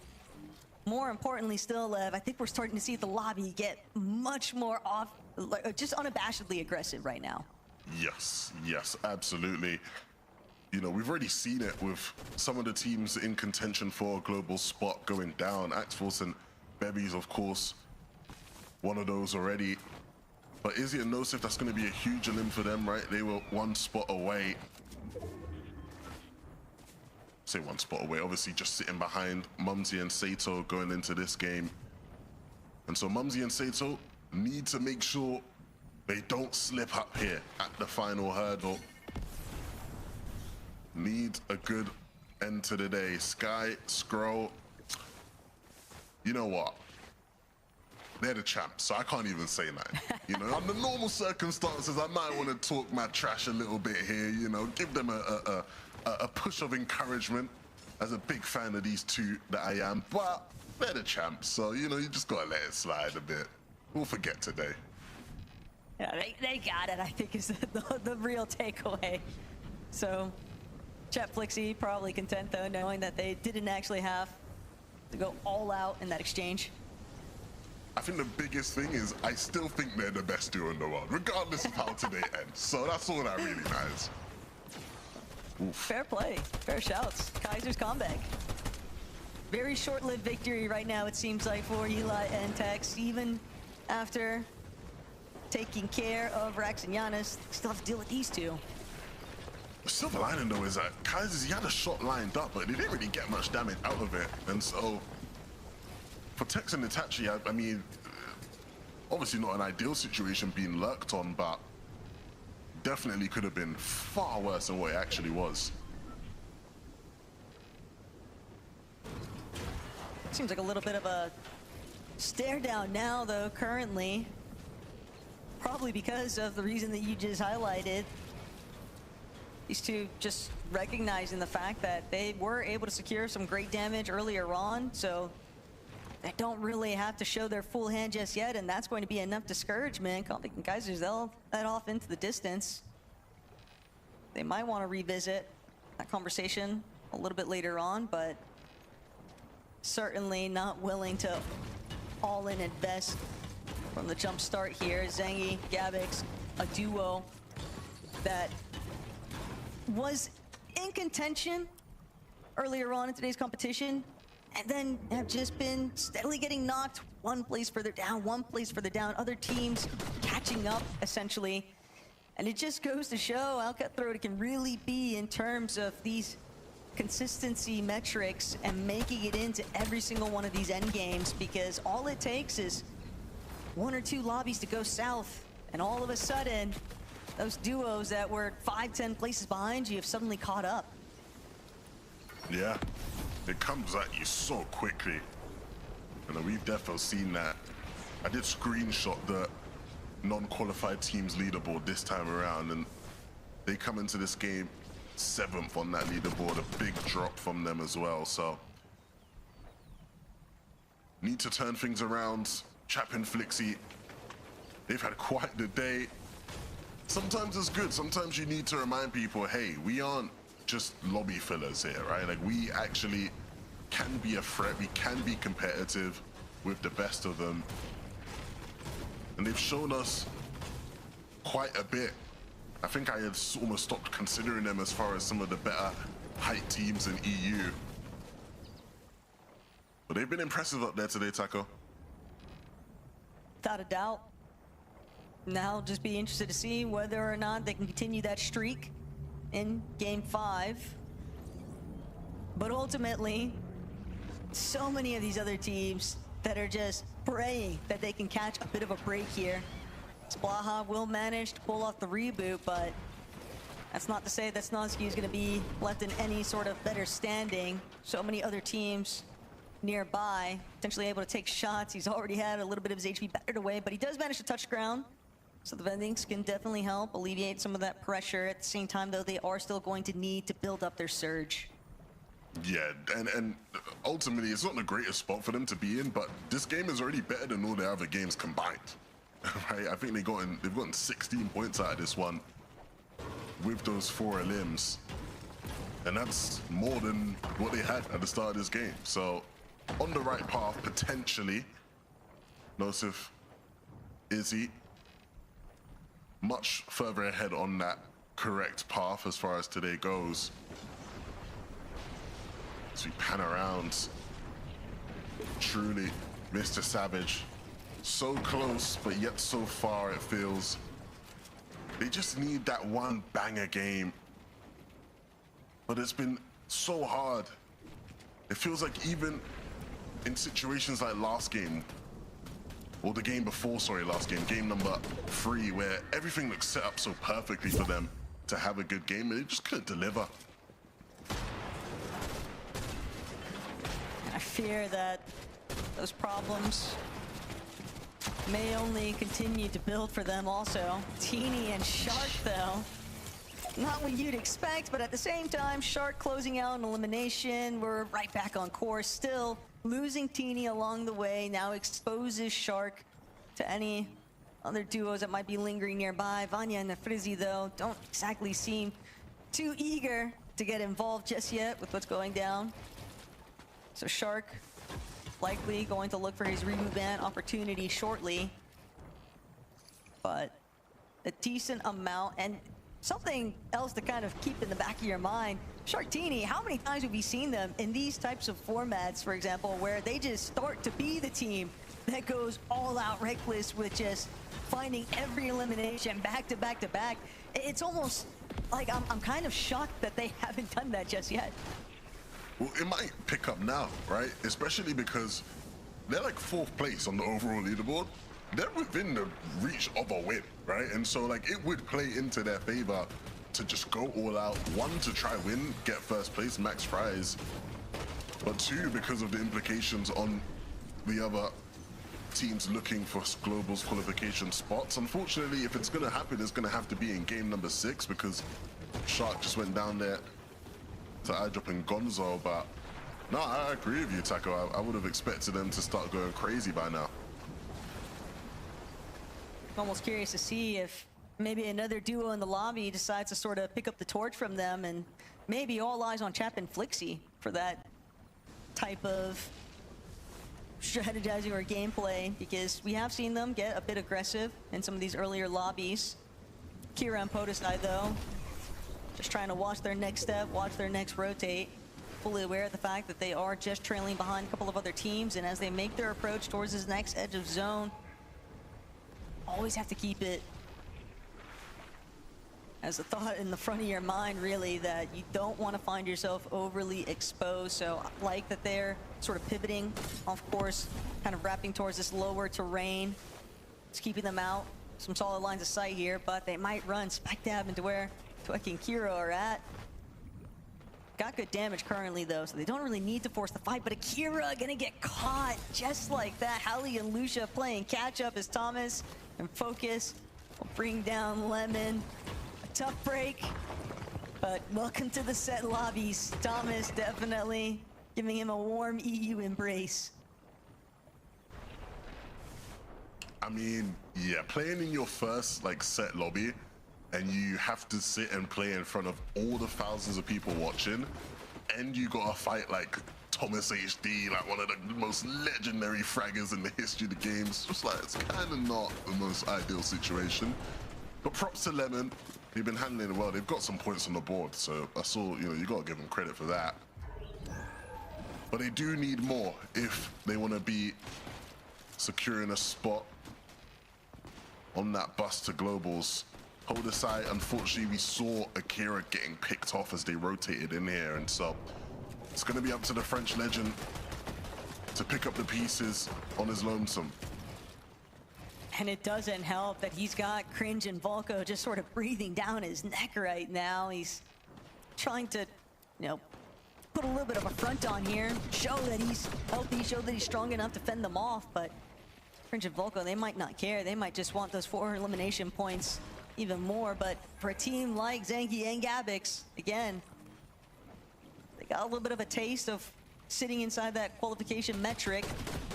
more importantly still, Lev, I think we're starting to see the lobby get much more just unabashedly aggressive right now. Yes, yes, absolutely. You know, we've already seen it with some of the teams in contention for a global spot going down. Axforce and Bebies, of course, one of those already. But Izzy and Nosif, that's going to be a huge elim for them, right? They were one spot away. Say one spot away, obviously just sitting behind Mumsy and Sato going into this game. And so Mumsy and Sato need to make sure they don't slip up here at the final hurdle. Need a good end to the day. Sky, Scroll, you know what? They're the champs, so I can't even say nothing. You know, under normal circumstances, I might want to talk my trash a little bit here, you know, give them a push of encouragement as a big fan of these two that I am, but they're the champs, so, you know, you just gotta let it slide a bit. We'll forget today. Yeah, they got it, I think, is the real takeaway. So, Chet Flixie probably content, though, knowing that they didn't actually have to go all out in that exchange. I think the biggest thing is I still think they're the best duo in the world, regardless of how today ends. So that's all that really matters. Oof. Fair play, fair shouts. Kaiser's comeback. Very short-lived victory right now, it seems like, for Eli and Tex. Even after taking care of Rax and Giannis, still have to deal with these two. The silver lining, though, is that Kaiser's, he had a shot lined up, but he didn't really get much damage out of it. And so, for Tex and Itachi, I mean, obviously not an ideal situation being lurked on, but definitely could have been far worse than what it actually was. Seems like a little bit of a stare down now, though, currently. Probably because of the reason that you just highlighted. These two just recognizing the fact that they were able to secure some great damage earlier on, so they don't really have to show their full hand just yet, and that's going to be enough discouragement. Conflict and Kaisers, they'll head off into the distance. They might want to revisit that conversation a little bit later on, but certainly not willing to all in invest from the jump start here. Zengi, Gabix, a duo that was in contention earlier on in today's competition, and then have just been steadily getting knocked one place further down, one place further down. Other teams catching up, essentially. And it just goes to show how cutthroat it can really be in terms of these consistency metrics and making it into every single one of these end games, because all it takes is 1 or 2 lobbies to go south, and all of a sudden, those duos that were 5-10 places behind you have suddenly caught up. Yeah, it comes at you so quickly. And we've definitely seen that. I did screenshot the non-qualified teams leaderboard this time around, and they come into this game 7th on that leaderboard, a big drop from them as well. So need to turn things around. Chapin Flixie, they've had quite the day. Sometimes it's good, sometimes you need to remind people, hey, we aren't just lobby fillers here, right? Like, we actually can be a threat, we can be competitive with the best of them. And they've shown us quite a bit. I think I had almost stopped considering them as far as some of the better height teams in EU. But they've been impressive up there today, Taco. Without a doubt. Now just be interested to see whether or not they can continue that streak in game 5. But ultimately, so many of these other teams that are just praying that they can catch a bit of a break here. Splaha will manage to pull off the reboot, but that's not to say that Snonsky is going to be left in any sort of better standing. So many other teams nearby, potentially able to take shots. He's already had a little bit of his HP battered away, but he does manage to touch ground. So the vendings can definitely help alleviate some of that pressure. At the same time, though, they are still going to need to build up their surge. Yeah, and ultimately, it's not the greatest spot for them to be in, but this game is already better than all the other games combined. Right? I think they've gotten 16 points out of this one with those 4 elims. And that's more than what they had at the start of this game. So, on the right path, potentially. Nosif, Izzy, much further ahead on that correct path as far as today goes. As we pan around, truly, Mr. Savage, so close, but yet so far it feels. They just need that one banger game. But it's been so hard. It feels like even in situations like last game, or the game before, sorry, last game, game number 3, where everything looks set up so perfectly for them to have a good game, and they just couldn't deliver. I fear that those problems may only continue to build for them also. Teeny and Shark, though. Not what you'd expect, but at the same time, Shark closing out an elimination. We're right back on course. Still losing Teeny along the way now exposes Shark to any other duos that might be lingering nearby. Vanya and Frizzy, though, don't exactly seem too eager to get involved just yet with what's going down. So Shark likely going to look for his reboot ban opportunity shortly. But a decent amount, and something else to kind of keep in the back of your mind. Sharktini, how many times have we seen them in these types of formats, for example, where they just start to be the team that goes all out reckless with just finding every elimination back to back to back? It's almost like I'm kind of shocked that they haven't done that just yet. Well, it might pick up now, right? Especially because they're like 4th place on the overall leaderboard. They're within the reach of a win, right? And so, like, it would play into their favor to just go all out. 1, to try win, get 1st place, max prize. But 2, because of the implications on the other teams looking for Global's qualification spots. Unfortunately, if it's going to happen, it's going to have to be in game number 6, because Shark just went down there to iDrop and Gonzo. But no, I agree with you, Taco. I would have expected them to start going crazy by now. I'm almost curious to see if maybe another duo in the lobby decides to sort of pick up the torch from them, and maybe all eyes on Chapin Flixie for that type of strategizing or gameplay, because we have seen them get a bit aggressive in some of these earlier lobbies. Kira and Podesai, though, just trying to watch their next step, watch their next rotate. fully aware of the fact that they are just trailing behind a couple of other teams, and as they make their approach towards this next edge of zone, always have to keep it as a thought in the front of your mind, really, that you don't want to find yourself overly exposed. So I like that they're sort of pivoting, of course, kind of wrapping towards this lower terrain. It's keeping them out. Some solid lines of sight here, but they might run spec dab into where Twek and Kira are at. Got good damage currently, though, so they don't really need to force the fight, but Akira gonna get caught just like that. Hallie and Lucia playing catch up as Thomas and Focus will bring down Lemon. Tough break, but welcome to the set lobbies. Thomas definitely giving him a warm EU embrace. I mean, yeah, playing in your first like set lobby and you have to sit and play in front of all the thousands of people watching, and you gotta fight like Thomas HD, like one of the most legendary fraggers in the history of the game. It's just like, it's kind of not the most ideal situation. But props to Lemon. They've been handling it well. They've got some points on the board, so I saw, you know, you got to give them credit for that. But they do need more if they want to be securing a spot on that bus to globals. Hold aside, unfortunately, we saw Akira getting picked off as they rotated in here, and so it's going to be up to the French legend to pick up the pieces on his lonesome. And it doesn't help that he's got Cringe and Volko just sort of breathing down his neck right now. He's trying to, you know, put a little bit of a front on here, show that he's healthy, show that he's strong enough to fend them off, but Cringe and Volko, they might not care. They might just want those 4 elimination points even more, but for a team like Zangi and Gabix, again, they got a little bit of a taste of sitting inside that qualification metric.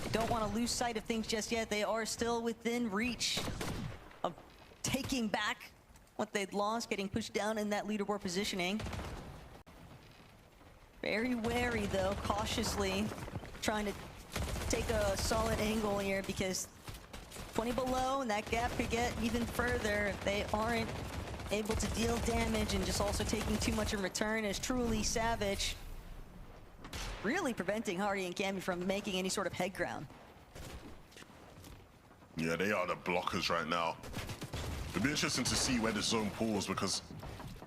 They don't want to lose sight of things just yet. They are still within reach of taking back what they'd lost, getting pushed down in that leaderboard positioning. Very wary though, cautiously trying to take a solid angle here, because 20 below and that gap could get even further if they aren't able to deal damage, and just also taking too much in return is truly savage. Really preventing Hardy and Cammy from making any sort of head ground. Yeah, they are the blockers right now. It'll be interesting to see where the zone pulls, because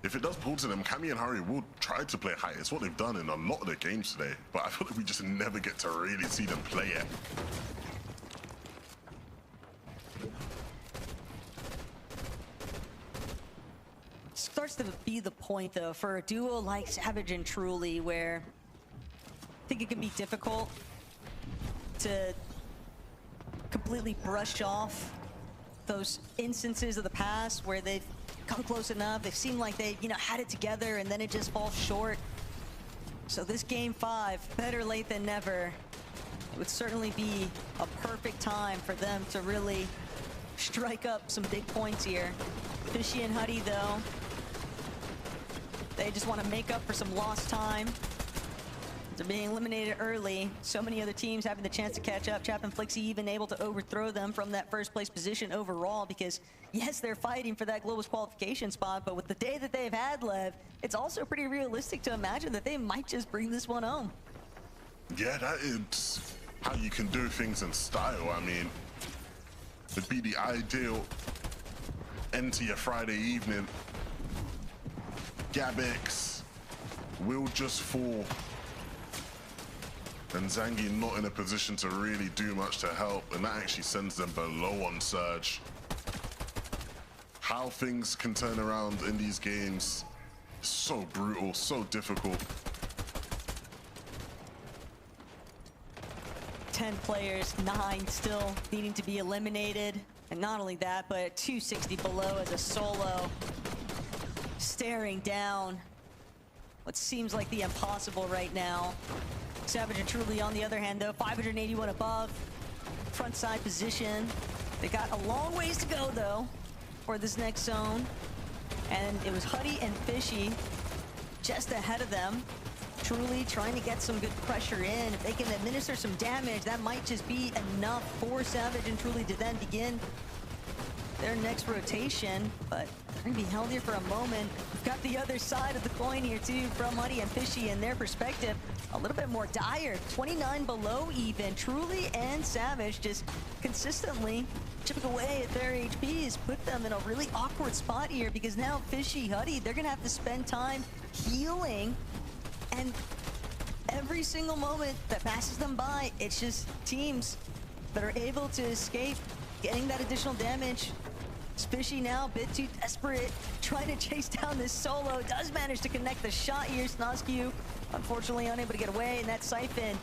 if it does pull to them, Cammy and Harry will try to play high. It's what they've done in a lot of their games today, but I feel like we just never get to really see them play it. Starts to be the point though for a duo like Savage and Truly, where I think it can be difficult to completely brush off those instances of the past where they've come close enough, they've seemed like they, you know, had it together, and then it just falls short. So this game 5, better late than never. It would certainly be a perfect time for them to really strike up some big points here. Fishy and Huddy though, they just want to make up for some lost time. They're being eliminated early. So many other teams having the chance to catch up. Chap and Flixie even able to overthrow them from that first place position overall, because yes, they're fighting for that Global's qualification spot, but with the day that they've had, Lev, it's also pretty realistic to imagine that they might just bring this one home. Yeah, that is how you can do things in style. I mean, it'd be the ideal end to your Friday evening. Gabix will just fall, and Zangi not in a position to really do much to help, and that actually sends them below on Surge. How things can turn around in these games is so brutal, so difficult. 10 players, 9 still needing to be eliminated. And not only that, but 260 below as a solo, staring down what seems like the impossible right now. Savage and Truly on the other hand though, 581 above, front side position. They got a long ways to go though for this next zone. And it was Huddy and Fishy just ahead of them. Truly trying to get some good pressure in. If they can administer some damage, that might just be enough for Savage and Truly to then begin their next rotation, but they're gonna be held here for a moment. We've got the other side of the coin here too from Huddy and Fishy and their perspective. A little bit more dire, 29 below even. Truly and Savage just consistently chipping away at their HPs, put them in a really awkward spot here because now Fishy, Huddy, they're gonna have to spend time healing, and every single moment that passes them by, it's just teams that are able to escape getting that additional damage. Fishy now a bit too desperate, trying to chase down this solo. Does manage to connect the shot here. Snosku, unfortunately, unable to get away, and that Siphon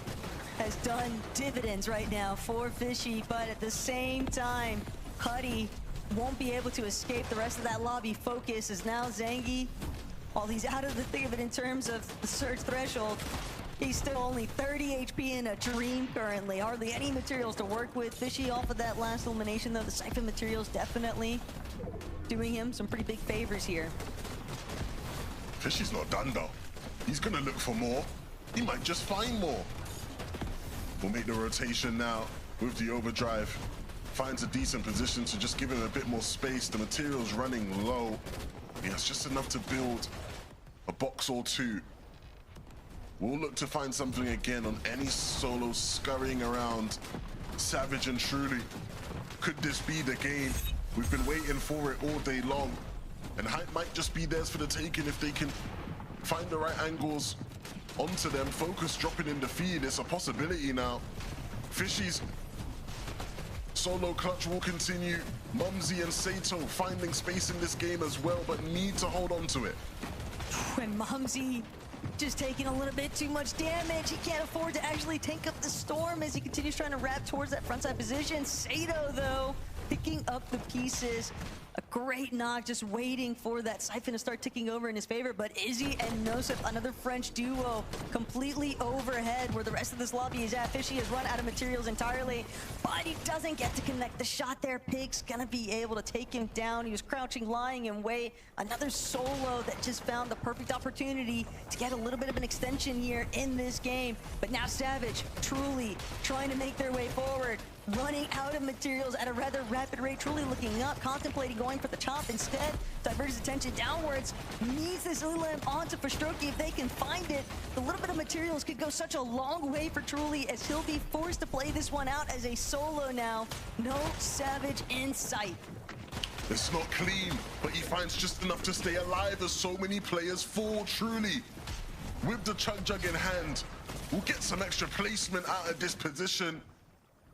has done dividends right now for Fishy, but at the same time, Huddy won't be able to escape the rest of that lobby. Focus is now Zangi. While he's out of the thick of it in terms of the surge threshold, he's still only 30 HP in a dream currently. Hardly any materials to work with. Fishy off of that last elimination though. The Siphon materials definitely doing him some pretty big favors here. Fishy's not done though. He's gonna look for more. He might just find more. We'll make the rotation now with the overdrive. Finds a decent position to just give him a bit more space. The material's running low. He has just enough to build a box or two. We'll look to find something again on any solo scurrying around. Savage and Truly. Could this be the game? We've been waiting for it all day long. And hype might just be theirs for the taking if they can find the right angles onto them. Focus dropping in the feed. It's a possibility now. Fishy's solo clutch will continue. Mumsy and Sato finding space in this game as well, but need to hold on to it. When Mumsy just taking a little bit too much damage, he can't afford to actually tank up the storm as he continues trying to wrap towards that frontside position. Sato, though, picking up the pieces. A great knock, just waiting for that Siphon to start ticking over in his favor. But Izzy and Nosif, another French duo, completely overhead where the rest of this lobby is at. Fishy has run out of materials entirely, but he doesn't get to connect the shot there. Pig's gonna be able to take him down. He was crouching, lying in wait. Another solo that just found the perfect opportunity to get a little bit of an extension here in this game. But now Savage, Truly trying to make their way forward. Running out of materials at a rather rapid rate. Truly looking up, contemplating going for the chop. Instead, diverts his attention downwards. Needs this Ulam onto Fastroki if they can find it. The little bit of materials could go such a long way for Truly as he'll be forced to play this one out as a solo now. No Savage in sight. It's not clean, but he finds just enough to stay alive as so many players fall. Truly, with the Chug Jug in hand, we'll get some extra placement out of this position.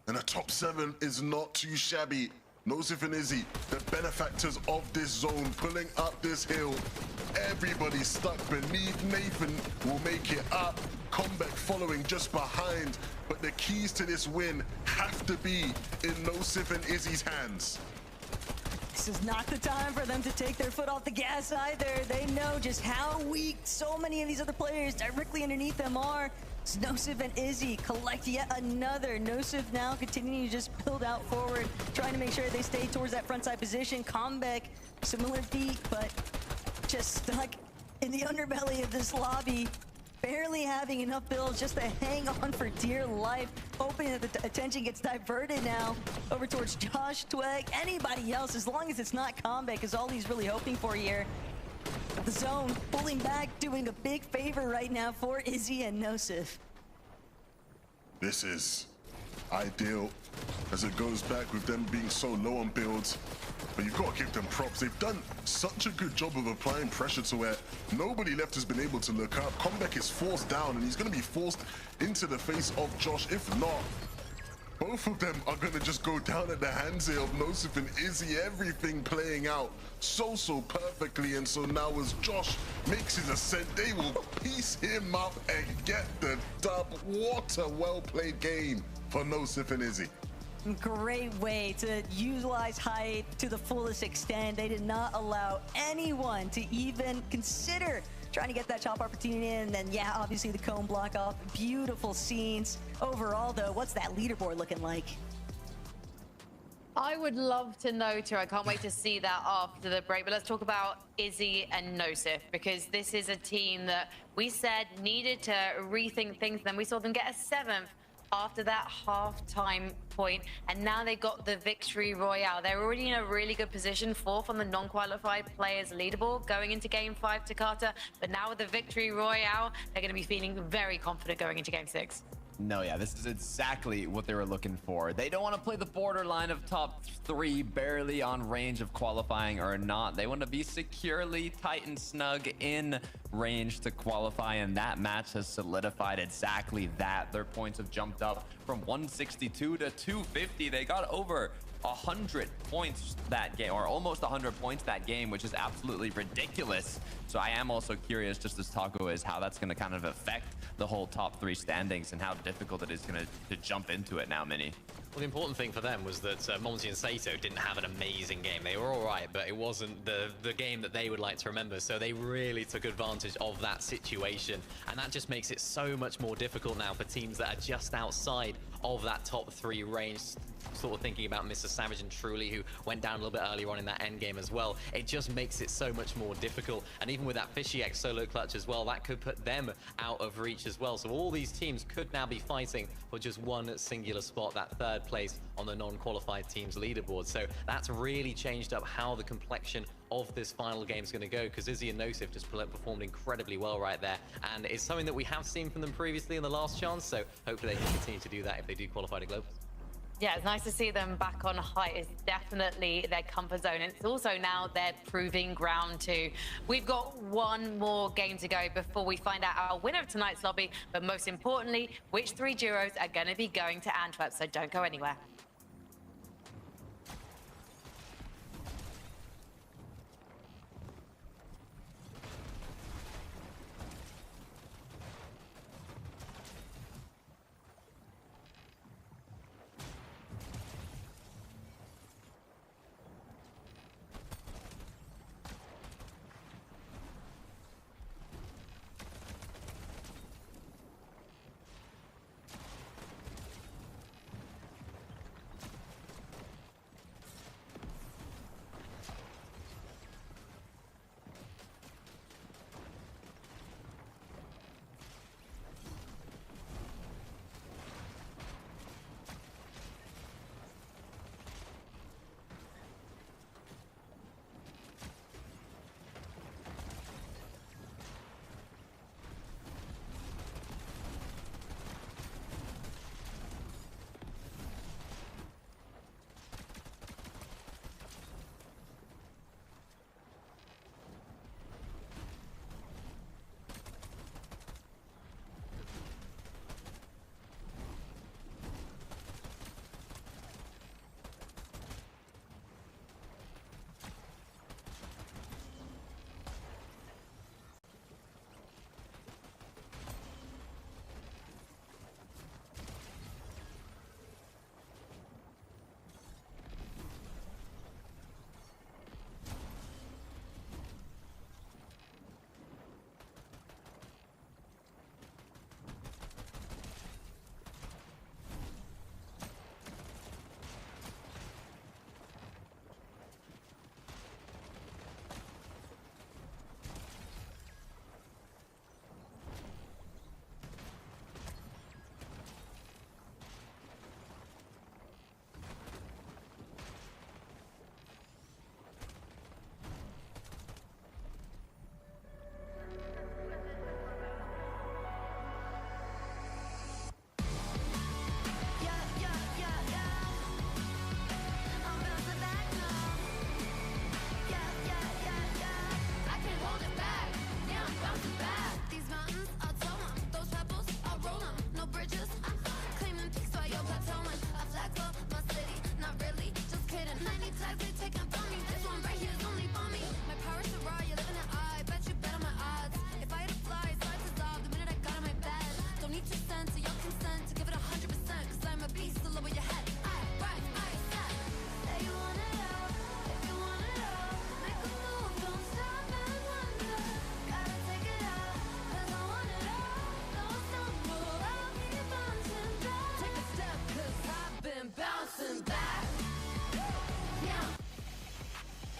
And a top 7 is not too shabby. Nosif and Izzy, the benefactors of this zone, pulling up this hill. Everybody stuck beneath. Nathan will make it up. Comeback following just behind. But the keys to this win have to be in Nosif and Izzy's hands. This is not the time for them to take their foot off the gas either. They know just how weak so many of these other players directly underneath them are. Nosif and Izzy collect yet another. Nosif now continuing to just build out forward, trying to make sure they stay towards that frontside position. Comeback, similar feat, but just stuck in the underbelly of this lobby. Barely having enough builds just to hang on for dear life. Hoping that the attention gets diverted now over towards Josh, Tweg, anybody else, as long as it's not Comeback is all he's really hoping for here. The zone pulling back, doing a big favor right now for Izzy and Nosif. This is ideal as it goes back with them being so low on builds. But you've got to give them props. They've done such a good job of applying pressure to where nobody left has been able to look up. Comeback is forced down and he's going to be forced into the face of Josh. If not, both of them are going to just go down at the hands here of Nosif and Izzy. Everything playing out so perfectly. And so now as Josh makes his ascent, they will piece him up and get the dub. What a well-played game for Nosif and Izzy. Great way to utilize height to the fullest extent. They did not allow anyone to even consider trying to get that chop opportunity in. And then, yeah, obviously the cone block off. Beautiful scenes. Overall, though, what's that leaderboard looking like? I would love to know too. I can't wait to see that after the break. But let's talk about Izzy and Nosif, because this is a team that we said needed to rethink things. Then we saw them get a 7th after that half-time point, and now they got the victory royale. They're already in a really good position, 4th on the non-qualified players leaderboard going into game 5 to Carter, but now with the victory royale, they're going to be feeling very confident going into game 6. No, yeah, this is exactly what they were looking for. They don't want to play the borderline of top 3, barely on range of qualifying or not. They want to be securely tight and snug in range to qualify, and that match has solidified exactly that. Their points have jumped up from 162 to 250. They got over 100 points that game, or almost 100 points that game, which is absolutely ridiculous. So I am also curious, just as Taco is, how that's going to kind of affect the whole top 3 standings and how difficult it is going to jump into it now, Mini. Well, the important thing for them was that Monty and Sato didn't have an amazing game. They were all right, but it wasn't the game that they would like to remember. So they really took advantage of that situation. And that just makes it so much more difficult now for teams that are just outside of that top 3 range. Sort of thinking about Mr. Savage and Truly, who went down a little bit earlier on in that end game as well. It just makes it so much more difficult. And even with that Fishy X solo clutch as well, that could put them out of reach as well. So all these teams could now be fighting for just one singular spot, that 3rd place on the non-qualified teams leaderboard. So that's really changed up how the complexion of this final game is going to go, because Izzy and Nosif just performed incredibly well right there, and it's something that we have seen from them previously in the last chance, so hopefully they can continue to do that if they do qualify to Globals. Yeah, it's nice to see them back on height. It's definitely their comfort zone. And it's also now their proving ground too. We've got one more game to go before we find out our winner of tonight's lobby. But most importantly, which 3 duos are going to be going to Antwerp. So don't go anywhere.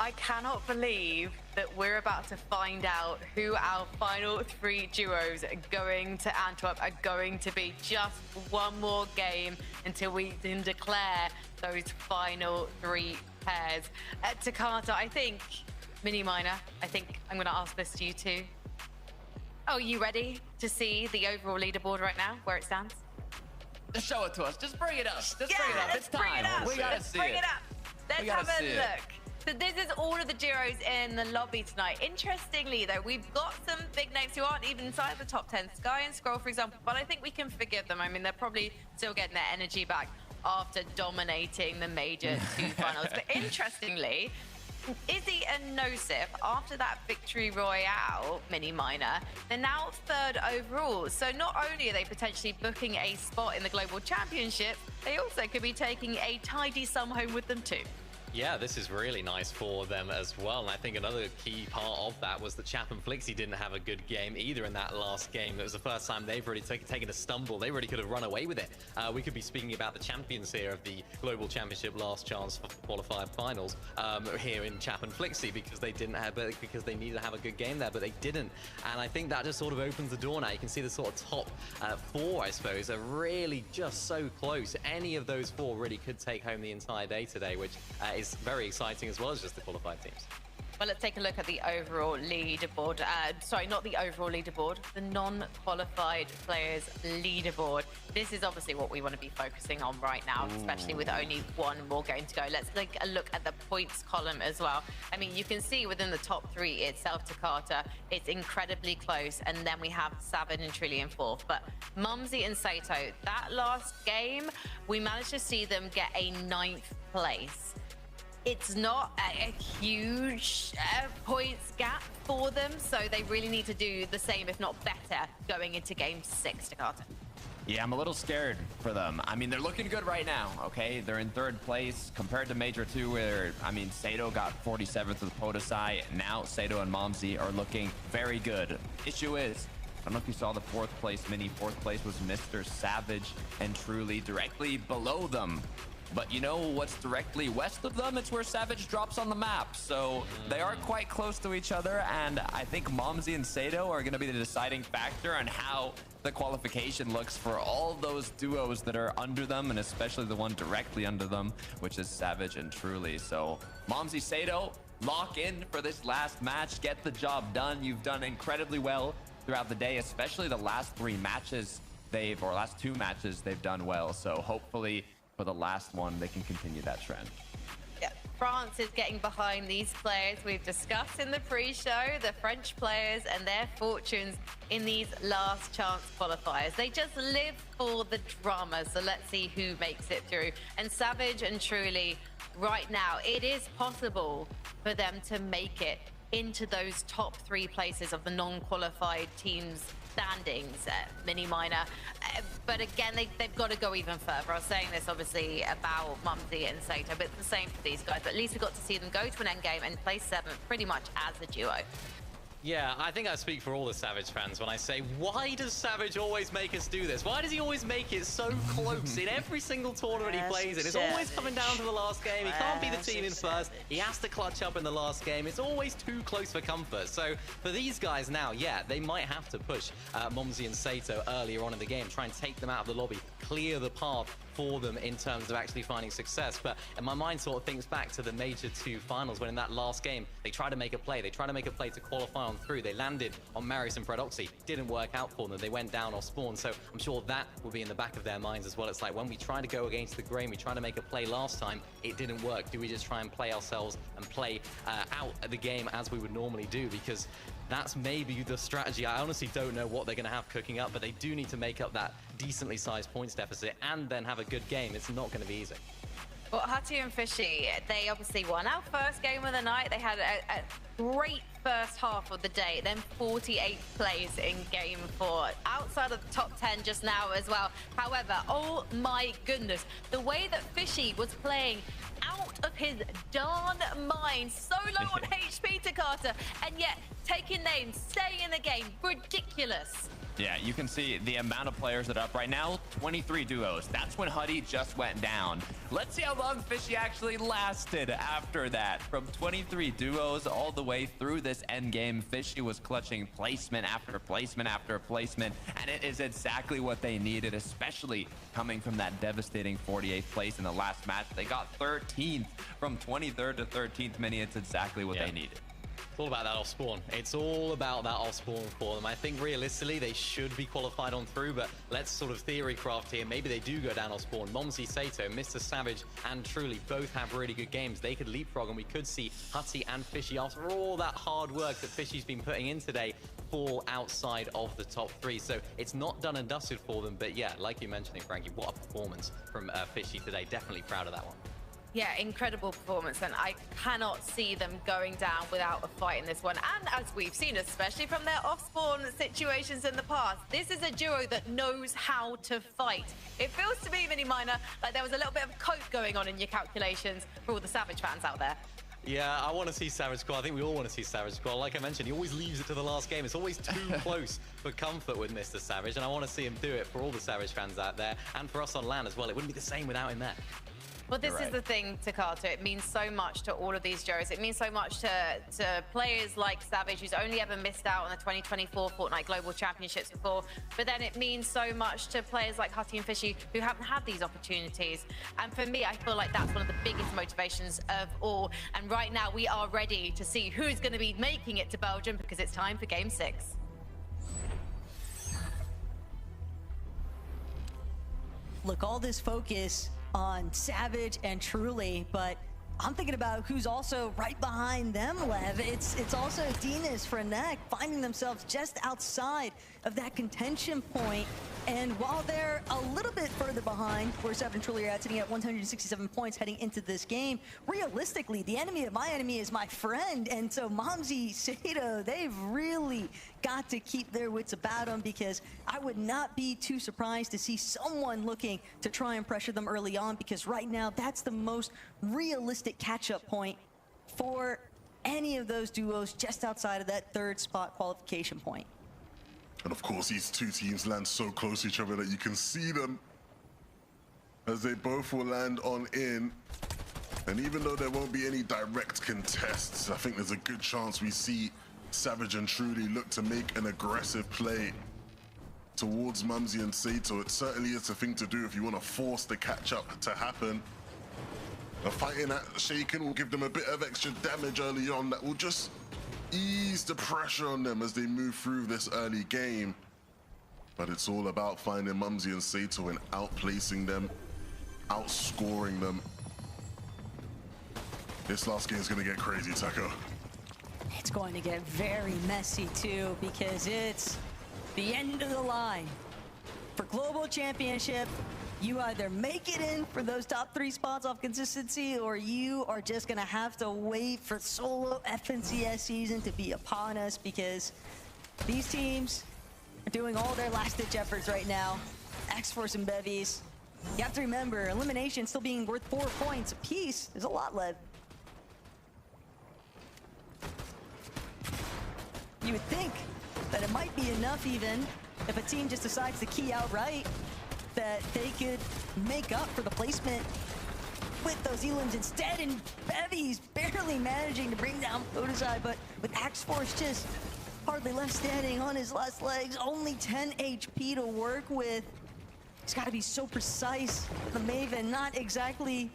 I cannot believe that we're about to find out who our final 3 duos going to Antwerp are going to be. Just one more game until we can declare those final 3 pairs. Takata, I think, Mini Miner, I think I'm going to ask this to you too. Oh, you ready to see the overall leaderboard right now, where it stands? Just show it to us. Just bring it up. Just bring it up. Let's It's time. bring it up. We gotta Let's see bring it. it up. Let's We gotta have a see it. look. So this is all of the duos in the lobby tonight. Interestingly, though, we've got some big names who aren't even inside the top 10. Sky and Scroll, for example, but I think we can forgive them. I mean, they're probably still getting their energy back after dominating the Major 2 finals. But interestingly, Izzy and Nosif, after that victory royale, Mini Miner, they're now 3rd overall. So not only are they potentially booking a spot in the Global Championship, they also could be taking a tidy sum home with them too. Yeah, this is really nice for them as well. And I think another key part of that was that Chap and Flixie didn't have a good game either in that last game. It was the first time they've really taken a stumble. They really could have run away with it. We could be speaking about the champions here of the Global Championship last chance for qualified finals here in Chap and Flixie because they didn't have it, because they needed to have a good game there, but they didn't. And I think that just sort of opens the door now. You can see the sort of top 4, I suppose, are really just so close. Any of those 4 really could take home the entire day today, which is very exciting as well as just the qualified teams. Well, let's take a look at the overall leaderboard. Sorry, not the overall leaderboard, the non-qualified players leaderboard. This is obviously what we want to be focusing on right now, especially with only 1 more game to go. Let's take a look at the points column as well. I mean, you can see within the top 3 itself, Takata, it's incredibly close. And then we have Savage and Trilly in 4th. But Mumsy and Sato, that last game, we managed to see them get a 9th place. It's not a huge points gap for them, so they really need to do the same, if not better, going into game 6, Takata. Yeah, I'm a little scared for them. I mean, they're looking good right now, okay? They're in 3rd place compared to Major 2, where, I mean, Sato got 47th with Podesai. Now Sato and Momsy are looking very good. Issue is, I don't know if you saw the 4th place mini. 4th place was Mr. Savage and Truly directly below them. But you know what's directly west of them? It's where Savage drops on the map. So they are quite close to each other. And I think Momsy and Sato are going to be the deciding factor on how the qualification looks for all those duos that are under them, and especially the one directly under them, which is Savage and Truly. So Momsy, Sato, lock in for this last match. Get the job done. You've done incredibly well throughout the day, especially the last 3 matches last 2 matches they've done well. So hopefully for the last one, they can continue that trend. Yeah, France is getting behind these players. We've discussed in the pre-show the French players and their fortunes in these last chance qualifiers. They just live for the drama, so let's see who makes it through. And Savage and Truly, right now, it is possible for them to make it into those top 3 places of the non-qualified teams standings, Mini Miner. But again, they've got to go even further. I was saying this obviously about Mumsy and Sato, but it's the same for these guys. But at least we got to see them go to an end game and play 7th pretty much as a duo. Yeah, I think I speak for all the Savage fans when I say, why does Savage always make us do this? Why does he always make it so close in every single tournament he plays in? It's always coming down to the last game. He can't be the team in first. He has to clutch up in the last game. It's always too close for comfort. So for these guys now, yeah, they might have to push Momsy and Sato earlier on in the game, try and take them out of the lobby, clear the path for them in terms of actually finding success. But in my mind sort of thinks back to the Major 2 finals when in that last game, they tried to make a play. They tried to make a play to qualify on through. They landed on Marius and Predoxy. Didn't work out for them. They went down off spawn. So I'm sure that will be in the back of their minds as well. It's like when we try to go against the grain, we try to make a play last time, it didn't work. Do we just try and play ourselves and play out the game as we would normally do? Because that's maybe the strategy. I honestly don't know what they're going to have cooking up, but they do need to make up that decently sized points deficit and then have a good game. It's not going to be easy. Well, Hatu and Fishy, they obviously won our first game of the night. They had a great first half of the day, then 48th place in game 4, outside of the top 10 just now as well. However, oh my goodness, the way that Fishy was playing out of his darn mind, so low on HP, Takata, and yet taking names, staying in the game, ridiculous. Yeah, you can see the amount of players that are up right now, 23 duos. That's when Huddy just went down. Let's see how long Fishy actually lasted after that. From 23 duos all the way through this end game, Fishy was clutching placement after placement after placement, and it is exactly what they needed, especially coming from that devastating 48th place in the last match. They got 13th from 23rd to 13th mini. It's exactly what they needed. It's all about that off spawn. It's all about that off spawn for them. I think realistically they should be qualified on through, but let's sort of theory craft here. Maybe they do go down off spawn. Momsy, Sato, Mr. Savage, and Truly both have really good games. They could leapfrog, and we could see Hutty and Fishy, after all that hard work that Fishy's been putting in today, fall outside of the top 3. So it's not done and dusted for them, but yeah, like you mentioned, Frankie, what a performance from Fishy today. Definitely proud of that one. Yeah, incredible performance, and I cannot see them going down without a fight in this one. And as we've seen, especially from their off-spawn situations in the past, this is a duo that knows how to fight. It feels to me, Mini Miner, like there was a little bit of coke going on in your calculations for all the Savage fans out there. Yeah, I want to see Savage Squad. I think we all want to see Savage Squad. Like I mentioned, he always leaves it to the last game. It's always too close for comfort with Mr. Savage, and I want to see him do it for all the Savage fans out there, and for us on LAN as well. It wouldn't be the same without him there. Well, this is the thing, Takato. It means so much to all of these duos. It means so much to players like Savage, who's only ever missed out on the 2024 Fortnite Global Championships before. But then it means so much to players like Hutty and Fishy, who haven't had these opportunities. And for me, I feel like that's one of the biggest motivations of all. And right now, we are ready to see who's going to be making it to Belgium, because it's time for Game 6. Look, all this focus on Savage and Truly, but I'm thinking about who's also right behind them, Lev. It's also Dinas, Frenek, finding themselves just outside of that contention point. And while they're a little bit further behind, where Savage and Truly are at, sitting at 167 points heading into this game, realistically, the enemy of my enemy is my friend. And so Momsy, Sato, they've really got to keep their wits about them, because I would not be too surprised to see someone looking to try and pressure them early on, because right now that's the most realistic catch-up point for any of those duos just outside of that third spot qualification point. And of course, these two teams land so close to each other that you can see them as they both will land on in. And even though there won't be any direct contests, I think there's a good chance we see Savage and Truly look to make an aggressive play towards Momsy and Sato. It certainly is the thing to do if you want to force the catch-up to happen. A fighting at Shaken will give them a bit of extra damage early on that will just ease the pressure on them as they move through this early game. But it's all about finding Momsy and Sato and outplacing them, outscoring them. This last game is going to get crazy, Taco. It's going to get very messy too, because it's the end of the line. For Global Championship, you either make it in for those top 3 spots off consistency, or you are just gonna have to wait for solo FNCS season to be upon us, because these teams are doing all their last-ditch efforts right now. X-Force and Bevies. You have to remember, elimination still being worth 4 points apiece is a lot, Lev. You would think that it might be enough, even if a team just decides to key outright, that they could make up for the placement with those elims instead. And Bevy's barely managing to bring down Podesai, but with X-Force just hardly left standing on his last legs, only 10 HP to work with. He's got to be so precise. The Maven, not exactly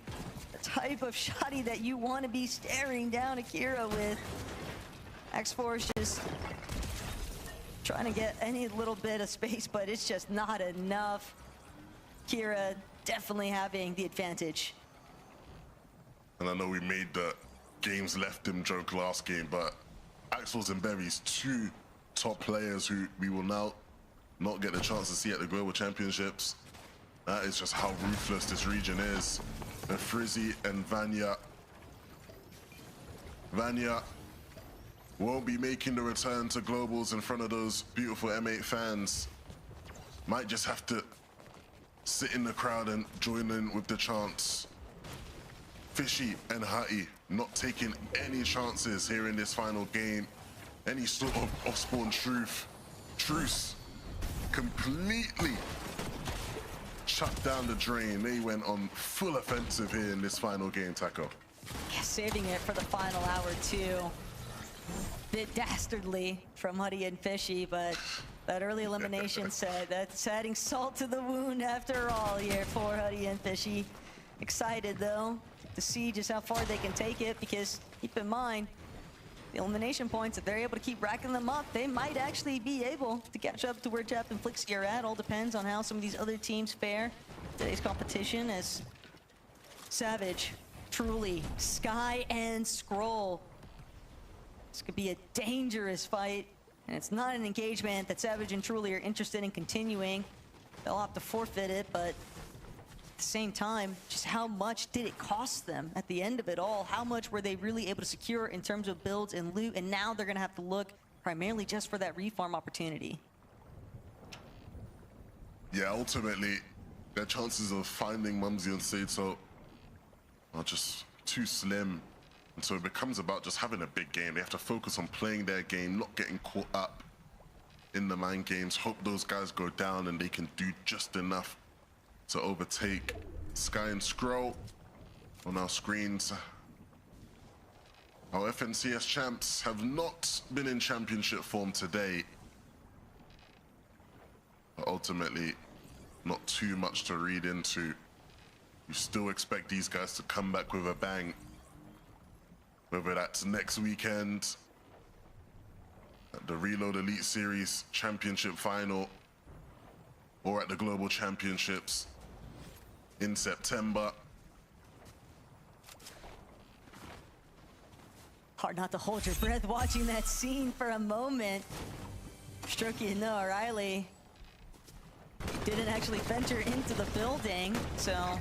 the type of shotty that you want to be staring down Akira with. X-Force just trying to get any little bit of space, but it's just not enough. Kira definitely having the advantage. And I know we made the games left him joke last game, but Axel's and Berry's 2 top players who we will now not get the chance to see at the Global Championships. That is just how ruthless this region is. And Frizzy and Vanya won't be making the return to Globals in front of those beautiful M8 fans. Might just have to sit in the crowd and join in with the chants. Fishy and Hutty not taking any chances here in this final game. Any sort of off-spawn truce completely shut down the drain. They went on full offensive here in this final game, Taco. Yeah, saving it for the final hour too. Bit dastardly from Huddy and Fishy, but that early elimination said that's adding salt to the wound after all here for Huddy and Fishy. Excited though to see just how far they can take it, because keep in mind, the elimination points, if they're able to keep racking them up, they might actually be able to catch up to where Jap and Flixie are at. All depends on how some of these other teams fare today's competition, as Savage, Truly, Sky, and Scroll. This could be a dangerous fight, and it's not an engagement that Savage and Truly are interested in continuing. They'll have to forfeit it, but at the same time, just how much did it cost them at the end of it all? How much were they really able to secure in terms of builds and loot? And now they're gonna have to look primarily just for that refarm opportunity. Yeah, ultimately, their chances of finding Mumsy and Saito are just too slim. And so it becomes about just having a big game. They have to focus on playing their game, not getting caught up in the mind games. Hope those guys go down and they can do just enough to overtake Sky and Scroll on our screens. Our FNCS champs have not been in championship form today, but ultimately not too much to read into. You still expect these guys to come back with a bang, whether that's next weekend at the Reload Elite Series Championship Final or at the Global Championships in September. Hard not to hold your breath watching that scene for a moment. Strokey, no, Riley didn't actually venture into the building, so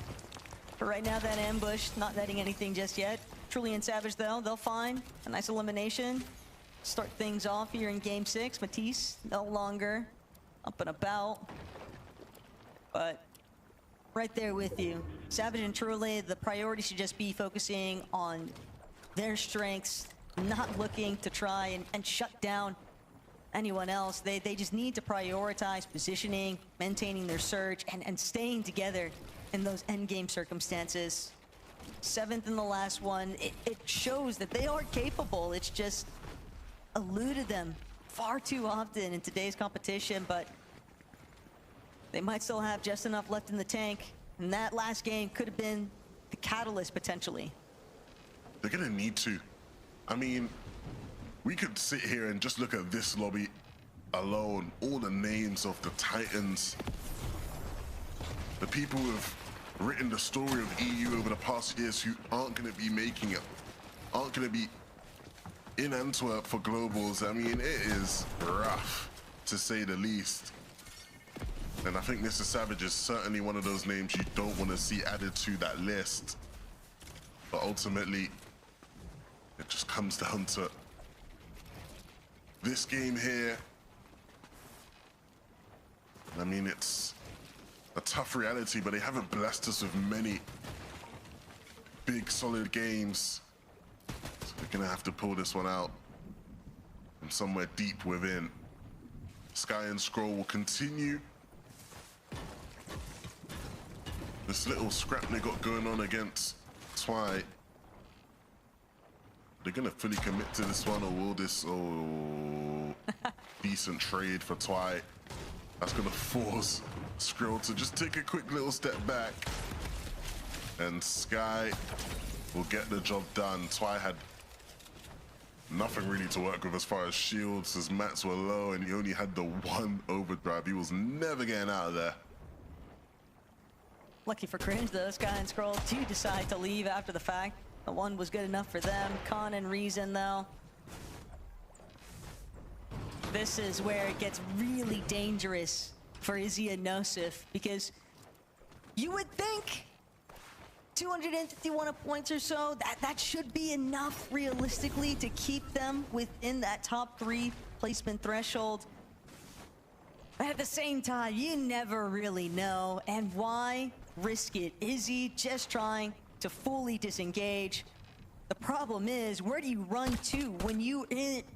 for right now, that ambush, not netting anything just yet. Truly and Savage, though, they'll find a nice elimination. Start things off here in Game 6. Matisse no longer up and about, but right there with you. Savage and Truly, the priority should just be focusing on their strengths, not looking to try and shut down anyone else. They just need to prioritize positioning, maintaining their surge, and staying together in those endgame circumstances. 7th in the last one, it shows that they are capable. It's just eluded them far too often in today's competition, but they might still have just enough left in the tank, and that last game could have been the catalyst potentially. They're gonna need to. I mean, we could sit here and just look at this lobby alone, all the names of the Titans, the people who have written the story of EU over the past years who aren't going to be making it, aren't going to be in Antwerp for globals. I mean, it is rough, to say the least. And I think Mr. Savage is certainly one of those names you don't want to see added to that list. But ultimately, it just comes down to this game here. I mean, it's a tough reality, but they haven't blessed us with many big, solid games. So they're gonna have to pull this one out from somewhere deep within. Sky and Scroll will continue this little scrap they got going on against Twy. They're gonna fully commit to this one, or will this, decent trade for Twy. That's gonna force Skrill to just take a quick little step back. And Sky will get the job done. Twy had nothing really to work with as far as shields. His mats were low and he only had the one overdrive. He was never getting out of there. Lucky for Cringe, though, Sky and Scroll do decide to leave after the fact. The one was good enough for them. Con and Reason, though. This is where it gets really dangerous for Izzy and Nosif, because you would think 251 points or so, that should be enough realistically to keep them within that top 3 placement threshold. But at the same time, you never really know, and why risk it? Izzy just trying to fully disengage. The problem is, where do you run to when you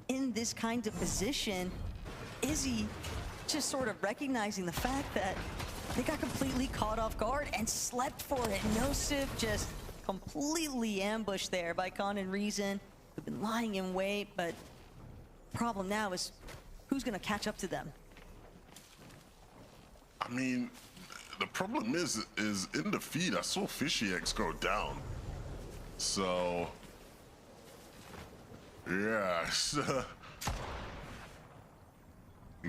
in this kind of position? Izzy just sort of recognizing the fact that they got completely caught off guard and slept for it. Nosif just completely ambushed there by Khan and Reason. They've been lying in wait, but problem now is who's gonna catch up to them? I mean, the problem is in the feed, I saw Fishy X go down. So, yeah,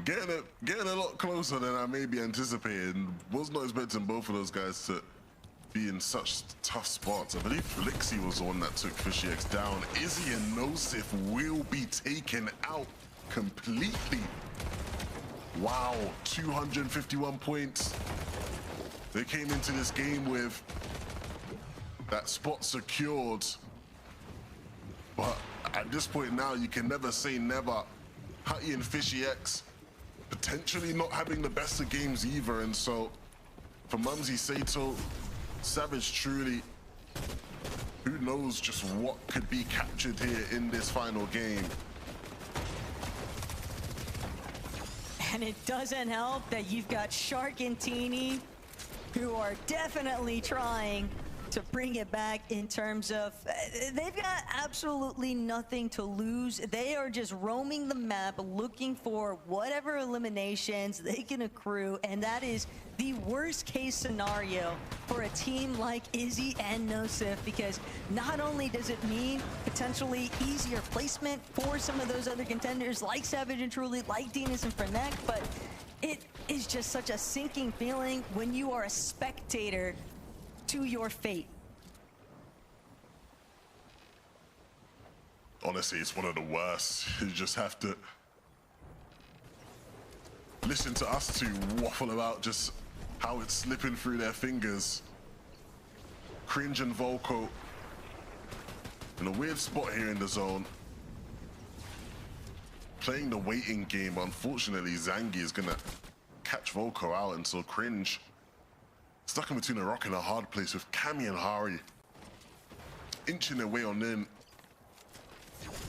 getting a lot closer than I maybe anticipated. Was not expecting both of those guys to be in such tough spots. I believe Flixie was the one that took Fishy X down. Izzy and Nosif will be taken out completely. Wow, 251 points. They came into this game with that spot secured. But at this point now, you can never say never. Hutty and Fishy X potentially not having the best of games either. And so for Mumsy Sato, Savage truly, who knows just what could be captured here in this final game. And it doesn't help that you've got Shark and Teeny, who are definitely trying to bring it back in terms of, they've got absolutely nothing to lose. They are just roaming the map, looking for whatever eliminations they can accrue, and that is the worst case scenario for a team like Izzy and Nosif, because not only does it mean potentially easier placement for some of those other contenders like Savage and Truly, like Dinas and Fernek, but it is just such a sinking feeling when you are a spectator to your fate. Honestly, it's one of the worst. You just have to listen to us two waffle about just how it's slipping through their fingers. Cringe and Volko in a weird spot here in the zone. Playing the waiting game. Unfortunately, Zangi is gonna catch Volko out, and so Cringe stuck in between a rock and a hard place with Cammy and Hari inching their way on in.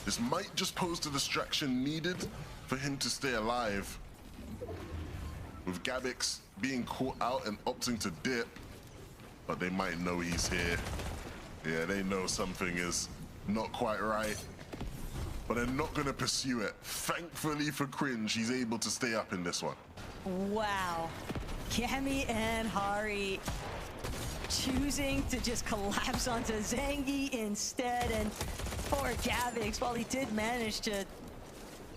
This might just pose the distraction needed for him to stay alive. With Gabix being caught out and opting to dip, but they might know he's here. Yeah, they know something is not quite right, but they're not gonna pursue it. Thankfully for Cringe, he's able to stay up in this one. Wow. Cammy and Hari choosing to just collapse onto Zangi instead, and poor Gabix, while he did manage to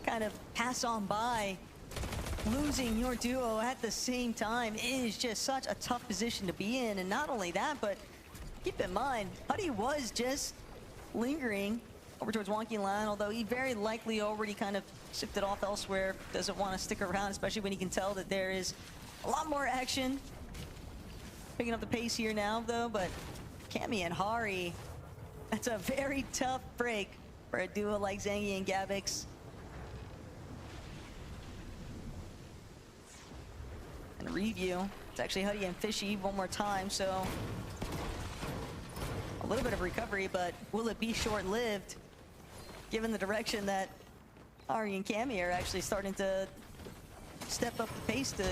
kind of pass on by, losing your duo at the same time is just such a tough position to be in. And not only that, but keep in mind, Huddy was just lingering over towards Wonky Lan, although he very likely already kind of shifted off elsewhere, doesn't want to stick around, especially when he can tell that there is a lot more action. Picking up the pace here now, though, but Cammy and Hari, that's a very tough break for a duo like Zangi and Gabix. And review, it's actually Huddy and Fishy one more time, so a little bit of recovery, but will it be short-lived, given the direction that Hari and Cammy are actually starting to step up the pace to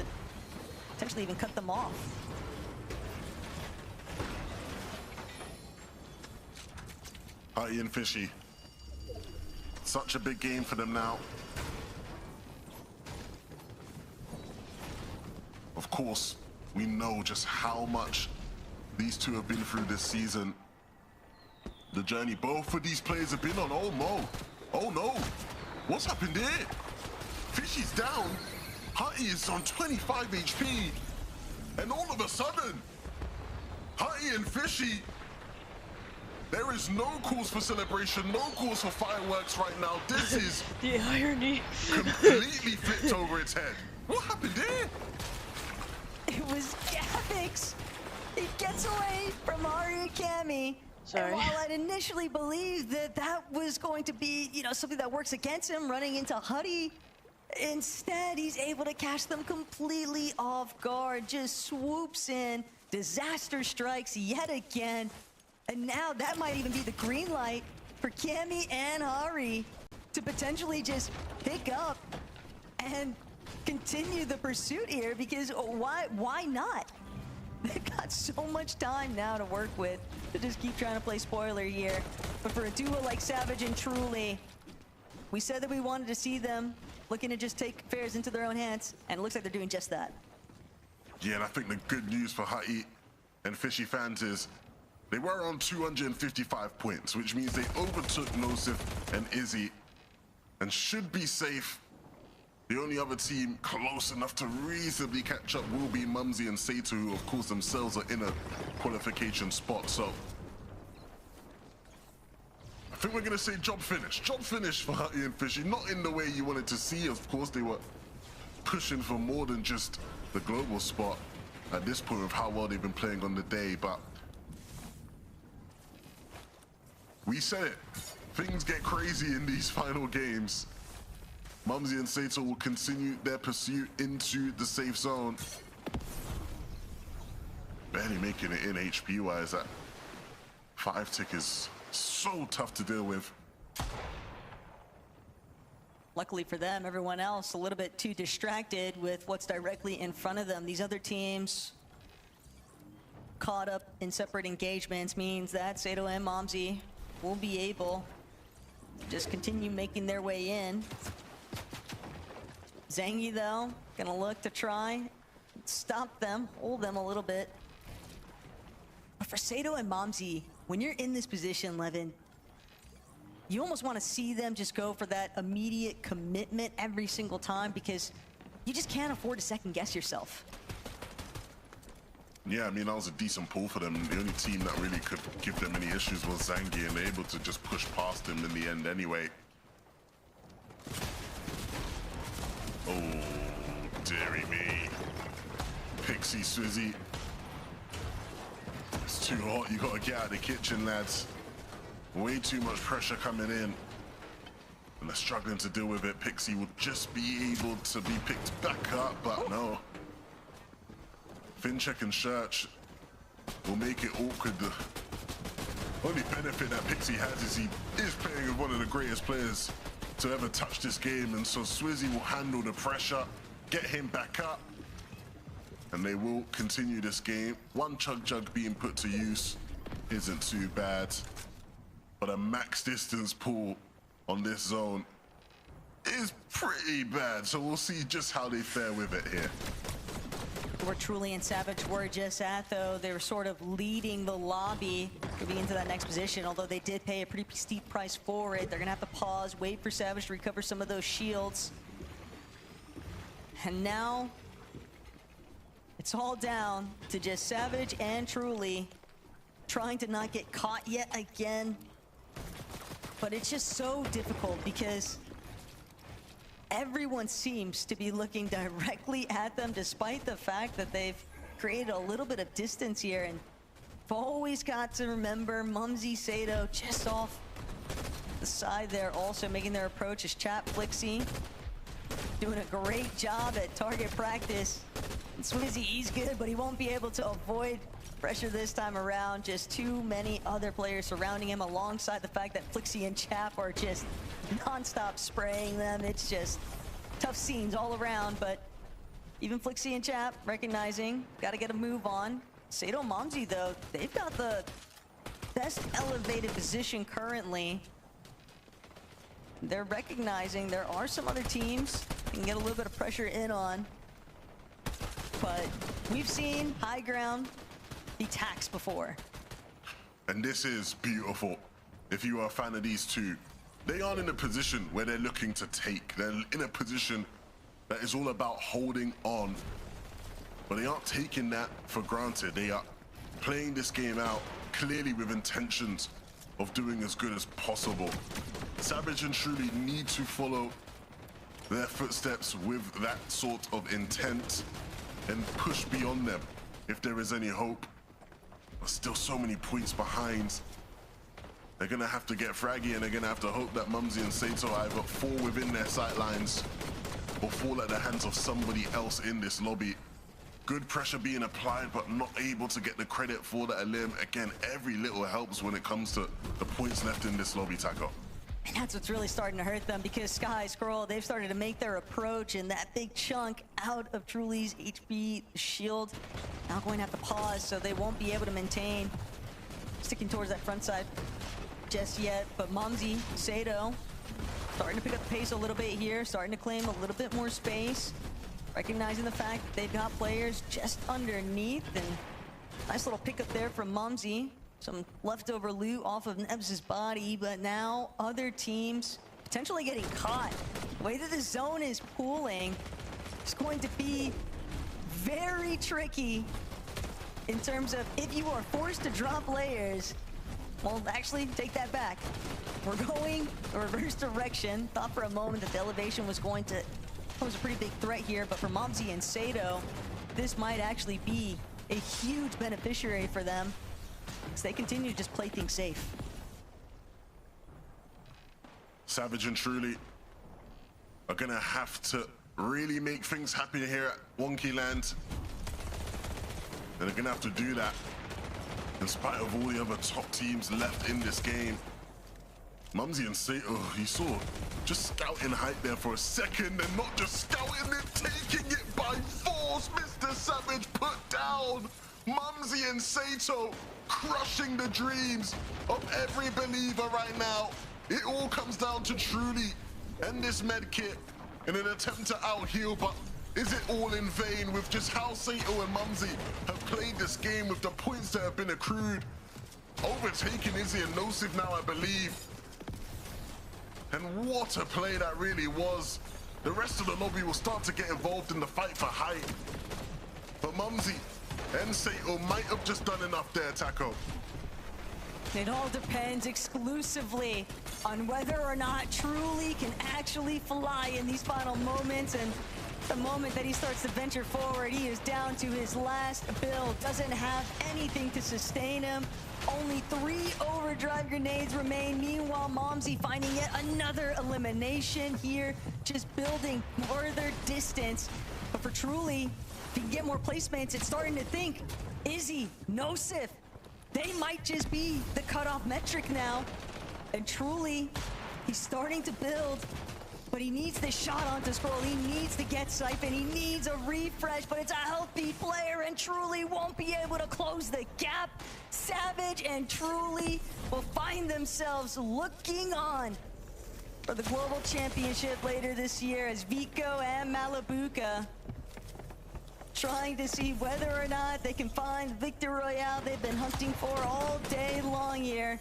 potentially even cut them off. Hutty and Fishy. Such a big game for them now. Of course, we know just how much these two have been through this season. The journey both of these players have been on. Oh, Mo. Oh, no. What's happened here? Fishy's down. Hutty is on 25 HP. And all of a sudden, Hutty and Fishy, there is no cause for celebration, no cause for fireworks right now. This is the irony. Completely flipped over its head. What happened here? It was Gabix. He gets away from Hari and Cammy. Sorry. And while I'd initially believed that that was going to be, you know, something that works against him, running into Huddy, instead he's able to catch them completely off guard, just swoops in, disaster strikes yet again. And now that might even be the green light for Cammy and Hari to potentially just pick up and continue the pursuit here, because why not? They've got so much time now to work with to just keep trying to play spoiler here. But for a duo like Savage and Truly, we said that we wanted to see them looking to just take affairs into their own hands, and it looks like they're doing just that. Yeah, and I think the good news for Hutty and Fishy fans is they were on 255 points, which means they overtook Nosif and Izzy and should be safe. The only other team close enough to reasonably catch up will be Mumsy and Sato, who of course themselves are in a qualification spot. So I think we're gonna say job finished. Job finished for Hutty and Fishy. Not in the way you wanted to see. Of course, they were pushing for more than just the global spot at this point of how well they've been playing on the day, but we said it. Things get crazy in these final games. Mumsy and Sato will continue their pursuit into the safe zone. Barely making it in HP-wise. That 5 tick is so tough to deal with. Luckily for them, everyone else a little bit too distracted with what's directly in front of them. These other teams caught up in separate engagements means that Sato and Mumsy will be able to just continue making their way in. Zangy, though, gonna look to try stop them, hold them a little bit. But for Sato and Mumsy, when you're in this position, Levin, you almost want to see them just go for that immediate commitment every single time, because you just can't afford to second guess yourself. Yeah, I mean, that was a decent pull for them. The only team that really could give them any issues was Zangy, and they're able to just push past him in the end anyway. Oh, dearie me. Pixie, Swizzy. It's too hot. You gotta get out of the kitchen, lads. Way too much pressure coming in. And they're struggling to deal with it. Pixie will just be able to be picked back up, but no. Fincheck and Church will make it awkward. The only benefit that Pixie has is he is playing with one of the greatest players to ever touch this game, and so Swizzy will handle the pressure, get him back up, and they will continue this game. One Chug Jug being put to use isn't too bad, but a max distance pull on this zone is pretty bad, so we'll see just how they fare with it here. Where Truly and Savage were just at, though, they were sort of leading the lobby moving into that next position, although they did pay a pretty steep price for it. They're gonna have to pause, wait for Savage to recover some of those shields. And now it's all down to just Savage and Truly trying to not get caught yet again. But it's just so difficult because everyone seems to be looking directly at them, despite the fact that they've created a little bit of distance here. And you've always got to remember Mumsy, Sato just off the side there, also making their approach is Chap Flixie, doing a great job at target practice. And Swizzy, he's good, but he won't be able to avoid pressure this time around. Just too many other players surrounding him, alongside the fact that Flixie and Chap are just non-stop spraying them. It's just tough scenes all around, but even Flixie and Chap recognizing, got to get a move on. Sato and Mumsy, though, they've got the best elevated position currently. They're recognizing there are some other teams they can get a little bit of pressure in on, but we've seen high ground be taxed before. And this is beautiful. If you are a fan of these two, they aren't in a position where they're looking to take. They're in a position that is all about holding on. But they aren't taking that for granted. They are playing this game out clearly with intentions of doing as good as possible. Savage and Truly need to follow their footsteps with that sort of intent and push beyond them if there is any hope. But still so many points behind. They're gonna have to get fraggy, and they're gonna have to hope that Mumsy and Sato either fall within their sightlines or fall at the hands of somebody else in this lobby. Good pressure being applied, but not able to get the credit for that elim. Again, every little helps when it comes to the points left in this lobby, Taco. And that's what's really starting to hurt them, because Sky Scroll, they've started to make their approach, and that big chunk out of Truly's HP shield now going to have to pause, so they won't be able to maintain sticking towards that front side just yet. But Mumsy, Sato, starting to pick up the pace a little bit here, starting to claim a little bit more space, recognizing the fact that they've got players just underneath, and nice little pickup there from Mumsy. Some leftover loot off of Nebs' body, but now other teams potentially getting caught. The way that the zone is pooling is going to be very tricky in terms of if you are forced to drop layers. Well, actually, take that back. We're going a reverse direction. Thought for a moment that the elevation was going to pose a pretty big threat here, but for Mumsy and Sato, this might actually be a huge beneficiary for them as they continue to just play things safe. Savage and Truly are gonna have to really make things happen here at Wonky Land. And they're gonna have to do that in spite of all the other top teams left in this game. Mumsy and Sato, you saw just scouting height there for a second, and not just scouting it, taking it by force. Mr. Savage put down. Mumsy and Sato crushing the dreams of every believer right now. It all comes down to Truly and this med kit in an attempt to out-heal, but is it all in vain with just how Sato and Mumsy have played this game with the points that have been accrued? Overtaking Izzy and Nosif now, I believe. And what a play that really was. The rest of the lobby will start to get involved in the fight for height. But Mumsy and Sato might have just done enough there, Taco. It all depends exclusively on whether or not Truly can actually fly in these final moments. And the moment that he starts to venture forward, he is down to his last build. Doesn't have anything to sustain him. Only 3 overdrive grenades remain. Meanwhile, Mumsy finding yet another elimination here, just building further distance. But for Truly, if he can get more placements, it's starting to think, Izzy, Nosif, they might just be the cutoff metric now. And Truly, he's starting to build, but he needs this shot onto Scroll. He needs to get Siphon. He needs a refresh, but it's a healthy player, and Truly won't be able to close the gap. Savage and Truly will find themselves looking on for the Global Championship later this year as Vico and Malabuka trying to see whether or not they can find Victor Royale they've been hunting for all day long here.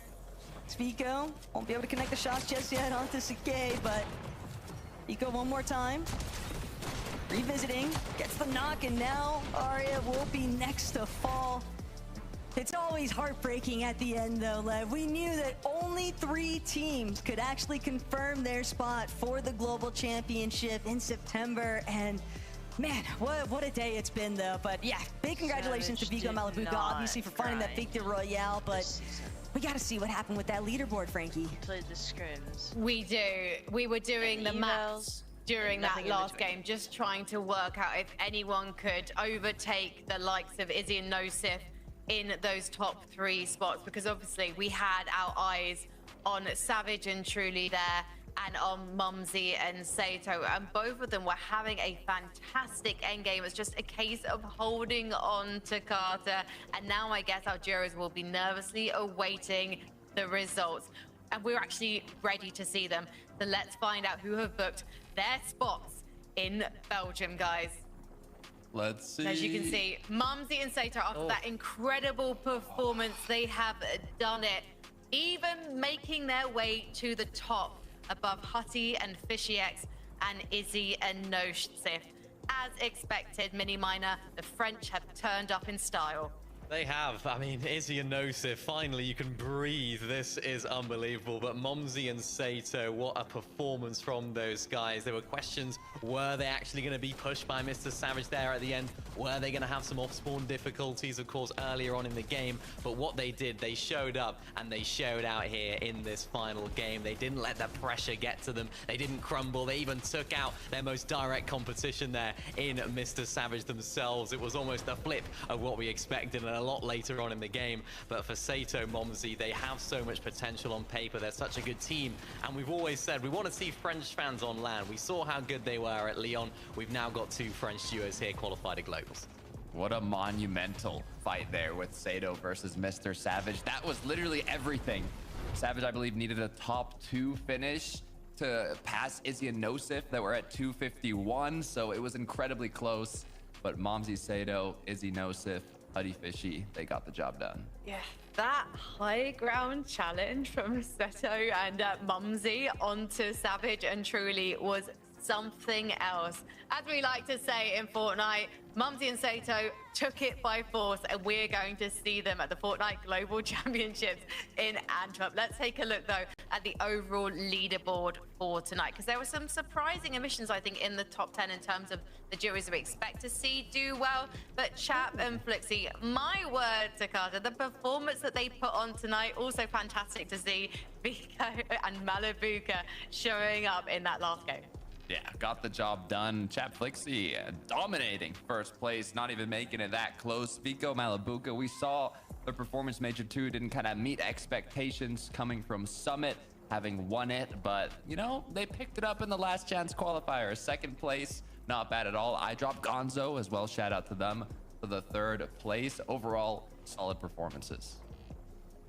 Vico won't be able to connect the shots just yet onto Sake, but Vico one more time. Revisiting, gets the knock, and now Arya will be next to fall. It's always heartbreaking at the end though, Lev. We knew that only 3 teams could actually confirm their spot for the Global Championship in September, and man, what a day it's been though. But yeah, big congratulations to Vico Malabuka, obviously, for finding that Victor Royale, but we gotta see what happened with that leaderboard, Frankie. Played the scrims. We do. We were doing the maths during that nothing in last between. game, just trying to work out if anyone could overtake the likes of Izzy and Nosif in those top 3 spots, because obviously we had our eyes on Savage and Truly there, and on Mumsy and Sato, and both of them were having a fantastic endgame. It's just a case of holding on to Carter, and now I guess our jurors will be nervously awaiting the results, and we're actually ready to see them. So let's find out who have booked their spots in Belgium, guys. Let's see. As you can see, Mumsy and Sato, after that incredible performance, they have done it, even making their way to the top above Hutty and FishyX and Izzy and Nosif. As expected, Mini Miner, the French have turned up in style. They have. I mean, Izzy and Nosif, finally you can breathe. This is unbelievable. But Mumsy and Sato, what a performance from those guys. There were questions Were they actually going to be pushed by Mr. Savage there at the end? Were they going to have some off-spawn difficulties, of course, earlier on in the game? But what they did, they showed up and they showed out here in this final game. They didn't let the pressure get to them. They didn't crumble. They even took out their most direct competition there in Mr. Savage themselves. It was almost a flip of what we expected and a lot later on in the game. But for Sato Momsy, they have so much potential on paper. They're such a good team. And we've always said we want to see French fans on LAN. We saw how good they were at Lyon. We've now got 2 French duos here qualified at Globals. What a monumental fight there with Sato versus Mr. Savage. That was literally everything. Savage, I believe, needed a top 2 finish to pass Izzy and Nosif that were at 251, so it was incredibly close. But Momsy, Sato, Izzy, Nosif, Huddy Fishy, they got the job done. Yeah, that high ground challenge from Seto and Momsy onto Savage and Truly was something else. As we like to say in Fortnite, Momsy and Sato took it by force, and we're going to see them at the Fortnite Global Championships in Antwerp. Let's take a look, though, at the overall leaderboard for tonight, because there were some surprising emissions, I think, in the top 10 in terms of the duos that we expect to see do well. But Chap and Flixie, my word, Takata, the performance that they put on tonight, also fantastic to see Vico and Malabuka showing up in that last game. Yeah, got the job done. Chap Flixie dominating first place, not even making it that close. Vico, Malabuka, we saw the performance Major 2 didn't kind of meet expectations coming from Summit, having won it, but you know, they picked it up in the last chance qualifier. 2nd place, not bad at all. I dropped Gonzo as well, shout out to them for the 3rd place. Overall, solid performances.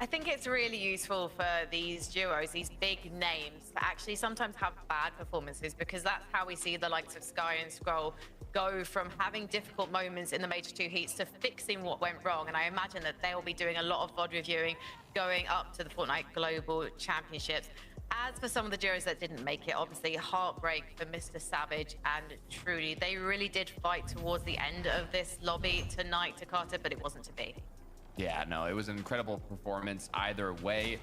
I think it's really useful for these duos, these big names, to actually sometimes have bad performances, because that's how we see the likes of Sky and Scroll go from having difficult moments in the Major 2 heats to fixing what went wrong. And I imagine that they'll be doing a lot of VOD reviewing going up to the Fortnite Global Championships. As for some of the duos that didn't make it, obviously heartbreak for Mr. Savage and Truly. They really did fight towards the end of this lobby tonight, Takata, but it wasn't to be. Yeah, no, it was an incredible performance either way.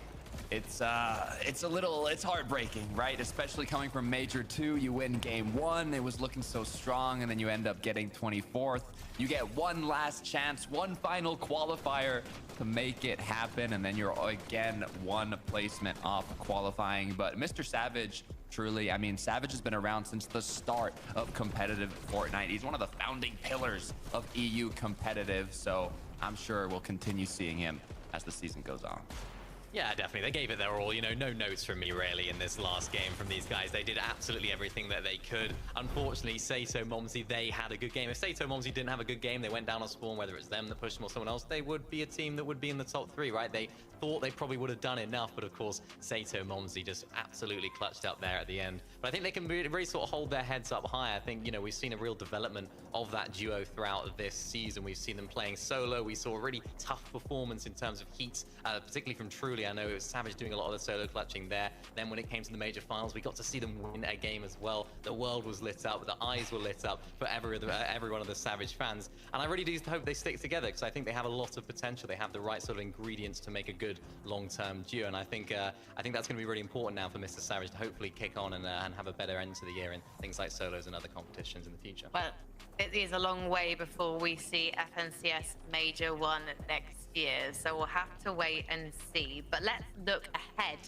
It's heartbreaking, right? Especially coming from Major 2, you win game 1, it was looking so strong, and then you end up getting 24th. You get one last chance, one final qualifier to make it happen, and then you're again 1 placement off qualifying. But Mr. Savage, truly, I mean, Savage has been around since the start of competitive Fortnite. He's one of the founding pillars of EU competitive, so I'm sure we'll continue seeing him as the season goes on. Yeah, definitely. They gave it their all. You know, no notes from me really in this last game from these guys. They did absolutely everything that they could. Unfortunately, Sato, Momsy, they had a good game. If Sato, Momsy didn't have a good game, they went down on spawn, whether it's them that pushed them or someone else, they would be a team that would be in the top 3, right? They thought they probably would have done enough, but of course, Sato, Momsy just absolutely clutched up there at the end. But I think they can really sort of hold their heads up high. I think, you know, we've seen a real development of that duo throughout this season. We've seen them playing solo. We saw a really tough performance in terms of heats, particularly from Truly. I know it was Savage doing a lot of the solo clutching there. Then when it came to the major finals, we got to see them win a game as well. The world was lit up, the eyes were lit up for every one of the Savage fans. And I really do hope they stick together, because I think they have a lot of potential. They have the right sort of ingredients to make a good long-term duo. And I think that's going to be really important now for Mr. Savage to hopefully kick on and have a better end to the year in things like solos and other competitions in the future. Well, it is a long way before we see FNCS Major 1 next year, so we'll have to wait and see. But let's look ahead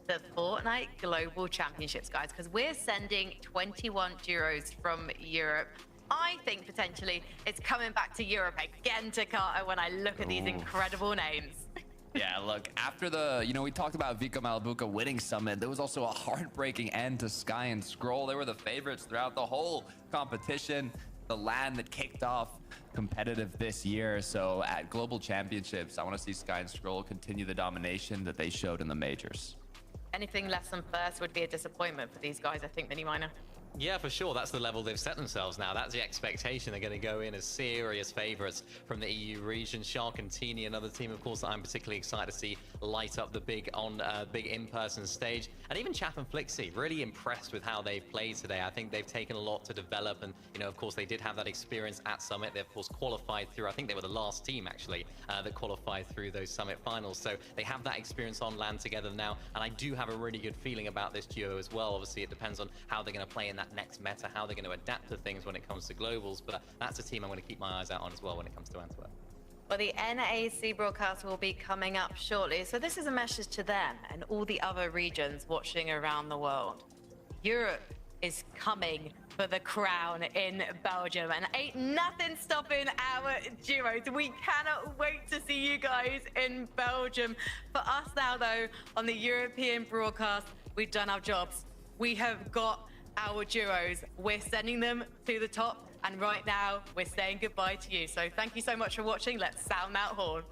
to Fortnite Global Championships, guys, because we're sending 21 duos from Europe. I think potentially it's coming back to Europe again, Takata, when I look at these incredible names. Yeah, look, after the, we talked about Vico Malabuka winning Summit, there was also a heartbreaking end to Sky and Scroll. They were the favorites throughout the whole competition. The LAN that kicked off competitive this year. So at Global Championships, I want to see Sky and Scroll continue the domination that they showed in the majors. Anything less than first would be a disappointment for these guys, I think, Miniminer. Yeah, for sure. That's the level they've set themselves now. That's the expectation. They're going to go in as serious favorites from the EU region. Shark and Teeny, another team, of course, that I'm particularly excited to see light up the big in-person stage. And even Chap and Flixie, really impressed with how they've played today. I think they've taken a lot to develop. And, of course, they did have that experience at Summit. They, of course, qualified through. I think they were the last team, actually, that qualified through those Summit finals. So they have that experience on LAN together now. And I do have a really good feeling about this duo as well. Obviously, it depends on how they're going to play in that that next meta, how they're going to adapt to things when it comes to globals. But that's a team I'm going to keep my eyes out on as well when it comes to Antwerp. Well, the NAC broadcast will be coming up shortly. So this is a message to them and all the other regions watching around the world. Europe is coming for the crown in Belgium, and ain't nothing stopping our duos. We cannot wait to see you guys in Belgium. For us now, though, on the European broadcast, we've done our jobs. We have got our duos. We're sending them to the top, and right now, we're saying goodbye to you. So thank you so much for watching. Let's sound that horn.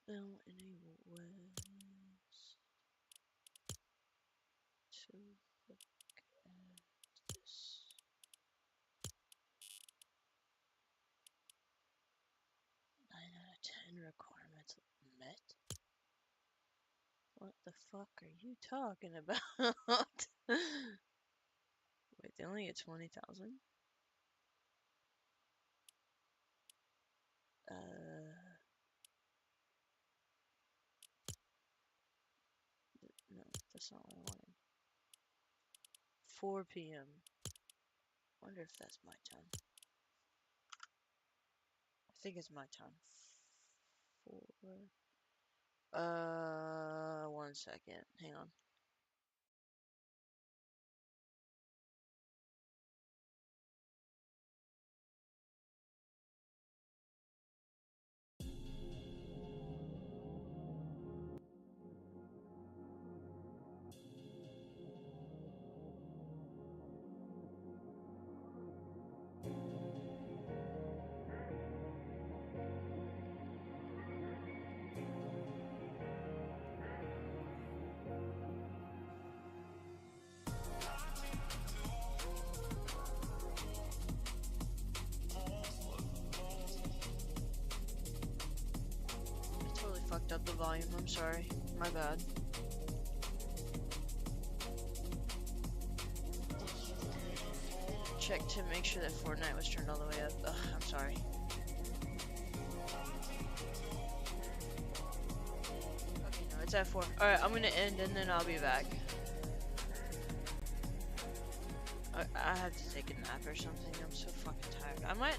Now enable ways to look at this. 9 out of 10 requirements met. What the fuck are you talking about? Wait, they only get 20,000? No, that's not what I wanted. 4 p.m. Wonder if that's my time. I think it's my time. 1 second. Hang on. Fucked up the volume, I'm sorry. My bad. Check to make sure that Fortnite was turned all the way up. Ugh, I'm sorry. Okay, no, it's at 4. Alright, I'm gonna end and then I'll be back. I have to take a nap or something. I'm so fucking tired. I might,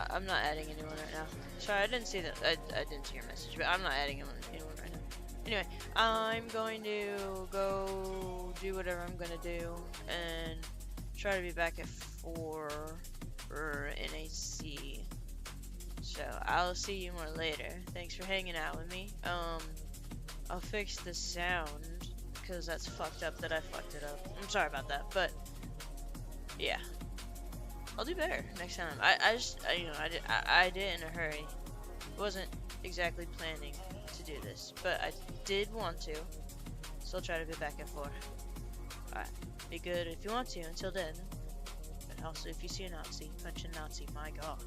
I'm not adding anyone right now. Sorry, I didn't see that. I didn't see your message, but I'm not adding anyone right now. Anyway, I'm going to go do whatever I'm gonna do and try to be back at 4 for NAC. So I'll see you more later. Thanks for hanging out with me. I'll fix the sound because that's fucked up that I fucked it up. I'm sorry about that, but yeah. I'll do better next time. I did it in a hurry. Wasn't exactly planning to do this, but I did want to. So I'll try to be back at 4. Alright, be good if you want to. Until then, but also if you see a Nazi, punch a Nazi. My God.